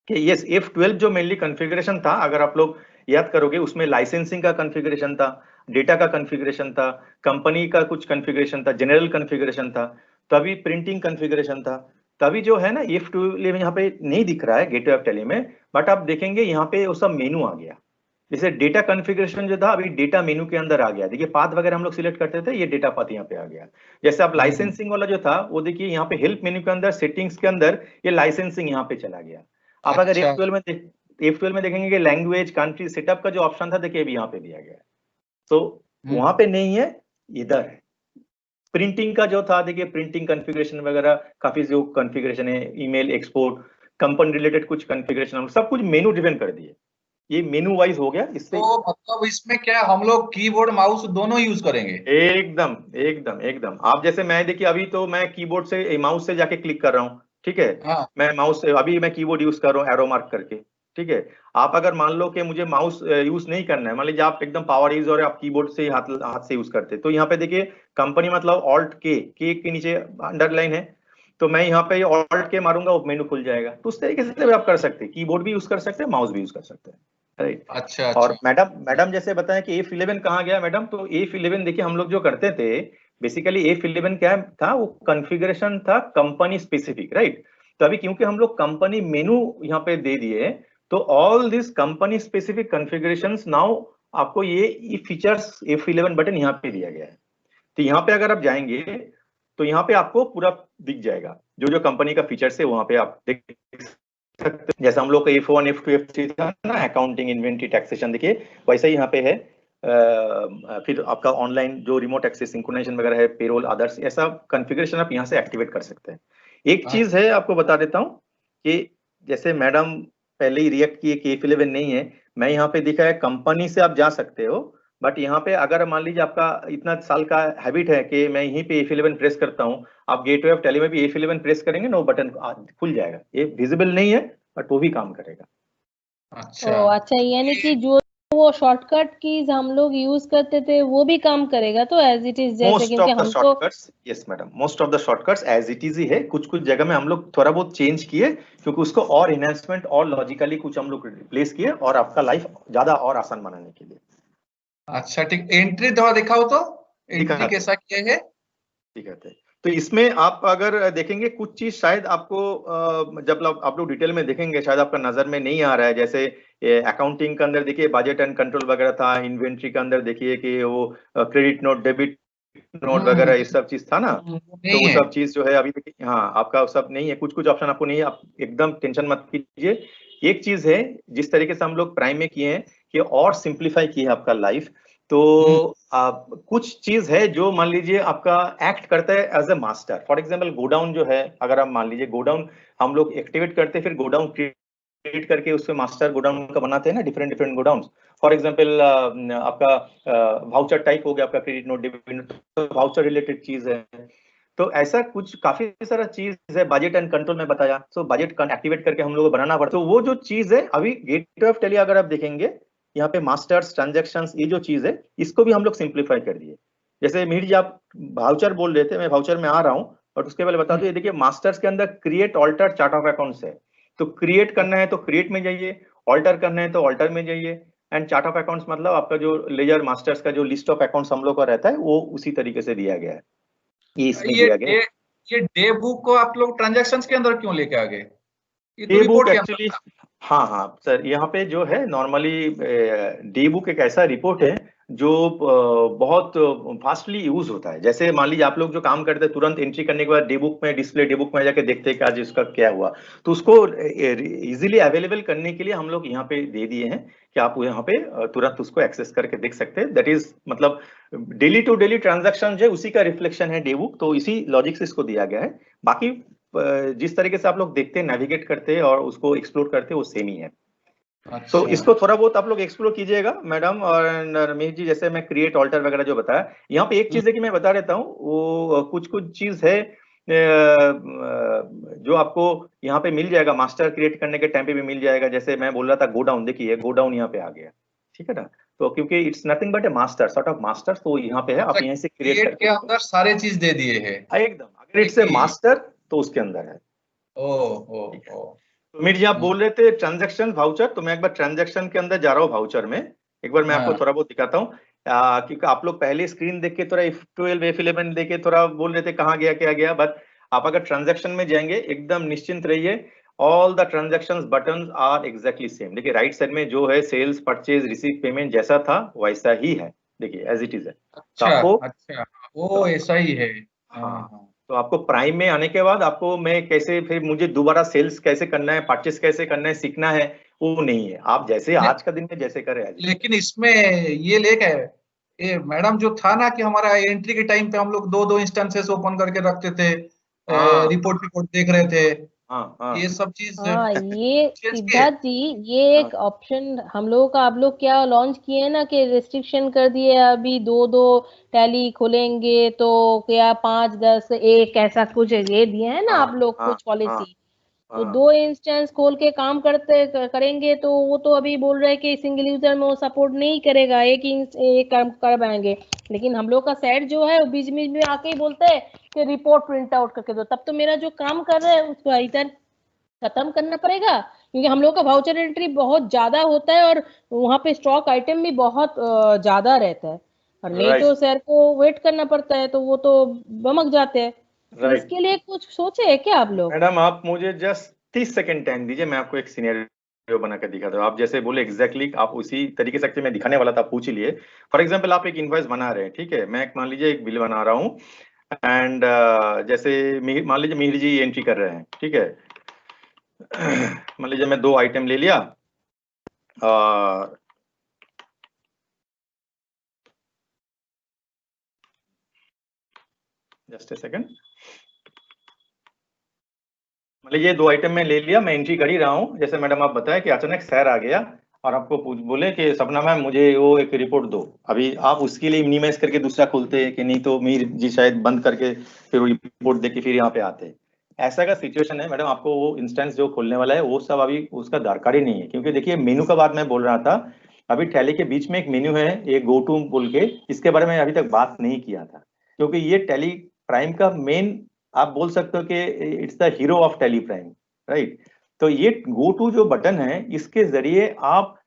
कि यस, F12 जो मेनली कॉन्फ़िगरेशन था, अगर आप लोग याद करोगे उसमें लाइसेंसिंग का कॉन्फ़िगरेशन था, डेटा का कॉन्फ़िगरेशन था, कंपनी का कुछ कॉन्फ़िगरेशन था, जनरल कॉन्फ़िगरेशन था, तभी प्रिंटिंग कॉन्फ़िगरेशन था। तभी जो है ना F12 यहाँ पे नहीं दिख रहा है गेटवे ऑफ टेली में, बट आप देखेंगे यहाँ पे वो सब मेनू आ गया। जैसे डेटा कॉन्फ़िगरेशन जो था अभी डेटा मेनू के अंदर आ गया। देखिए पाथ वगैरह हम लोग सिलेक्ट करते थे, ये डेटा पाथ यहाँ पे आ गया। जैसे आप लाइसेंसिंग वाला जो था वो देखिए यहाँ पे हेल्प मेनू के अंदर सेटिंग्स के अंदर ये लाइसेंसिंग यहाँ पे चला गया। आप अगर अच्छा। F12 में देखेंगे कि लैंग्वेज कंट्री सेटअप का जो ऑप्शन था देखिए अभी यहाँ पे दिया गया है, तो वहां पे नहीं है, इधर है। प्रिंटिंग का जो था देखिए प्रिंटिंग कॉन्फ़िगरेशन वगैरह काफी जो कॉन्फ़िगरेशन है, ईमेल एक्सपोर्ट, कंपनी रिलेटेड कुछ कॉन्फ़िगरेशन हम सब कुछ मेनू ड्रिवन कर दिए। ये मेनू वाइज हो गया। इससे तो मतलब इसमें क्या हम लोग कीबोर्ड माउस दोनों यूज करेंगे? एकदम एकदम एकदम। आप जैसे मैं देखिए अभी तो मैं कीबोर्ड से माउस से जाके क्लिक कर रहा हूँ, ठीक है। हाँ। मैं माउस से अभी मैं कीबोर्ड यूज कर रहा हूँ एरो मार्क करके, ठीक है। आप अगर मान लो कि मुझे माउस यूज नहीं करना है, मान लीजिए आप एकदम पावर यूज और आप कीबोर्ड से हाथ हाथ से यूज करते, तो यहाँ पे देखिए कंपनी मतलब ऑल्ट के नीचे अंडरलाइन है, तो मैं यहाँ पे ऑल्ट के मारूंगा वो मेनू खुल जाएगा। तो उस तरीके से भी आप कर सकते हैं, कीबोर्ड भी यूज कर सकते हैं, माउस भी यूज कर सकते हैं, राइट। अच्छा और अच्छा। मैडम जैसे बताया कि F11 कहाँ गया मैडम, तो F11 देखिए हम लोग जो करते थे बेसिकली F11 क्या था, वो कॉन्फ़िगरेशन था कंपनी स्पेसिफिक, राइट। तो अभी क्योंकि हम लोग कंपनी मेनू यहाँ पे दे दिए, तो all this company specific configurations now आपको ये फीचर्स F11 बटन यहाँ पे दिया गया है। तो यहाँ पे अगर आप जाएंगे तो यहाँ पे आपको पूरा दिख जाएगा, जो जो कंपनी का फीचर्स है वहां पे आप देख सकते हैं। जैसे हम लोग का F1 F2 F3 था ना, अकाउंटिंग इन्वेंटरी टैक्सेशन, देखिए वैसे ही यहाँ पे है। फिर आपका ऑनलाइन जो रिमोट एक्सेस सिंक्रोनाइजेशन वगैरह है, पेरोल अदर्स, ऐसा कॉन्फ़िगरेशन आप यहाँ से एक्टिवेट कर सकते हैं। एक चीज है आपको बता देता हूँ कि जैसे मैडम पहले ही रिएक्ट किए कि F11 नहीं है, मैं यहाँ पे दिखा है कंपनी से आप जा सकते हो, बट यहाँ पे अगर मान लीजिए आपका इतना साल का हैबिट है कि मैं यहीं पे F11 प्रेस करता हूँ, आप गेटवे ऑफ टेली में भी F11 प्रेस करेंगे ना, वो बटन खुल जाएगा। ये विजिबल नहीं है बट वो भी काम करेगा। अच्छा। अच्छा, यानी कि जो वो शॉर्टकट कीज हम लोग यूज करते थे वो भी काम करेगा तो एज इट इज, जैसे मोस्ट क्योंकि ऑफ द हमको shortcuts, yes madam, most of the shortcuts as it is ही है। कुछ कुछ जगह में हम लोग थोड़ा बहुत चेंज किए, क्योंकि उसको और इनहेंसमेंट और लॉजिकली कुछ हम लोग रिप्लेस किए और आपका लाइफ ज्यादा और आसान बनाने के लिए। अच्छा ठीक, एंट्री थोड़ा दिखाओ तो, एंट्री दिखाते कैसा किया है? दिखाते हैं। तो इसमें आप अगर देखेंगे कुछ चीज शायद आपको जब आप लोग डिटेल में देखेंगे शायद आपका नजर में नहीं आ रहा है। जैसे अकाउंटिंग के अंदर देखिए बजट एंड कंट्रोल वगैरह था, इन्वेंट्री के अंदर देखिए कि वो क्रेडिट नोट डेबिट नोट वगैरह ये सब चीज था ना, तो नहीं वो है। सब चीज जो है अभी देखिए, हाँ आपका वो सब नहीं है, कुछ कुछ ऑप्शन आपको नहीं है, आप एकदम टेंशन मत कीजिए। एक चीज है जिस तरीके से हम लोग प्राइम में किए हैं कि और सिंप्लीफाई किया है आपका लाइफ। तो आप कुछ चीज है जो मान लीजिए आपका एक्ट करता है as a master. For example godown जो है, अगर आप मान लीजिए गोडाउन हम लोग एक्टिवेट करते हैं, फिर गोडाउन क्रिएट करके उससे मास्टर गोडाउन का बनाते हैं ना, different different godown. For example आपका वाउचर टाइप हो गया आपका क्रेडिट नोट डेबिट नोट, तो वाउचर रिलेटेड चीज है। तो ऐसा कुछ काफी सारा चीज है, बजट एंड कंट्रोल में बताया, सो बजट एक्टिवेट करके हम लोग को बनाना पड़ता है। तो वो जो चीज है अभी गेटवे ऑफ टेली अगर आप देखेंगे यहाँ पे मास्टर्स ट्रांजैक्शंस, ये जो चीज है इसको भी हम लोग सिंप्लीफाई कर दिए। जैसे मीर जी आप वाउचर बोल रहे थे, मैं वाउचर में आ रहा हूँ, और उसके पहले बता दूं, ये देखिए मास्टर्स के अंदर create alter chart of accounts है। तो क्रिएट करना है तो क्रिएट में जाइए, ऑल्टर करना है तो ऑल्टर में जाइए, एंड चार्ट ऑफ अकाउंट्स मतलब आपका जो लेजर मास्टर्स का जो लिस्ट ऑफ अकाउंट्स हम लोग का रहता है वो उसी तरीके से दिया गया है, ये इसमें ये दिया गया है। ये डे बुक को आप लोग ट्रांजैक्शंस के अंदर क्यों लेके आ गए? ये तो डे बुक रिपोर्ट के अंदर एक्चुअली, था। हाँ हाँ सर, यहाँ पे जो है नॉर्मली डे बुक एक ऐसा रिपोर्ट है जो बहुत फास्टली यूज होता है। जैसे मान लीजिए आप लोग जो काम करते हैं तुरंत एंट्री करने के बाद डे बुक में, डिस्प्ले डे बुक में जाके देखते हैं कि आज इसका क्या हुआ, तो उसको इजीली अवेलेबल करने के लिए हम लोग यहाँ पे दे दिए हैं कि आप यहाँ पे तुरंत उसको एक्सेस करके देख सकते हैं। दैट इज मतलब डेली टू डेली ट्रांजैक्शन जो है उसी का रिफ्लेक्शन है डे बुक, तो इसी लॉजिक से इसको दिया गया है। बाकी जिस तरीके से आप लोग देखते हैं, नेविगेट करते हैं और उसको एक्सप्लोर करते हैं, वो सेम ही है। अच्छा। तो इसको थोड़ा बहुत आप लोग एक्सप्लोर कीजिएगा मैडम और रमेश जी। जैसे मैं क्रिएट ऑल्टर वगैरह जो बताया, यहाँ पे एक चीज है कि मैं बता देता हूँ, वो कुछ चीज है जो आपको यहाँ पे मिल जाएगा, मास्टर क्रिएट करने के टाइम पे भी मिल जाएगा। जैसे मैं बोल रहा था गो डाउन, देखिए गो डाउन यहाँ पे आ गया, ठीक है ना। तो क्योंकि it's nothing but A master, sort of master, तो यहाँ पे है, आप यहाँ से क्रिएट के अंदर सारे चीज दे दिए हैं एकदम। अगर इट्स ए मास्टर तो उसके अंदर है। तो मीर जी आप बोल रहे थे ट्रांजैक्शन वाउचर, तो मैं एक बार ट्रांजैक्शन के अंदर जा रहा हूँ वाउचर में। एक बार मैं आपको थोड़ा बहुत दिखाता हूँ, क्योंकि आप लोग पहले स्क्रीन देख के थोड़ा F12 F11 देख के थोड़ा बोल रहे थे कहाँ गया क्या गया, बट आप अगर ट्रांजैक्शन में जाएंगे एकदम निश्चिंत रहिए, all the transactions buttons are exactly same. देखिए राइट साइड में जो है सेल्स, परचेज, रिसीव, पेमेंट जैसा था वैसा ही है, देखिए एज इट इज है। अच्छा, तो आपको वो ऐसा ही है। हाँ, तो आपको प्राइम में आने के बाद आपको मैं कैसे फिर मुझे दोबारा सेल्स कैसे करना है, परचेस कैसे करना है, सीखना है, वो नहीं है। आप जैसे आज का दिन में जैसे करें। लेकिन इसमें ये लेके ये मैडम जो था ना कि हमारा एंट्री के टाइम पे हम लोग दो इंस्टेंसेस ओपन करके रखते थे, रिपोर्ट देख रहे थे, ये सब चीज हाँ, ये सिद्धार्थ जी, ये एक ऑप्शन हम लोगों का, आप लोग क्या लॉन्च किए हैं ना कि रेस्ट्रिक्शन कर दिए, अभी दो टैली खोलेंगे तो क्या 5, 10, 1 ऐसा कुछ ये दिए है ना आप लोग कुछ पॉलिसी। तो 2 इंस्टेंस खोल के काम करेंगे तो वो तो अभी बोल रहे हैं कि सिंगल यूजर में वो सपोर्ट नहीं करेगा, एक काम कर पाएंगे। लेकिन हम लोग का सेट जो है वो बीच बीच में आके ही बोलते हैं कि रिपोर्ट प्रिंट आउट करके दो, तब तो मेरा जो काम कर रहे हैं उसको इधर खत्म करना पड़ेगा, क्योंकि हम लोग का वाउचर एंट्री बहुत ज्यादा होता है और वहां पे स्टॉक आइटम भी बहुत ज्यादा रहता है, और नहीं तो सर को वेट करना पड़ता है, तो वो तो बमक जाते हैं। तो इसके लिए कुछ सोचे है क्या आप लोग? मैडम आप मुझे जस्ट 30 सेकंड टाइम दीजिए, मैं आपको एक सिनेरियो बना कर दिखाता हूँ। आप जैसे बोले एग्जैक्टली आप उसी तरीके से मैं दिखाने वाला था, पूछ ही लिए। फॉर एग्जांपल आप एक इनवॉइस बना रहे हैं, ठीक है, मैं मान लीजिए एक बिल बना रहा हूँ एंड जैसे मान लीजिए मिहिर जी एंट्री कर रहे हैं, ठीक है। मान लीजिए मैं 2 आइटम ले लिया, जस्ट ए सेकंड। मान लीजिए 2 आइटम में ले लिया, मैं एंट्री कर ही रहा हूँ। जैसे मैडम आप बताया कि अचानक सर आ गया और आपको बोले कि सपना मैम मुझे वो एक रिपोर्ट दो। अभी आप उसके लिए मिनिमाइज करके दूसरा खोलते हैं कि नहीं तो मीर जी शायद बंद करके फिर वो रिपोर्ट दे के फिर यहाँ पे आते हैं। ऐसा का सिचुएशन है मैडम, आपको वो इंस्टेंस जो खोलने वाला है वो सब अभी उसका दरकार ही नहीं है, क्योंकि देखिए मेनू का बात मैं बोल रहा था, अभी टैली के बीच में एक मेन्यू है, ये गो टू बोल के, इसके बारे में अभी तक बात नहीं किया था, क्योंकि ये टैली प्राइम का मेन आप बोल सकते हो कि it's the hero of Tally prime, right. तो ये गो टू जो बटन है, इसके जरिए आप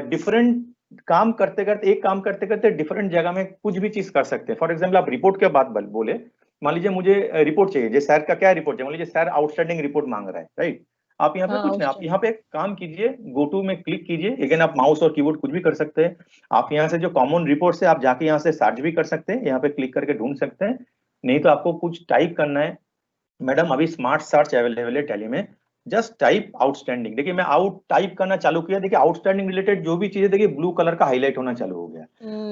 डिफरेंट काम करते करते, एक काम करते करते डिफरेंट जगह में कुछ भी चीज कर सकते हैं। फॉर एग्जाम्पल आप रिपोर्ट के बात बोले, मान लीजिए मुझे रिपोर्ट चाहिए, जैसे सर का क्या रिपोर्ट चाहिए, मान लीजिए सर आउटस्टैंडिंग रिपोर्ट मांग रहा है, राइट। आप यहाँ पे कुछ नहीं, आप यहाँ पे काम कीजिए, गो टू में क्लिक कीजिए, अगेन आप माउस और कीबोर्ड कुछ भी कर सकते हैं। आप यहाँ से जो कॉमन रिपोर्ट है आप जाके यहाँ से सर्च भी कर सकते हैं, यहाँ पे क्लिक करके ढूंढ सकते हैं। नहीं तो आपको कुछ टाइप करना है मैडम, अभी स्मार्ट सर्च अवेलेबल है टैली में, जस्ट टाइप आउटस्टैंडिंग। देखिए मैं आउट टाइप करना चालू किया, देखिए आउटस्टैंडिंग रिलेटेड जो भी चीजें देखिए ब्लू कलर का हाईलाइट होना चालू हो गया।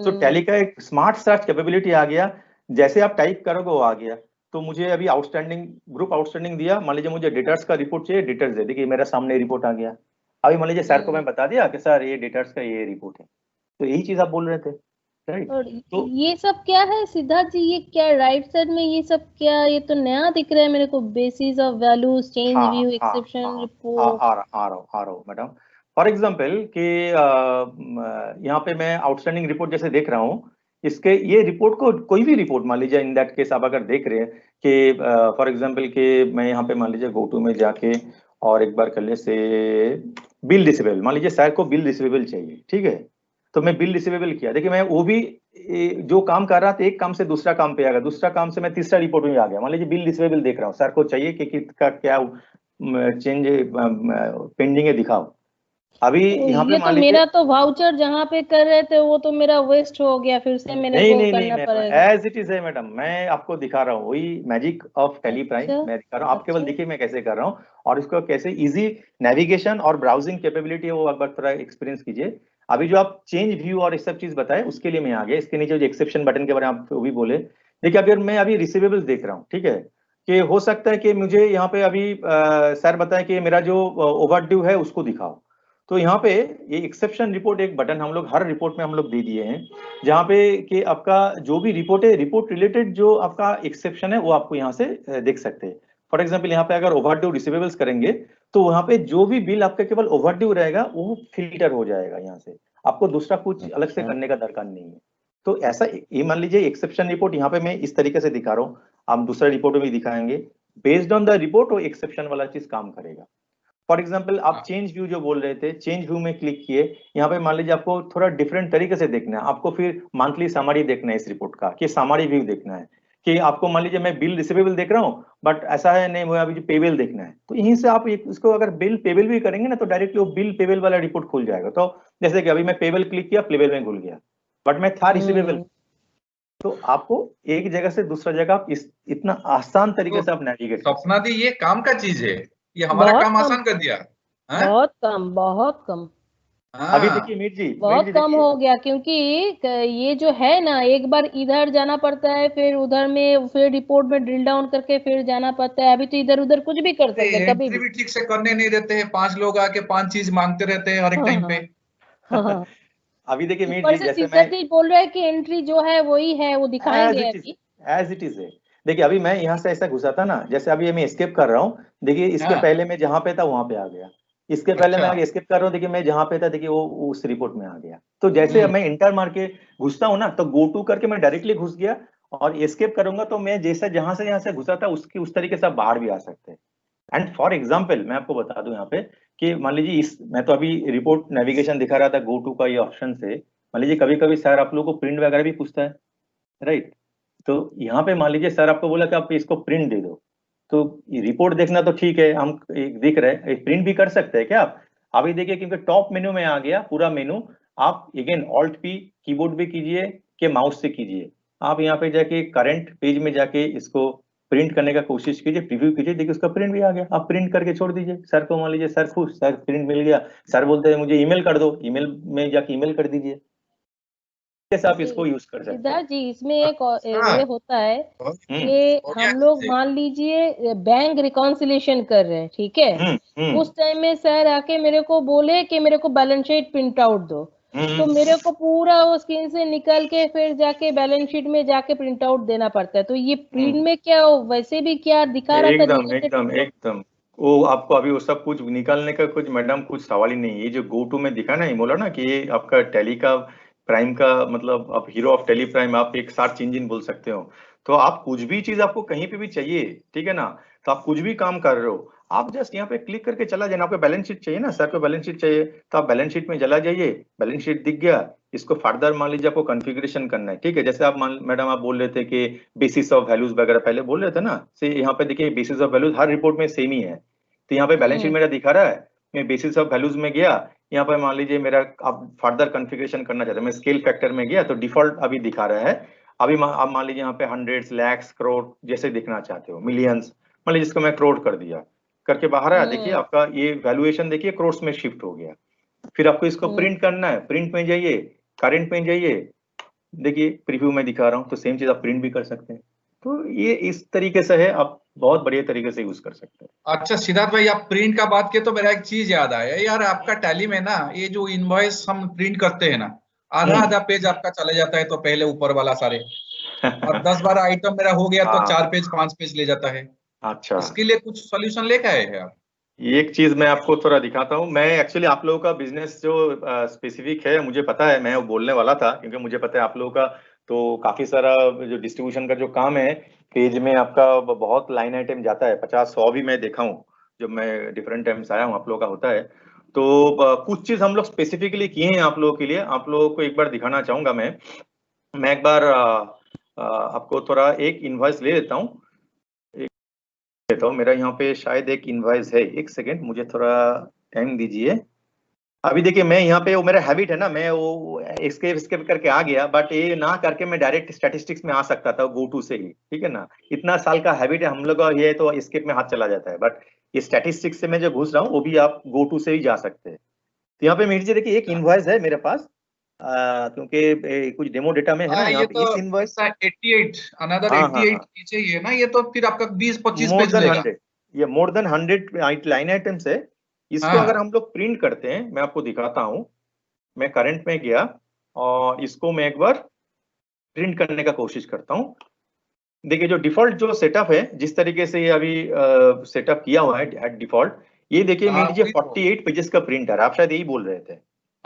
तो टैली का एक स्मार्ट सर्च कैपेबिलिटी आ गया, जैसे आप टाइप करोगे वो आ गया। तो मुझे अभी आउटस्टैंडिंग, ग्रुप आउटस्टैंडिंग दिया, मान लीजिए मुझे डेटर्स का रिपोर्ट चाहिए, डेटर्स दे, देखिए मेरा सामने रिपोर्ट आ गया। अभी मान लीजिए सर को मैं बता दिया कि सर ये डेटर्स का ये रिपोर्ट है, तो यही चीज आप बोल रहे थे, राइट। और तो ये सब क्या है सिद्धार्थ जी, ये क्या राइट साइड में ये सब क्या, ये तो नया दिख रहा है मेरे को, basis of values, change view, exception report. आ रहा हूँ मैडम। फॉर एग्जांपल कि यहाँ पे मैं आउटस्टैंडिंग रिपोर्ट जैसे देख रहा हूँ, इसके ये रिपोर्ट को कोई भी रिपोर्ट मान लीजिए, इन दैट केस आप अगर देख रहे हैं कि फॉर एग्जांपल कि मैं यहाँ पे मान लीजिए गो टू में जाके और एक बार कर ले से बिल रिसीवेबल, मान लीजिए सर को बिल रिसीवेबल चाहिए, ठीक है। तो मैं बिल रिसीवेबल किया, देखिए मैं वो भी जो काम कर रहा था, एक काम से दूसरा काम पे आ गया, दूसरा काम से मैं तीसरा रिपोर्ट में आ गया। मान लीजिए बिल रिसीवेबल देख रहा हूँ, सर को चाहिए कि किसका क्या चेंज पेंडिंग है दिखाओ, अभी तो यहाँ पे ये मान तो लीजिए, मेरा तो वाउचर जहाँ पे कर रहे थे वो तो मेरा वेस्ट हो गया, फिर से मैंने नहीं वो नहीं नहीं करना मैडम, पड़ेगा। एज इट इज है मैडम, मैं आपको दिखा रहा हूँ वही मैजिक ऑफ टेली प्राइम अच्छा मैं दिखा रहा हूँ। आप केवल अच्छा। देखिए मैं कैसे कर रहा हूँ और इसको कैसे इजी नेविगेशन और ब्राउजिंग कैपेबिलिटी है वो एक बार थोड़ा एक्सपीरियंस कीजिए। अभी जो आप चेंज व्यू और ये सब चीज बताए उसके लिए मैं आ गया। इसके नीचे जो एक्सेप्शन बटन के बारे में आप वो भी बोले, देखिए अगर मैं अभी रिसीवेबल्स देख रहा हूँ, ठीक है, कि हो सकता है कि मुझे यहाँ पे अभी सर बताएं कि मेरा जो ओवरड्यू है उसको दिखाओ। तो यहाँ पे ये एक्सेप्शन रिपोर्ट एक बटन हम लोग हर रिपोर्ट में हम लोग दे दिए हैं, जहाँ पे कि आपका जो भी रिपोर्ट है, रिपोर्ट रिलेटेड जो आपका एक्सेप्शन है वो आपको यहाँ से देख सकते हैं। फॉर एग्जांपल यहाँ पे अगर ओवरड्यू रिसीवेबल्स करेंगे तो वहाँ पे जो भी बिल आपका केवल ओवरड्यू रहेगा वो फिल्टर हो जाएगा यहाँ से, आपको दूसरा कुछ अलग से अच्छा करने का दरकार नहीं है। तो ऐसा ये मान लीजिए एक्सेप्शन रिपोर्ट यहाँ पे मैं इस तरीके से दिखा रहा हूँ, हम दूसरा रिपोर्ट में भी दिखाएंगे। बेस्ड ऑन द रिपोर्ट वो एक्सेप्शन वाला चीज काम करेगा। फॉर एग्जाम्पल आप हाँ, चेंज व्यू जो बोल रहे थे, चेंज व्यू में क्लिक किए, यहाँ पे मान लीजिए आपको थोड़ा डिफरेंट तरीके से देखना है, आपको फिर मंथली समरी देखना है इस रिपोर्ट का, कि समरी व्यू देखना है, कि आपको मान लीजिए मैं बिल रिसीवेबल देख रहा हूँ बट ऐसा है नहीं मुझे अभी पेबल देखना है, तो यहीं से आप इसको अगर बिल पेबल भी करेंगे ना तो डायरेक्टली वो बिल पेबल वाला रिपोर्ट खुल जाएगा। तो जैसे कि अभी मैं पेबल क्लिक किया, पेबल में खुल गया, बट मैं था रिसीवेबल। हम्म। तो आपको एक जगह से दूसरा जगह आप इस इतना आसान तरीके तो से आप नेविगेट कर सपना सकते दी ये काम का चीज है, ये हमारा बहुत काम कम, आसान कर दिया। हाँ बहुत कम, बहुत कम, हैं। अभी देखिए हाँ, मीर बहुत जी कम देखिए, हो गया। क्योंकि ये जो है ना, एक बार इधर जाना पड़ता है, फिर उधर में, फिर रिपोर्ट में ड्रिल डाउन करके फिर जाना पड़ता है। अभी तो इधर उधर कुछ भी कर सकते हैं कभी एंट्री भी। भी ठीक से करने नहीं देते हैं, 5 लोग आके 5 चीज मांगते रहते हैं हर एक हाँ टाइम पे। हाँ हाँ। अभी देखिए मीर ऊपर जी से जैसे मैं सिद्धार्थ जी बोल रहे हैं कि एंट्री जो है वही है, वो एज दिखाएंगे इट इज, अभी। एज इट इज है। देखिए अभी मैं यहाँ से ऐसा घुसा था ना, जैसे अभी मैं एस्केप कर रहा हूँ, देखिए इसके हाँ, पहले मैं जहाँ पे था वहां पे आ गया, इसके पहले अच्छा। मैं एस्केप कर रहा हूँ, देखिए मैं जहाँ पे था देखिए वो उस रिपोर्ट में आ गया। तो जैसे अब हम्म। मैं इंटर मार के घुसता हूँ ना, तो गो टू करके मैं डायरेक्टली घुस गया, और एस्केप करूंगा तो मैं जैसा जहां से घुसा था उसकी उस तरीके से आप बाहर भी आ सकते हैं। एंड फॉर एग्जाम्पल मैं आपको बता दूं यहाँ पे कि मान लीजिए इस मैं तो अभी रिपोर्ट नेविगेशन दिखा रहा था गो टू का ये ऑप्शन से, मान लीजिए कभी कभी सर आप लोगों को प्रिंट वगैरह भी पूछता है, राइट? तो यहाँ पे मान लीजिए सर आपको बोला कि आप इसको प्रिंट दे दो, तो ये रिपोर्ट देखना तो ठीक है, हम दिख रहे हैं, प्रिंट भी कर सकते हैं क्या आप? अभी देखिए क्योंकि टॉप मेनू में आ गया पूरा मेनू, आप अगेन ऑल्ट पी कीबोर्ड पे कीजिए कि माउस से कीजिए, आप यहाँ पे जाके करंट पेज में जाके इसको प्रिंट करने का कोशिश कीजिए, प्रीव्यू कीजिए, देखिए उसका प्रिंट भी आ गया, आप प्रिंट करके छोड़ दीजिए। सर को मान लीजिए सर खुश, सर प्रिंट मिल गया, सर बोलते हैं मुझे ईमेल कर दो, ईमेल में जाके ईमेल कर दीजिए, कैसे आप इसको यूज कर सकते हैं। सिद्धार्थ जी, इसमें एक अच्छा, ये होता है बहुत कि बढ़िया हम चीज लोग है। मान लीजिए बैंक रिकॉन्सिलेशन कर रहे हैं, ठीक है। हम्म उस टाइम में सर आके मेरे को बोले कि मेरे को बैलेंस शीट प्रिंट आउट दो, तो हम्म मेरे को पूरा वो स्क्रीन से निकल के फिर जाके बैलेंस शीट में जाके प्रिंट आउट देना पड़ता है। तो ये हम्म प्रिंट में क्या वैसे भी क्या दिखा रहा था एकदम रिलेटेड एकदम रिपोर्ट। एकदम, वो आपको अभी वो सब कुछ निकालने का कुछ मैडम कुछ सवाल ही नहीं है। ये जो गो टू में दिखा ना, ये बोला ना कि ये आपका टैली का प्राइम का मतलब आप हीरो ऑफ टैली प्राइम आप एक सर्च इंजन बोल सकते हो। तो आप कुछ भी चीज आपको कहीं पे भी चाहिए, ठीक है ना, तो आप कुछ भी काम कर रहे हो, आप जस्ट यहाँ पे क्लिक करके चला जाना। आपको बैलेंस शीट चाहिए ना, सर को बैलेंस शीट चाहिए तो आप बैलेंस शीट में चला जाइए, बैलेंस शीट दिख गया, इसको फर्दर मान लीजिए आपको कॉन्फ़िगरेशन करना है, ठीक है। जैसे आप मान मैडम आप बोल रहे थे कि बेसिस ऑफ वैल्यूज वगैरह पहले बोल रहे थे ना, से यहाँ पे देखिए basis of values her report में सेम ही है। तो यहाँ पे बैलेंस शीट हम्म मेरा दिखा रहा है, मैं बेसिस ऑफ वैल्यूज में गया, यहाँ पे मान लीजिए मेरा आप फर्दर कॉन्फ़िगरेशन करना चाहते हैं, मैं स्केल फैक्टर में गया तो डिफॉल्ट अभी दिखा रहा है। अभी आप मान लीजिए यहाँ पे हंड्रेड्स लैक्स करोड़ जैसे दिखना चाहते हो, मिलियंस, मान लीजिए इसको मैं करोड़ कर दिया, करके बाहर आया, देखिए हम्म आपका ये वैल्यूएशन देखिए करोड़ में शिफ्ट हो गया। फिर आपको इसको हम्म। प्रिंट करना है, प्रिंट में जाइए, करंट में जाइए, देखिए प्रीव्यू में दिखा रहा हूँ, तो सेम चीज आप प्रिंट भी कर सकते हैं। तो ये इस तरीके से है, आप बहुत बढ़िया तरीके से यूज कर सकते हैं। अच्छा सिद्धार्थ भाई, आप प्रिंट का बात किए तो मेरा एक चीज याद आया यार, आपका टैली में ना ये जो इनवॉइस हम प्रिंट करते हैं ना, आधा हम्म आधा पेज आपका चले जाता है, तो पहले ऊपर वाला सारे, और 10-12 आइटम मेरा हो गया तो हाँ 4 पेज 5 पेज ले जाता है। अच्छा, इसके लिए कुछ सॉल्यूशन लेके आए हैं आप? एक चीज मैं आपको थोड़ा दिखाता हूँ। मैं एक्चुअली आप लोगों का बिजनेस जो स्पेसिफिक है मुझे पता है, मैं वो बोलने वाला था, क्योंकि मुझे पता है आप लोगों का तो काफी सारा जो डिस्ट्रीब्यूशन का जो काम है, पेज में आपका बहुत लाइन आइटम जाता है, 50-100 भी मैं देखा हूँ जब मैं डिफरेंट टाइम्स आया हूँ, आप लोगों का होता है। तो कुछ चीज हम लोग स्पेसिफिकली किए हैं आप लोगों के लिए, आप लोगों को एक बार दिखाना चाहूंगा मैं एक बार आपको थोड़ा एक इनवॉइस ले लेता हूँ, लेता हूँ। मेरा यहाँ पे शायद एक इनवॉइस है, एक सेकेंड मुझे थोड़ा टाइम दीजिए। अभी देखिए मैं यहाँ पे, वो मेरा हैबिट है ना, मैं वो escape करके आ गया, बट ये ना करके मैं डायरेक्ट स्टैटिस्टिक्स में आ सकता था गो टू से ही, ठीक है ना। इतना साल का हैबिट है हम लोग का, ये तो escape में हाथ चला जाता है, बट ये स्टैटिस्टिक्स से मैं जो घुस रहा हूँ वो भी आप गो टू से ही जा सकते हैं। तो यहाँ पे मीर जी देखिए एक इनवॉइस है मेरे पास, क्योंकि कुछ डेमो डेटा में है ना, यहाँ ये पे तो इस इनवॉइस, 88 अनदर हाँ 88 नीचे ही है ना, ये तो फिर आपका 20-25 मोर पेज देन लेगा। 100, ये मोर देन 100 लाइन आइटम्स है। इसको अगर हाँ हम लोग प्रिंट करते हैं, मैं आपको दिखाता हूँ। मैं करंट में गया और इसको मैं एक बार प्रिंट करने का कोशिश करता हूँ। देखिए जो डिफॉल्ट जो सेटअप है, जिस तरीके से ये अभी सेटअप किया हुआ है एट डिफॉल्ट, ये देखिए हाँ मीन लीजिए वही तो। 48 पेजेस का प्रिंटर, आप शायद यही बोल रहे थे,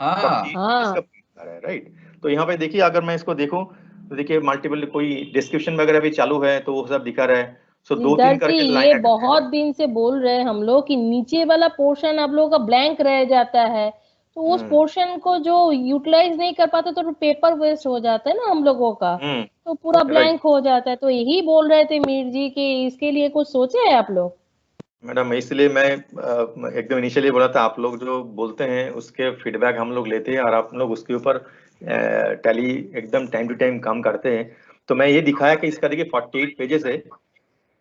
48 हाँ पेजेस का हाँ प्रिंटर है, राइट। तो यहाँ पे देखिए अगर मैं इसको देखूं तो देखिए मल्टीपल कोई डिस्क्रिप्शन वगैरह भी चालू है तो वो सब दिखा रहा है। सो दो तीन सिद्धार्थ जी, करके लाइन ये आइटम है। बहुत दिन से बोल रहे हैं हम लोग कि नीचे वाला पोर्शन आप लोगों का ब्लैंक रह जाता है, तो उस पोर्शन को जो यूटिलाइज नहीं कर पाते तो पेपर वेस्ट हो जाता है ना हम लोगों का, तो पूरा राइट ब्लैंक हो जाता है। तो यही बोल रहे थे मीर जी कि इसके लिए कुछ सोचे हैं आप लोग? मैडम, इसलिए मैं एकदम इनिशियली बोला था, आप लोग जो बोलते हैं उसके फीडबैक हम लोग लेते हैं और आप लोग उसके ऊपर टैली एकदम टाइम टू टाइम काम करते हैं। तो मैं ये दिखाया कि इसका देखिए 48 पेजेस है।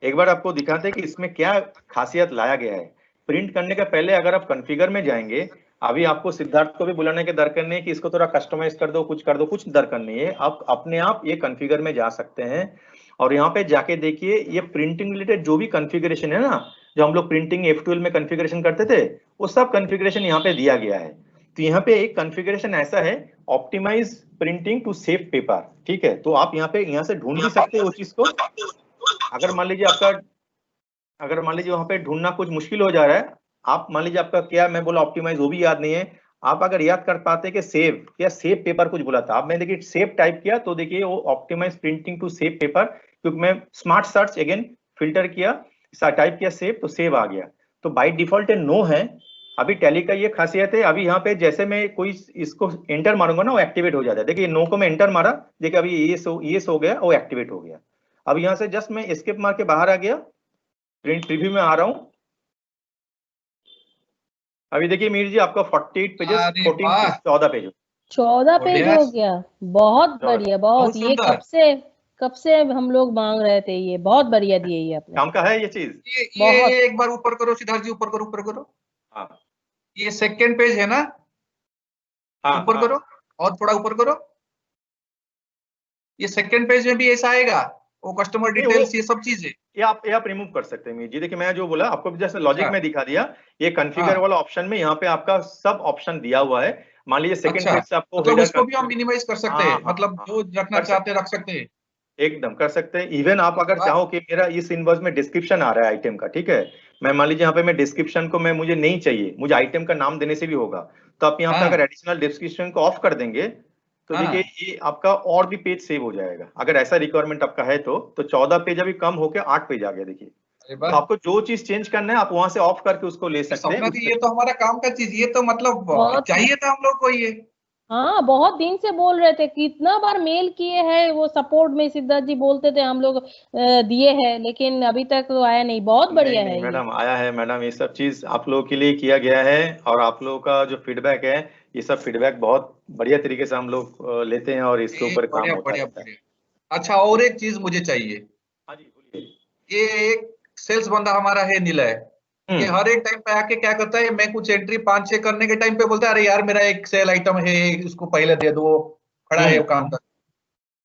एक बार आपको दिखाते हैं कि इसमें क्या खासियत लाया गया है। प्रिंट करने के पहले अगर आप कॉन्फ़िगर में जाएंगे, अभी आपको सिद्धार्थ को भी बुलाने के दरकार नहीं है कि इसको थोड़ा कस्टमाइज कर दो, कुछ दरकार नहीं है। आप अपने आप ये कॉन्फ़िगर में जा सकते हैं और यहाँ पे जाके देखिए ये प्रिंटिंग रिलेटेड जो भी कॉन्फ़िगरेशन है ना, जो हम लोग प्रिंटिंग F12 में कॉन्फ़िगरेशन करते थे, वो सब कॉन्फ़िगरेशन यहाँ पे दिया गया है। तो यहाँ पे एक कॉन्फ़िगरेशन ऐसा है, optimise printing to save paper, ठीक है। तो आप यहाँ से ढूंढ भी सकते हैं वो चीज को। अगर मान लीजिए वहां पे ढूंढना कुछ मुश्किल हो जा रहा है, आप मान लीजिए आपका क्या, मैं बोला ऑप्टिमाइज, वो भी याद नहीं है। आप अगर याद कर पाते कि सेव पेपर कुछ बोला था, आप मैं देखिए सेव टाइप किया तो देखिए वो optimise printing to save paper, क्योंकि मैं स्मार्ट सर्च अगेन फिल्टर किया, टाइप किया सेव, तो सेव आ गया। तो बाय डिफॉल्ट नो है। अभी टैली का ये खासियत है, अभी यहाँ पे जैसे मैं कोई इसको एंटर मारूंगा ना, वो एक्टिवेट हो जाता है। देखिए नो को मैं एंटर मारा, देखिए अभी ये हो गया, वो एक्टिवेट हो गया। अब यहाँ से जस्ट मैं एस्केप मार के बाहर आ गया, प्रिंट प्रीव्यू में आ रहा हूँ। अभी देखिए मीर जी आपका 48 पेजेस, अरे वाह 14 पेज। 14 पेज बढ़िया, हो गया, बहुत 14 बढ़िया, बहुत। बहुत ये सुंदर। कब से हम लोग मांग रहे थे, ये बहुत बढ़िया दिए ये आपने, काम का है ये चीज। बहुत। ये एक बार ऊपर करो सिद्धार्थ जी, ऊपर करो, ऊपर करो। हाँ ये सेकंड पेज है ना, हाँ ऊपर हाँ। करो और थोड़ा ऊपर करो। ये सेकंड पेज में भी ऐसा आएगा, वो कस्टमर नहीं, डिटेल्स ये सब चीजें। ये आप रिमूव कर सकते हैं मीर जी। देखिए मैं जो बोला आपको जैसे लॉजिक अच्छा में दिखा दिया, ये कॉन्फ़िगर हाँ वाला ऑप्शन में यहाँ पे आपका सब ऑप्शन दिया हुआ है। मान लीजिए सेकंड अच्छा, पेज से आपको मतलब हेडर उसको भी हम मिनिमाइज कर सकते हाँ हैं, हाँ मतलब हाँ, जो रखना कर चाहते सकते हैं हैं, रख सकते हैं। एकदम कर सकते हैं। इवन आप अगर वाह चाहो कि मेरा इस इनवॉइस में डिस्क्रिप्शन आ रहा है आइटम का, ठीक है, मैं मान लीजिए यहाँ पे मैं डिस्क्रिप्शन को मैं मुझे नहीं चाहिए, मुझे आइटम का नाम देने से भी होगा, तो आप यहाँ पे अगर हाँ एडिशनल डिस्क्रिप्शन को ऑफ कर देंगे तो देखिए हाँ ये आपका और भी पेज सेव हो जाएगा। अगर ऐसा रिक्वायरमेंट आपका है तो 14 पेज अभी कम होकर 8 पेज आ गया देखिए। अरे तो वाह, आपको जो चीज चेंज करना है आप वहां से ऑफ करके उसको ले सकते हैं सपना उस जी, ये तो हमारा काम का चीज, ये तो मतलब बहुत, चाहिए था हम लोग को ये। हाँ बहुत दिन से बोल रहे थे, कितना बार मेल किए हैं, वो सपोर्ट में सिद्धार्थ जी बोलते थे हम लोग दिए हैं, लेकिन अभी तक तो आया नहीं। बहुत नहीं बढ़िया नहीं है ये। मैडम, आया है मैडम, ये सब चीज आप लोगों के लिए किया गया है। और आप लोगों का जो फीडबैक है, ये सब फीडबैक बहुत बढ़िया तरीके से हम लोग लेते हैं और इसके ऊपर काम बढ़िया होता बढ़िया रहता है। बढ़िया। अच्छा, और एक चीज मुझे चाहिए। हाँ जी बोलिए। ये एक सेल्स बंदा हमारा है निलय, ये हम्म हर एक टाइम पे आके क्या करता है, मैं कुछ एंट्री 5-6 करने के टाइम पे बोलता है अरे यार मेरा एक सेल आइटम है, इसको पहले दे दो, वो खड़ा है वो हम्म। काम कर।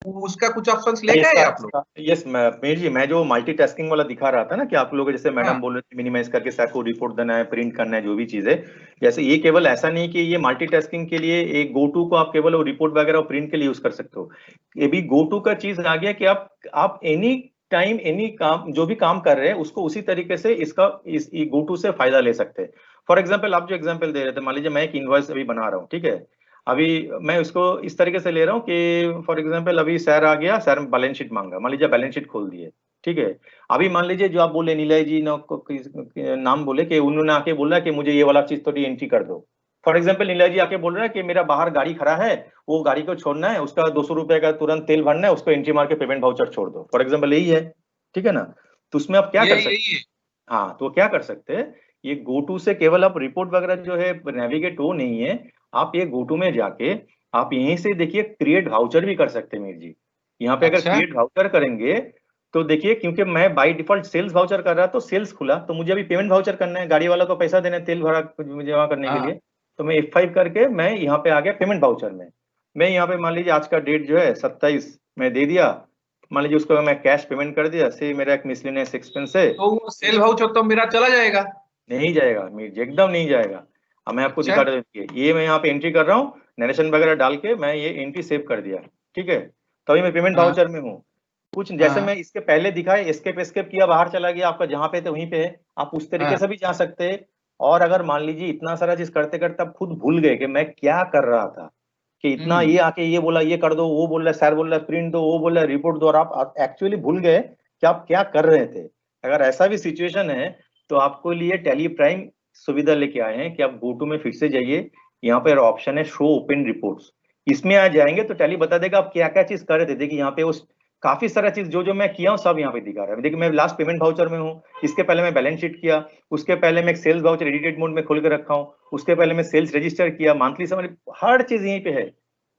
उसका कुछ ऑप्शंस नहीं लेके आए आप लोग? यस मीर जी, मैं जो मल्टीटास्किंग वाला दिखा रहा था ना कि आप लोग जैसे हाँ मैडम बोल रहे थे मिनिमाइज करके सर को रिपोर्ट देना है, प्रिंट करना है, जो भी चीज है, जैसे ये केवल ऐसा नहीं कि ये मल्टीटास्किंग के लिए एक गो टू को आप केवल वो रिपोर्ट वगैरह और प्रिंट के लिए यूज कर सकते हो। ये भी गो टू का चीज आ गया कि आप एनी टाइम एनी काम जो भी काम कर रहे हैं उसको उसी तरीके से इस गो टू से फायदा ले सकते हैं। फॉर एग्जाम्पल आप जो एग्जाम्पल दे रहे थे, मान लीजिए मैं एक इनवॉइस अभी बना रहा हूँ, ठीक है, अभी मैं उसको इस तरीके से ले रहा हूँ कि फॉर एग्जांपल अभी सर आ गया, सर बैलेंस शीट मांगा, मान लीजिए बैलेंस शीट खोल दिए, ठीक है। अभी मान लीजिए जो आप बोले नीलय जी नाम बोले कि उन्होंने आके बोला कि मुझे ये वाला चीज थोड़ी एंट्री कर दो। फॉर एग्जाम्पल नीलय जी आके बोल रहा है कि मेरा बाहर गाड़ी खड़ा है, वो गाड़ी को छोड़ना है, उसका 200 रुपए का तुरंत तेल भरना है, उसको एंट्री मार के पेमेंट वाउचर छोड़ दो, फॉर एग्जाम्पल यही है, ठीक है ना। तो उसमें आप क्या कर सकते यही है। हैं, हाँ तो क्या कर सकते हैं ये GoTo से केवल आप रिपोर्ट वगैरह जो है नेविगेट हो नहीं है, आप ये GoTo में जाके आप यहीं से देखिए क्रिएट वाउचर भी कर सकते हैं मीर जी। यहाँ पे अगर अच्छा। क्रिएट वाउचर करेंगे तो देखिए, क्योंकि मैं बाय डिफॉल्ट सेल्स वाउचर कर रहा तो सेल्स खुला, तो मुझे अभी पेमेंट वाउचर करना है, गाड़ी वाला को पैसा देना है तेल भरा जमा करने के हाँ। लिए। तो मैं F5 करके मैं यहाँ पे आ गया पेमेंट वाउचर में। मैं यहाँ पे मान लीजिए आज का डेट जो है 27 मैं दे दिया, मान लीजिए उसको मैं कैश पेमेंट कर दिया, से मेरा एक मिसलेनियस एक्सपेंस है। तो वो सेल वाउचर तो मेरा चला जाएगा? नहीं जाएगा मीर जी, एकदम नहीं जाएगा। अब मैं आपको अच्छा। दिखा देता हूँ, ये मैं यहाँ पे एंट्री कर रहा हूँ, नरेशन वगैरह डाल के मैं ये एंट्री सेव कर दिया, ठीक है। तभी मैं पेमेंट हाँ। वाउचर में हूँ। कुछ जैसे हाँ। मैं इसके पहले दिखाए एस्केप किया, बाहर चला गया, आपका जहाँ पे थे वहीं पे है, आप उस तरीके हाँ। से भी जा सकते हैं। और अगर मान लीजिए इतना सारा चीज करते करते आप खुद भूल गए कि मैं क्या कर रहा था, कि इतना ये आके ये बोला ये कर दो, वो बोल रहा है सर बोल रहा है प्रिंट दो, वो बोल रहा है रिपोर्ट दो, और आप एक्चुअली भूल गए कि आप क्या कर रहे थे। अगर ऐसा भी सिचुएशन है तो आपको लिए टेली प्राइम सुविधा लेके आए हैं कि आप GoTo में फिर से जाइए, यहाँ पर ऑप्शन है शो ओपन रिपोर्ट्स, इसमें आ जाएंगे तो टैली बता देगा आप क्या क्या चीज कर रहे थे। देखिए यहाँ पे उस काफी सारा चीज जो मैं किया हूँ सब यहाँ पे दिखा रहा है। देखिए मैं लास्ट पेमेंट वाउचर में हूँ, इसके पहले मैं बैलेंस शीट किया, उसके पहले मैं एक सेल्स वाउचर एडिटेड मोड में खोल के रखा हूँ, उसके पहले मैं सेल्स रजिस्टर किया, मंथली समरी, हर चीज यहीं पे है।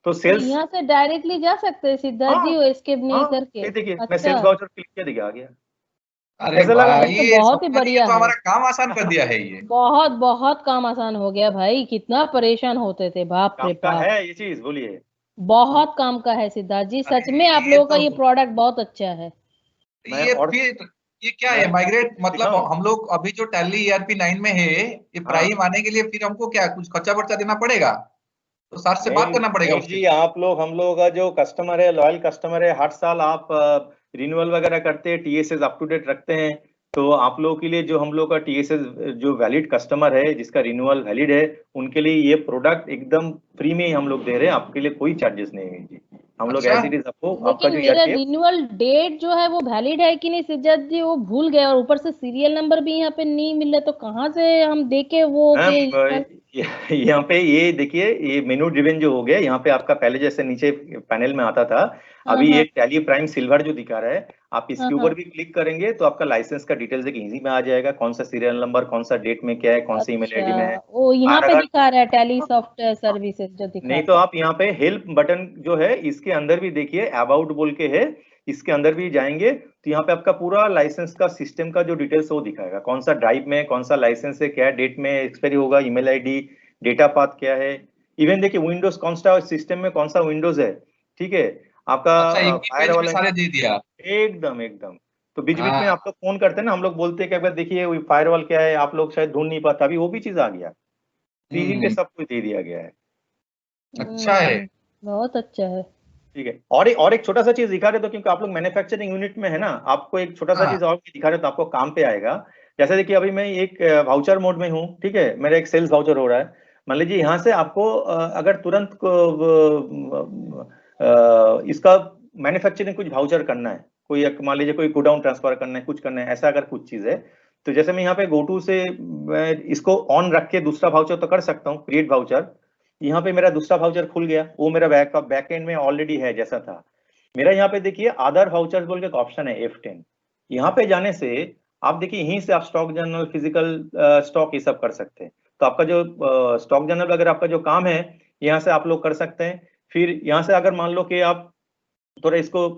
तो सेल्स यहाँ से डायरेक्टली जा सकते हैं सिद्धार्थ जी, वो एस्केप नहीं करके? ये देखिए मैं अच्छा, सेल्स वाउचर क्लिक किया, देखिए आ गया। अरे ऐसा लगा भाई, ये तो ये बहुत ही सपना जी, ये बढ़िया तो है। हमारा काम आसान कर दिया है ये। बहुत बहुत काम आसान हो गया भाई, कितना परेशान होते थे, बाप रे काम का बाप। है ये चीज, बोलिए। बहुत काम का है सिद्धार्थ जी, सच अरे में आप ये लोगों का तो ये प्रोडक्ट बहुत अच्छा है। मैं ये और फिर ये क्या मैं है माइग्रेट, मतलब दिखाऊं? हम लोग अभी जो टैली ERP 9 में है, ये हाँ प्राइम आने के लिए फिर हमको क्या कुछ खर्चा वर्चा देना पड़ेगा? तो सर से बात नहीं करना पड़ेगा नहीं उसके जी, लिए। आप लोग हम लोग का जो कस्टमर है, लॉयल कस्टमर है, हर साल आप रिन्यूअल वगैरह करते हैं, TSS अप टू डेट रखते हैं। तो आप लोगों के लिए जो हम लोग का TSS जो वैलिड कस्टमर है, जिसका रिन्यूअल वैलिड है, उनके लिए ये प्रोडक्ट एकदम फ्री में ही हम लोग दे रहे हैं, आपके लिए कोई चार्जेस नहीं है जी। हम लोग अच्छा। एज इट इज आपको आपका लेकिन जो मेरा ERP है। रिन्यूअल डेट जो है वो वैलिड है कि नहीं सिद्धार्थ जी, वो भूल गए, और ऊपर से सीरियल नंबर भी यहाँ पे नहीं मिल रहा, तो कहाँ से हम देखे वो मैम कि यहाँ पे ये देखिए, ये मेनू ड्रिवन जो हो गया, यहाँ पे आपका पहले जैसे नीचे पैनल में आता था, हाँ अभी हाँ ये टैली प्राइम सिल्वर जो दिखा रहा है, आप हाँ इसके हाँ। ऊपर भी क्लिक करेंगे तो आपका लाइसेंस का डिटेल्स एक इजी में आ जाएगा, कौन सा सीरियल नंबर, कौन सा डेट में क्या है, कौन सी ईमेल अच्छा, आईडी में है। वो यहाँ और पे अगर दिखा रहा है टैली सॉफ्टवेयर सर्विसेज जो दिखा नहीं तो रहा आप यहाँ पे हेल्प बटन जो है इसके अंदर भी देखिए अबाउट बोल के है, इसके अंदर भी जाएंगे तो यहाँ पे आपका पूरा लाइसेंस का सिस्टम का जो डिटेल्स है वो दिखाएगा, कौन सा ड्राइव में कौन सा लाइसेंस है, क्या डेट में एक्सपायरी होगा, ईमेल आईडी, डेटा पाथ क्या है। इवन देखिए विंडोज कौन सा सिस्टम में कौन सा विंडोज है, ठीक है आपका अच्छा, एक ही फायर पेज में वाला सारे दे दिया। एकदम एकदम। तो बीच बीच में हाँ। आप लोग फोन करते हैं ना, हम लोग बोलते हैं कि अगर देखिए फायरवॉल क्या है, आप लोग शायद ढूंढ नहीं पाता, अभी वो भी चीज आ गया, तो यहीं पे हम्म। सब कुछ दे दिया गया है। अच्छा है। बहुत अच्छा है। ठीक है, और एक छोटा सा चीज दिखा रहे तो, क्योंकि आप लोग मैन्युफैक्चरिंग यूनिट में है ना, आपको एक छोटा सा हाँ। चीज और भी दिखा रहे तो आपको काम पे आएगा। जैसे देखिए अभी मैं एक वाउचर मोड में हूँ, ठीक है, मेरा एक सेल्स वाउचर हो रहा है। मान लीजिए यहाँ से आपको अगर तुरंत इसका मैन्युफैक्चरिंग कुछ वाउचर करना है, कोई मान लीजिए कोई गोडाउन ट्रांसफर करना है, कुछ करना है, ऐसा अगर कुछ चीज है, तो जैसे मैं यहाँ पे GoTo से मैं इसको ऑन रख के दूसरा वाउचर तो कर सकता हूँ, क्रिएट वाउचर। यहाँ पे मेरा दूसरा वाउचर खुल गया, वो मेरा बैक एंड में ऑलरेडी है जैसा था। मेरा यहाँ पे देखिए अदर वाउचर्स बोल के एक ऑप्शन है F10, यहाँ पे जाने से आप देखिए यहीं से आप स्टॉक जर्नल, फिजिकल स्टॉक ये सब कर सकते हैं। तो आपका जो स्टॉक जर्नल वगैरह आपका जो काम है, यहाँ से आप लोग कर सकते हैं। फिर यहाँ से अगर मान लो कि आप थोड़ा इसको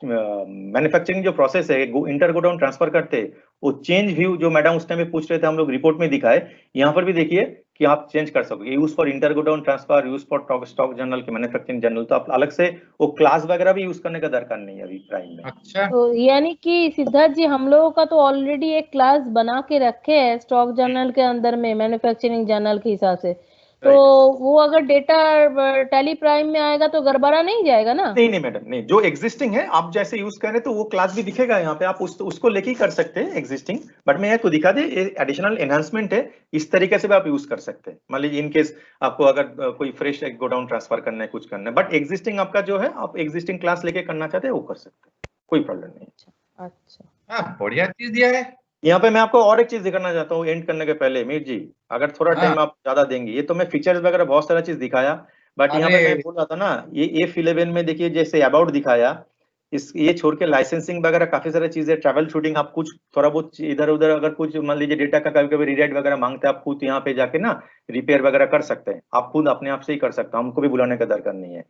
मैन्युफैक्चरिंग जो प्रोसेस है इंटर गोडाउन ट्रांसफर करते, वो चेंज व्यू जो मैडम उस टाइम में पूछ रहे थे, हम लोग रिपोर्ट में दिखाए, यहाँ पर भी देखिए कि आप चेंज कर सकोगे, use for inter godown transfer, use for stock journal के मैन्युफैक्चरिंग जर्नल, तो आप अलग से वो क्लास वगैरह भी यूज करने का दरकार नहीं है अभी प्राइम में। अच्छा। तो यानी कि सिद्धार्थ जी हम लोगों का तो ऑलरेडी एक क्लास बना के रखे हैं स्टॉक जर्नल के अंदर में, मैन्युफैक्चरिंग जर्नल के हिसाब से, तो वो अगर डेटा टैली प्राइम में आएगा तो गड़बड़ा नहीं जाएगा ना? नहीं नहीं मैडम, नहीं, जो एग्जिस्टिंग है आप जैसे यूज करें तो वो क्लास भी दिखेगा यहाँ पे, आप उसको लेके ही कर सकते हैं एग्जिस्टिंग। बट मैं आपको दिखा दे, एडिशनल एनहांसमेंट है, इस तरीके से भी आप यूज कर सकते हैं। मान लीजिए इन केस आपको अगर कोई फ्रेश गोडाउन ट्रांसफर करना है, कुछ करना है, बट एग्जिस्टिंग आपका जो है, आप एग्जिस्टिंग क्लास लेके करना चाहते हैं वो कर सकते हैं, कोई प्रॉब्लम नहीं। अच्छा, हाँ, बढ़िया चीज दिया है। यहाँ पे मैं आपको और एक चीज दिखाना चाहता हूँ एंड करने के पहले, मीर जी अगर थोड़ा हाँ। टाइम आप ज्यादा देंगे, ये तो मैं फीचर्स वगैरह बहुत सारा चीज दिखाया, बट यहाँ पे अरे मैं बोल रहा था ना, ये F11 में देखिए जैसे अबाउट दिखाया, ये छोड़ के लाइसेंसिंग वगैरह काफी सारी चीजें, ट्रैवल शूटिंग, आप कुछ थोड़ा बहुत इधर उधर अगर कुछ मान लीजिए डेटा का कभी कभी रीराइट वगैरह मांगते हैं, आप खुद यहाँ पे जाके ना रिपेयर वगैरह कर सकते हैं, आप खुद अपने आप से ही कर सकते हैं, हमको भी बुलाने का दरकार नहीं है।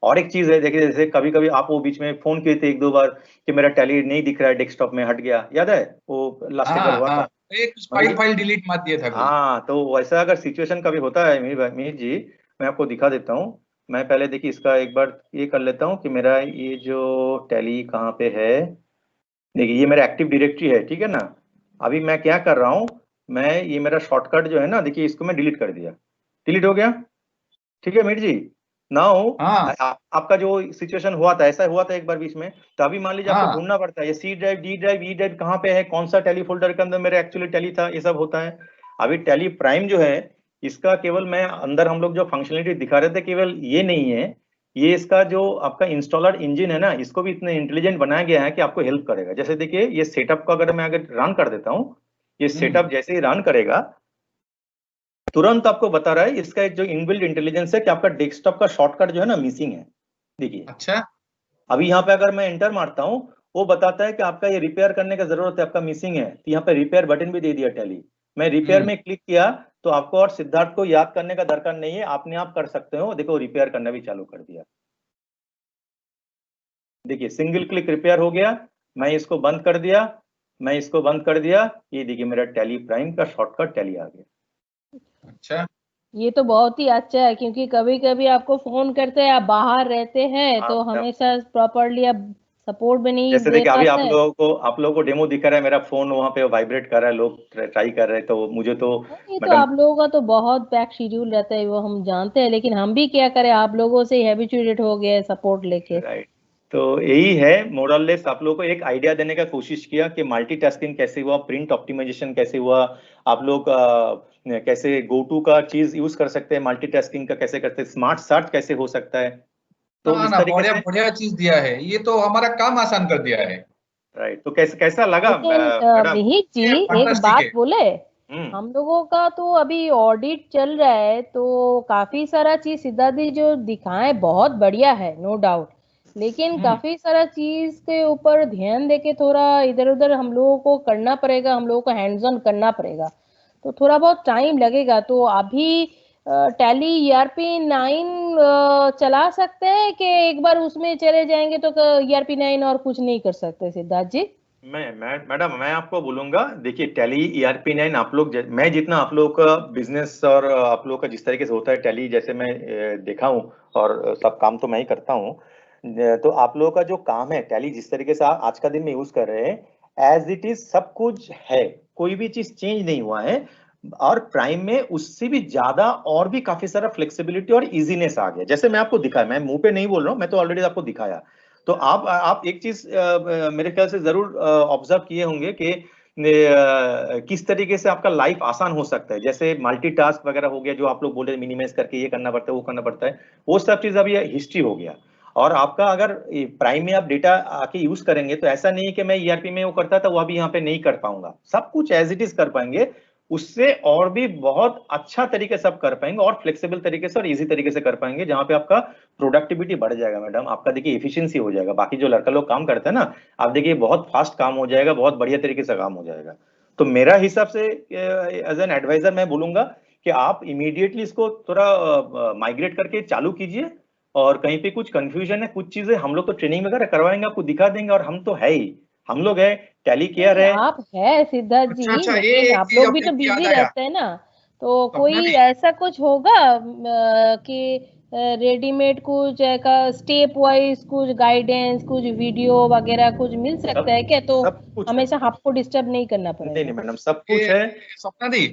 और एक चीज है, देखिए जैसे कभी कभी आप वो बीच में फोन किए थे 1-2 बार कि मेरा टैली नहीं दिख रहा है, डेस्कटॉप में हट गया, याद है वो लास्ट एक बार हाँ हुआ हाँ, था। एक मतलब फाइल डिलीट मार दिया था कोई। हाँ, तो वैसा अगर सिचुएशन कभी होता है मिहिर जी, मैं आपको दिखा देता हूँ। मैं पहले देखिए इसका एक बार ये कर लेता हूँ कि मेरा ये जो टैली कहाँ पे है। देखिए ये मेरा एक्टिव डायरेक्टरी है, ठीक है ना। अभी मैं क्या कर रहा हूँ, मैं ये मेरा शॉर्टकट जो है ना, देखिए इसको मैं डिलीट कर दिया, डिलीट हो गया, ठीक है मिहिर जी। नाउ हाँ आपका जो सिचुएशन हुआ था, ऐसा हुआ था एक बार बीच में, तो अभी मान लीजिए आपको हाँ ढूंढना पड़ता है ये C drive, D drive, E drive कहाँ पे है, कौन सा टैली फोल्डर के अंदर मेरा एक्चुअली टैली था, ये सब होता है। अभी टैली प्राइम जो है, इसका केवल मैं अंदर हम लोग जो फंक्शनलिटी दिखा रहे थे, केवल ये नहीं है, ये इसका जो आपका इंस्टॉलर इंजन है ना, इसको भी इतने इंटेलिजेंट बनाया गया है कि आपको हेल्प करेगा। जैसे देखिए ये सेटअप का अगर मैं अगर रन कर देता हूँ, ये सेटअप जैसे ही रन करेगा तुरंत आपको बता रहा है, इसका एक जो इनबिल्ट इंटेलिजेंस है कि आपका डेस्कटॉप का शॉर्टकट जो है ना मिसिंग है। देखिए अच्छा अभी यहाँ पे अगर मैं एंटर मारता हूँ, वो बताता है कि आपका ये रिपेयर करने का जरूरत है, आपका मिसिंग है, तो यहाँ पे रिपेयर बटन भी दे दिया टैली। मैं रिपेयर में क्लिक किया तो आपको और सिद्धार्थ को याद करने का दरकार नहीं है, अपने आप कर सकते हो। देखो रिपेयर करना भी चालू कर दिया, देखिए सिंगल क्लिक रिपेयर हो गया। मैं इसको बंद कर दिया, मैं इसको बंद कर दिया, ये देखिए मेरा टैली प्राइम का शॉर्टकट टैली आ गया। अच्छा। ये तो बहुत ही अच्छा है, क्योंकि कभी कभी आपको फोन करते हैं, आप बाहर रहते हैं, तो हमेशा प्रॉपरली आप सपोर्ट भी नहीं जैसे दे देखिए अभी पाते हैं। आप लोगों को डेमो दिखा रहा है, मेरा फोन वहां पे वाइब्रेट कर रहा है, लोग ट्राई कर रहे हैं, तो मुझे तो नहीं, तो मैडम आप लोगों का तो बहुत पैक शेड्यूल रहता है, वो हम जानते हैं, लेकिन हम भी क्या करें, आप लोगों से हैबिचुएटेड हो गए सपोर्ट लेके। राइट, तो यही है मोरलेस, आप लोगों को एक आइडिया देने का कोशिश किया कि मल्टीटास्किंग कैसे हुआ, प्रिंट ऑप्टिमाइजेशन कैसे हुआ, आप लोग कैसे गो टू का चीज यूज कर सकते हैं, मल्टीटास्किंग का कैसे करते हैं, स्मार्ट सर्च कैसे हो सकता है, तो ना इस ना, तरीके बढ़िया से। बढ़िया चीज दिया है, ये तो हमारा काम आसान कर दिया है। राइट, तो कैसा लगा लेकिन मैडम? मिहिर जी, ये एक फंटास्टिक बात है। बोले, हम्म, हम लोगों का तो अभी ऑडिट चल रहा है, तो काफी सारा चीज सिद्धार्थ जी जो दिखाए बहुत बढ़िया है, नो डाउट, लेकिन हम्म काफी सारा चीज के ऊपर ध्यान देके थोड़ा इधर उधर हम लोगों को करना पड़ेगा, हम लोगों को हैंड्स ऑन करना पड़ेगा, तो थोड़ा बहुत टाइम लगेगा। तो अभी टैली ईआरपी 9 चला सकते हैं कि एक बार उसमें चले जाएंगे तो ईआरपी 9 और कुछ नहीं कर सकते सिद्धार्थ जी? मैडम मैं आपको बोलूंगा, देखिए टैली ईआरपी 9 आप लोग मैं जितना आप लोगों का बिजनेस और आप लोगों का जिस तरीके से होता है टैली, जैसे मैं देखा हूँ, और सब काम तो मैं ही करता हूँ, तो आप लोगों का जो काम है टैली जिस तरीके से आज का दिन में यूज कर रहे हैं, एज इट इज सब कुछ है, कोई भी चीज चेंज नहीं हुआ है। और प्राइम में उससे भी ज्यादा और भी काफी सारा फ्लेक्सिबिलिटी और इजीनेस आ गया, जैसे मैं आपको दिखाया, मैं मुंह पे नहीं बोल रहा हूँ, मैं तो ऑलरेडी आपको दिखाया। तो आप एक चीज मेरे ख्याल से जरूर ऑब्जर्व किए होंगे कि किस तरीके से आपका लाइफ आसान हो सकता है, जैसे मल्टीटास्क वगैरह हो गया, जो आप लोग बोले मिनिमाइज करके ये करना पड़ता है वो करना पड़ता है, वो सब चीज अभी हिस्ट्री हो गया। और आपका अगर प्राइम में आप डेटा आके यूज करेंगे, तो ऐसा नहीं है कि मैं ईआरपी में वो करता था वो अभी यहाँ पे नहीं कर पाऊंगा, सब कुछ एज इट इज कर पाएंगे, उससे और भी बहुत अच्छा तरीके से आप कर पाएंगे, और फ्लेक्सिबल तरीके से और इजी तरीके से कर पाएंगे, जहां पे आपका प्रोडक्टिविटी बढ़ जाएगा मैडम, आपका देखिए एफिशिएंसी हो जाएगा, बाकी जो लड़का लोग काम करते हैं ना, आप देखिए बहुत फास्ट काम हो जाएगा, बहुत बढ़िया तरीके से काम हो जाएगा। तो मेरा हिसाब से एज एन एडवाइजर मैं बोलूंगा कि आप इमीडिएटली इसको थोड़ा माइग्रेट करके चालू कीजिए, और कहीं पे कुछ कंफ्यूजन है, कुछ चीजें हम लोग तो ट्रेनिंग वगैरह करवाएंगे, आपको दिखा देंगे, और हम तो है ही, हम लोग है, टैली केयर नहीं, है। आप है सिद्धार्थ अच्छा जी, अच्छा, ये लेकिन एक आप चीज लोग भी अपने तो को याद बिजी आया। रहते हैं ना, तो सपना कोई दी, ऐसा कुछ होगा कि रेडीमेड कुछ का स्टेप वाइज कुछ गाइडेंस, कुछ वीडियो वगैरह कुछ मिल सकता सब है क्या? तो सब कुछ है, हमेशा आपको डिस्टर्ब नहीं करना नहीं पड़ेगा। नहीं मैडम, सब कुछ ये है। सपना दी,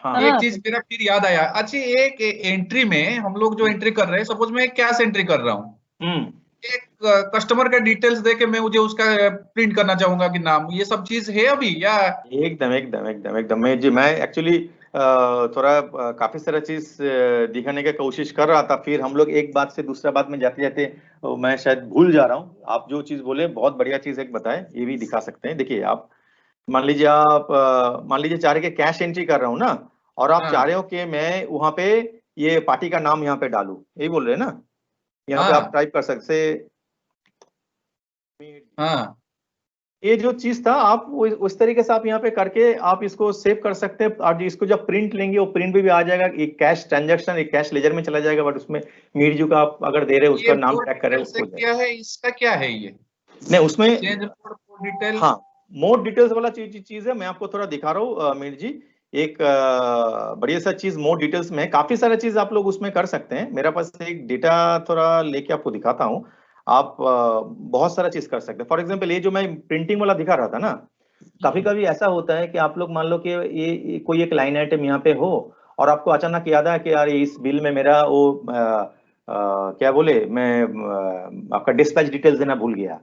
हाँ, एक हाँ चीज मेरा फिर याद आया। अच्छा, एक एंट्री में हम लोग जो एंट्री कर रहे हैं, सपोज मैं कैश एंट्री कर रहा हूँ, हम्म, एक कस्टमर का डिटेल्स दे के मैं मुझे उसका प्रिंट करना चाहूंगा कि नाम, ये सब चीज है अभी या? एकदम एकदम एकदम एकदम मैं एक्चुअली थोड़ा काफी सारा चीज दिखाने की कोशिश कर रहा था, फिर हम लोग एक बात से दूसरा बात में जाते जाते मैं शायद भूल जा रहा हूँ। आप जो चीज बोले बहुत बढ़िया चीज एक बताए, ये भी दिखा सकते हैं। देखिए आप मान लीजिए चाह रहे कि कैश एंट्री कर रहा हूँ ना, और आप चाह हाँ रहे हो कि मैं वहां पे ये पार्टी का नाम यहाँ पे डालूं, यही बोल रहे हैं ना, यहाँ पे आप हाँ टाइप कर सकते, हाँ ये जो चीज था आप उस तरीके से आप यहाँ पे करके आप इसको सेव कर सकते हैं। और इसको जब प्रिंट लेंगे वो प्रिंट भी आ जाएगा, एक कैश ट्रांजैक्शन एक कैश लेजर में चला जाएगा, बट उसमें मीरजू का आप अगर दे रहे हैं उसका नाम टैग कर रहे हैं क्या है, इसका क्या है ये? नहीं उसमें चेंज मोड डिटेल, हाँ मोड डिटेल्स वाला चीज है। मैं आपको थोड़ा दिखा रहा हूँ मीर जी, एक बढ़िया सा चीज मोड डिटेल्स में काफी सारा चीज आप लोग उसमें कर सकते हैं। मेरा पास एक डेटा थोड़ा लेके आपको दिखाता हूँ। आप बहुत सारा चीज कर सकते हैं। फॉर एग्जाम्पल ये जो मैं प्रिंटिंग वाला दिखा रहा था ना, कभी कभी ऐसा होता है कि आप लोग मान लो कि ये कोई एक लाइन आइटम यहाँ पे हो और आपको अचानक याद आया कि यार इस बिल में मेरा वो क्या बोले मैं आपका डिस्पैच डिटेल्स देना भूल गया।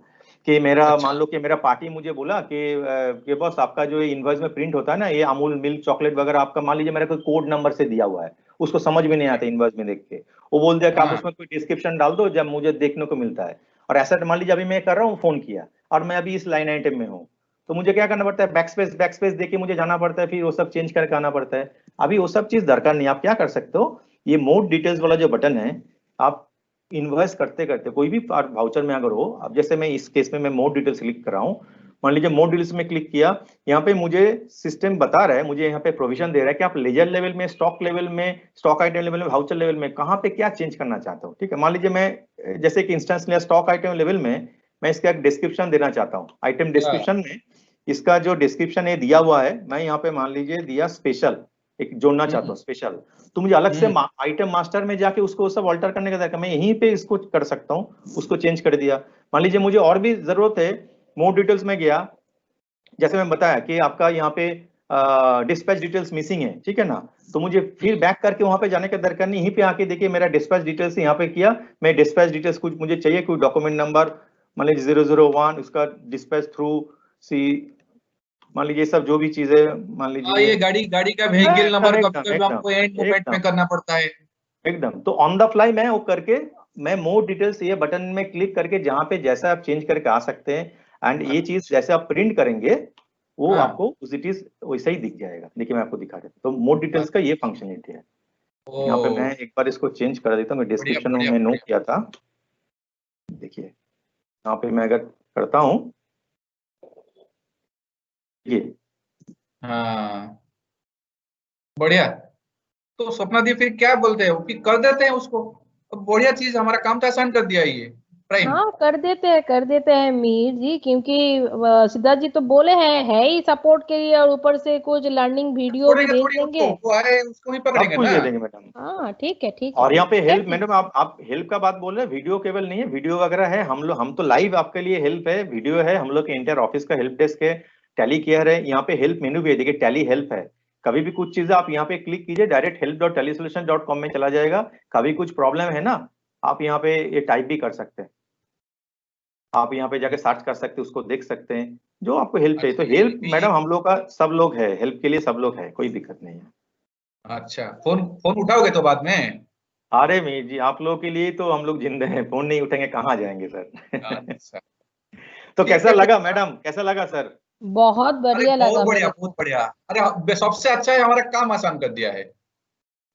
कि मेरा अच्छा। मान लो कि मेरा पार्टी मुझे बोला कि बॉस आपका जो ये इनवॉइस में प्रिंट होता है ना, ये अमूल मिल्क चॉकलेट वगैरह आपका मान लीजिए मेरा कोई कोड नंबर से दिया हुआ है, उसको समझ में नहीं आता इनवॉइस में देख के। वो बोल दिया कि आप हाँ। उसमें कोई डिस्क्रिप्शन डाल दो जब मुझे देखने को मिलता है। और ऐसा मान लीजिए अभी मैं कर रहा हूँ, फोन किया और मैं अभी इस लाइन आइटम में हूँ, तो मुझे क्या करना पड़ता है, बैकस्पेस देके मुझे जाना पड़ता है, फिर वो सब चेंज करके आना पड़ता है। अभी वो सब चीज दरकार नहीं। आप क्या कर सकते हो, ये मोड डिटेल्स वाला जो बटन है, आप इन्वॉइस करते करते कोई भी वाउचर में अगर हो, अब जैसे मैं इस केस में मैं मोड डिटेल्स क्लिक कर रहा हूँ, मान लीजिए मोड डिटेल्स में क्लिक किया, यहाँ पे मुझे सिस्टम बता रहा है, मुझे यहाँ पे प्रोविजन दे रहा है कि आप लेजर लेवल में, स्टॉक लेवल में, स्टॉक आइटम लेवल में, वाउचर लेवल में कहाँ पे क्या चेंज करना चाहता हूँ। ठीक है, मान लीजिए मैं जैसे एक इंस्टेंस लिया स्टॉक आइटम लेवल में, मैं इसका एक डिस्क्रिप्शन देना चाहता हूँ। आइटम डिस्क्रिप्शन में इसका जो डिस्क्रिप्शन है दिया हुआ है, मैं यहाँ पे मान लीजिए दिया स्पेशल, एक जोड़ना चाहता हूँ स्पेशल, तो मुझे अलग से आइटम मास्टर में जाके उसको सब ऑल्टर करने का दरकार, मैं यहीं पे इसको कर सकता हूँ, उसको चेंज कर दिया। मान लीजिए मुझे और भी जरूरत है, मोड डिटेल्स में गया, जैसे मैं बताया कि आपका यहाँ पे डिस्पैच डिटेल्स मिसिंग है, ठीक है ना, तो मुझे फिर बैक करके वहां पे जाने का दरकार नहीं, यहीं पे आके देखिए मेरा डिस्पैच डिटेल्स यहाँ पे किया, मैं डिस्पैच डिटेल्स कुछ मुझे चाहिए, कोई डॉक्यूमेंट नंबर मान लीजिए 001, उसका डिस्पैच थ्रू सी, मान लीजिए सब जो भी चीजें मान लीजिए, ये गाड़ी का व्हीकल नंबर कभी कभी एकदम आपको एंड मोमेंट में करना पड़ता है। एकदम। तो ऑन द फ्लाई मैं वो करके, मैं मोर डिटेल्स ये बटन में क्लिक करके जहां पे जैसा आप चेंज करके आ सकते हैं। एंड ये चीज जैसे आप प्रिंट करेंगे वो हाँ। आपको उसी चीज वैसा ही दिख जाएगा। देखिए मैं आपको दिखा देता हूँ, तो मोर डिटेल्स का ये फंक्शनलिटी है। यहाँ पे मैं एक बार इसको चेंज कर देता हूँ, मैं बढ़िया डिस्क्रिप्शन में बढ़िया मैं नोट बढ़िया। किया था, देखिए यहाँ पे मैं अगर करता हूँ ये, हाँ बढ़िया। तो स्वप्ना दी फिर क्या बोलते हैं, फिर कर देते हैं उसको, तो बढ़िया चीज, हमारा काम तो आसान कर दिया ये प्राइम। हाँ कर देते हैं मीर जी, क्योंकि सिद्धार्थ जी तो बोले हैं है ही सपोर्ट के लिए, और ऊपर से कुछ लर्निंग वीडियो भी छोड़ेंगे भेज थोड़ी देंगे। उसको, वो आए उसको ही सब पकड़ेंगे कुछ ना। दे देंगे मैडम। हाँ ठीक है और यहाँ पे हेल्प, ठीक है। मैडम आप हेल्प का बात बोल रहे हैं, वीडियो केवल नहीं है, वीडियो वगैरह है, हम तो लाइव आपके लिए हेल्प है, वीडियो है, हम लोग के इंटर ऑफिस का हेल्प डेस्क है, टैली केयर है, यहाँ पे हेल्प मेनू भी है, देखिए टैली हेल्प है। कभी भी कुछ चीजें आप यहाँ पे क्लिक कीजिए, डायरेक्ट help.tellysolution.com में चला जाएगा। कभी कुछ प्रॉब्लम है ना, आप यहाँ पे ये टाइप भी कर सकते हैं, आप यहाँ पे जाके सर्च कर सकते हैं, उसको देख सकते हैं, जो आपको हेल्प चाहिए। अच्छा तो हेल्प मैडम हम लोग का सब लोग है, हेल्प के लिए सब लोग है, कोई दिक्कत नहीं है। अच्छा, फोन फोन उठाओगे तो बाद में। अरे मीर जी आप लोगों के लिए तो हम लोग जिंदा हैं, फोन नहीं उठेंगे कहाँ जाएंगे सर। अच्छा तो ठीक कैसा है फिर। लगा मैडम, कैसा लगा सर? बहुत अरे बढ़िया लगा मेरे बहुत को। बढ़िया। अरे सबसे अच्छा है, हमारा काम आसान कर दिया है।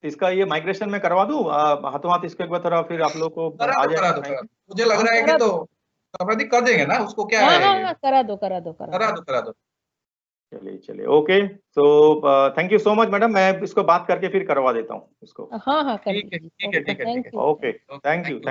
इसका ये माइग्रेशन में करवा दूं हाथों हाथ इसको एक बार थोड़ा, फिर आप लोग को आ करा जाएगा दो टाइम करा पे। दो, मुझे लग हाँ रहा है कि करा तो दो। अपराधी कर देंगे ना, उसको क्या हाँ हाँ है। हाँ करा दो करा दो करा दो। करा दो करा दो। चलिए चलिए okay. So thank you so much madam, मैं इसको बात करके फिर करवा देता हूँ इसको। हाँ हाँ कर ठीक है दीजिए। ठीक है ओके ठीक है ठीक थैंक है। You. Okay okay thank thank you. You.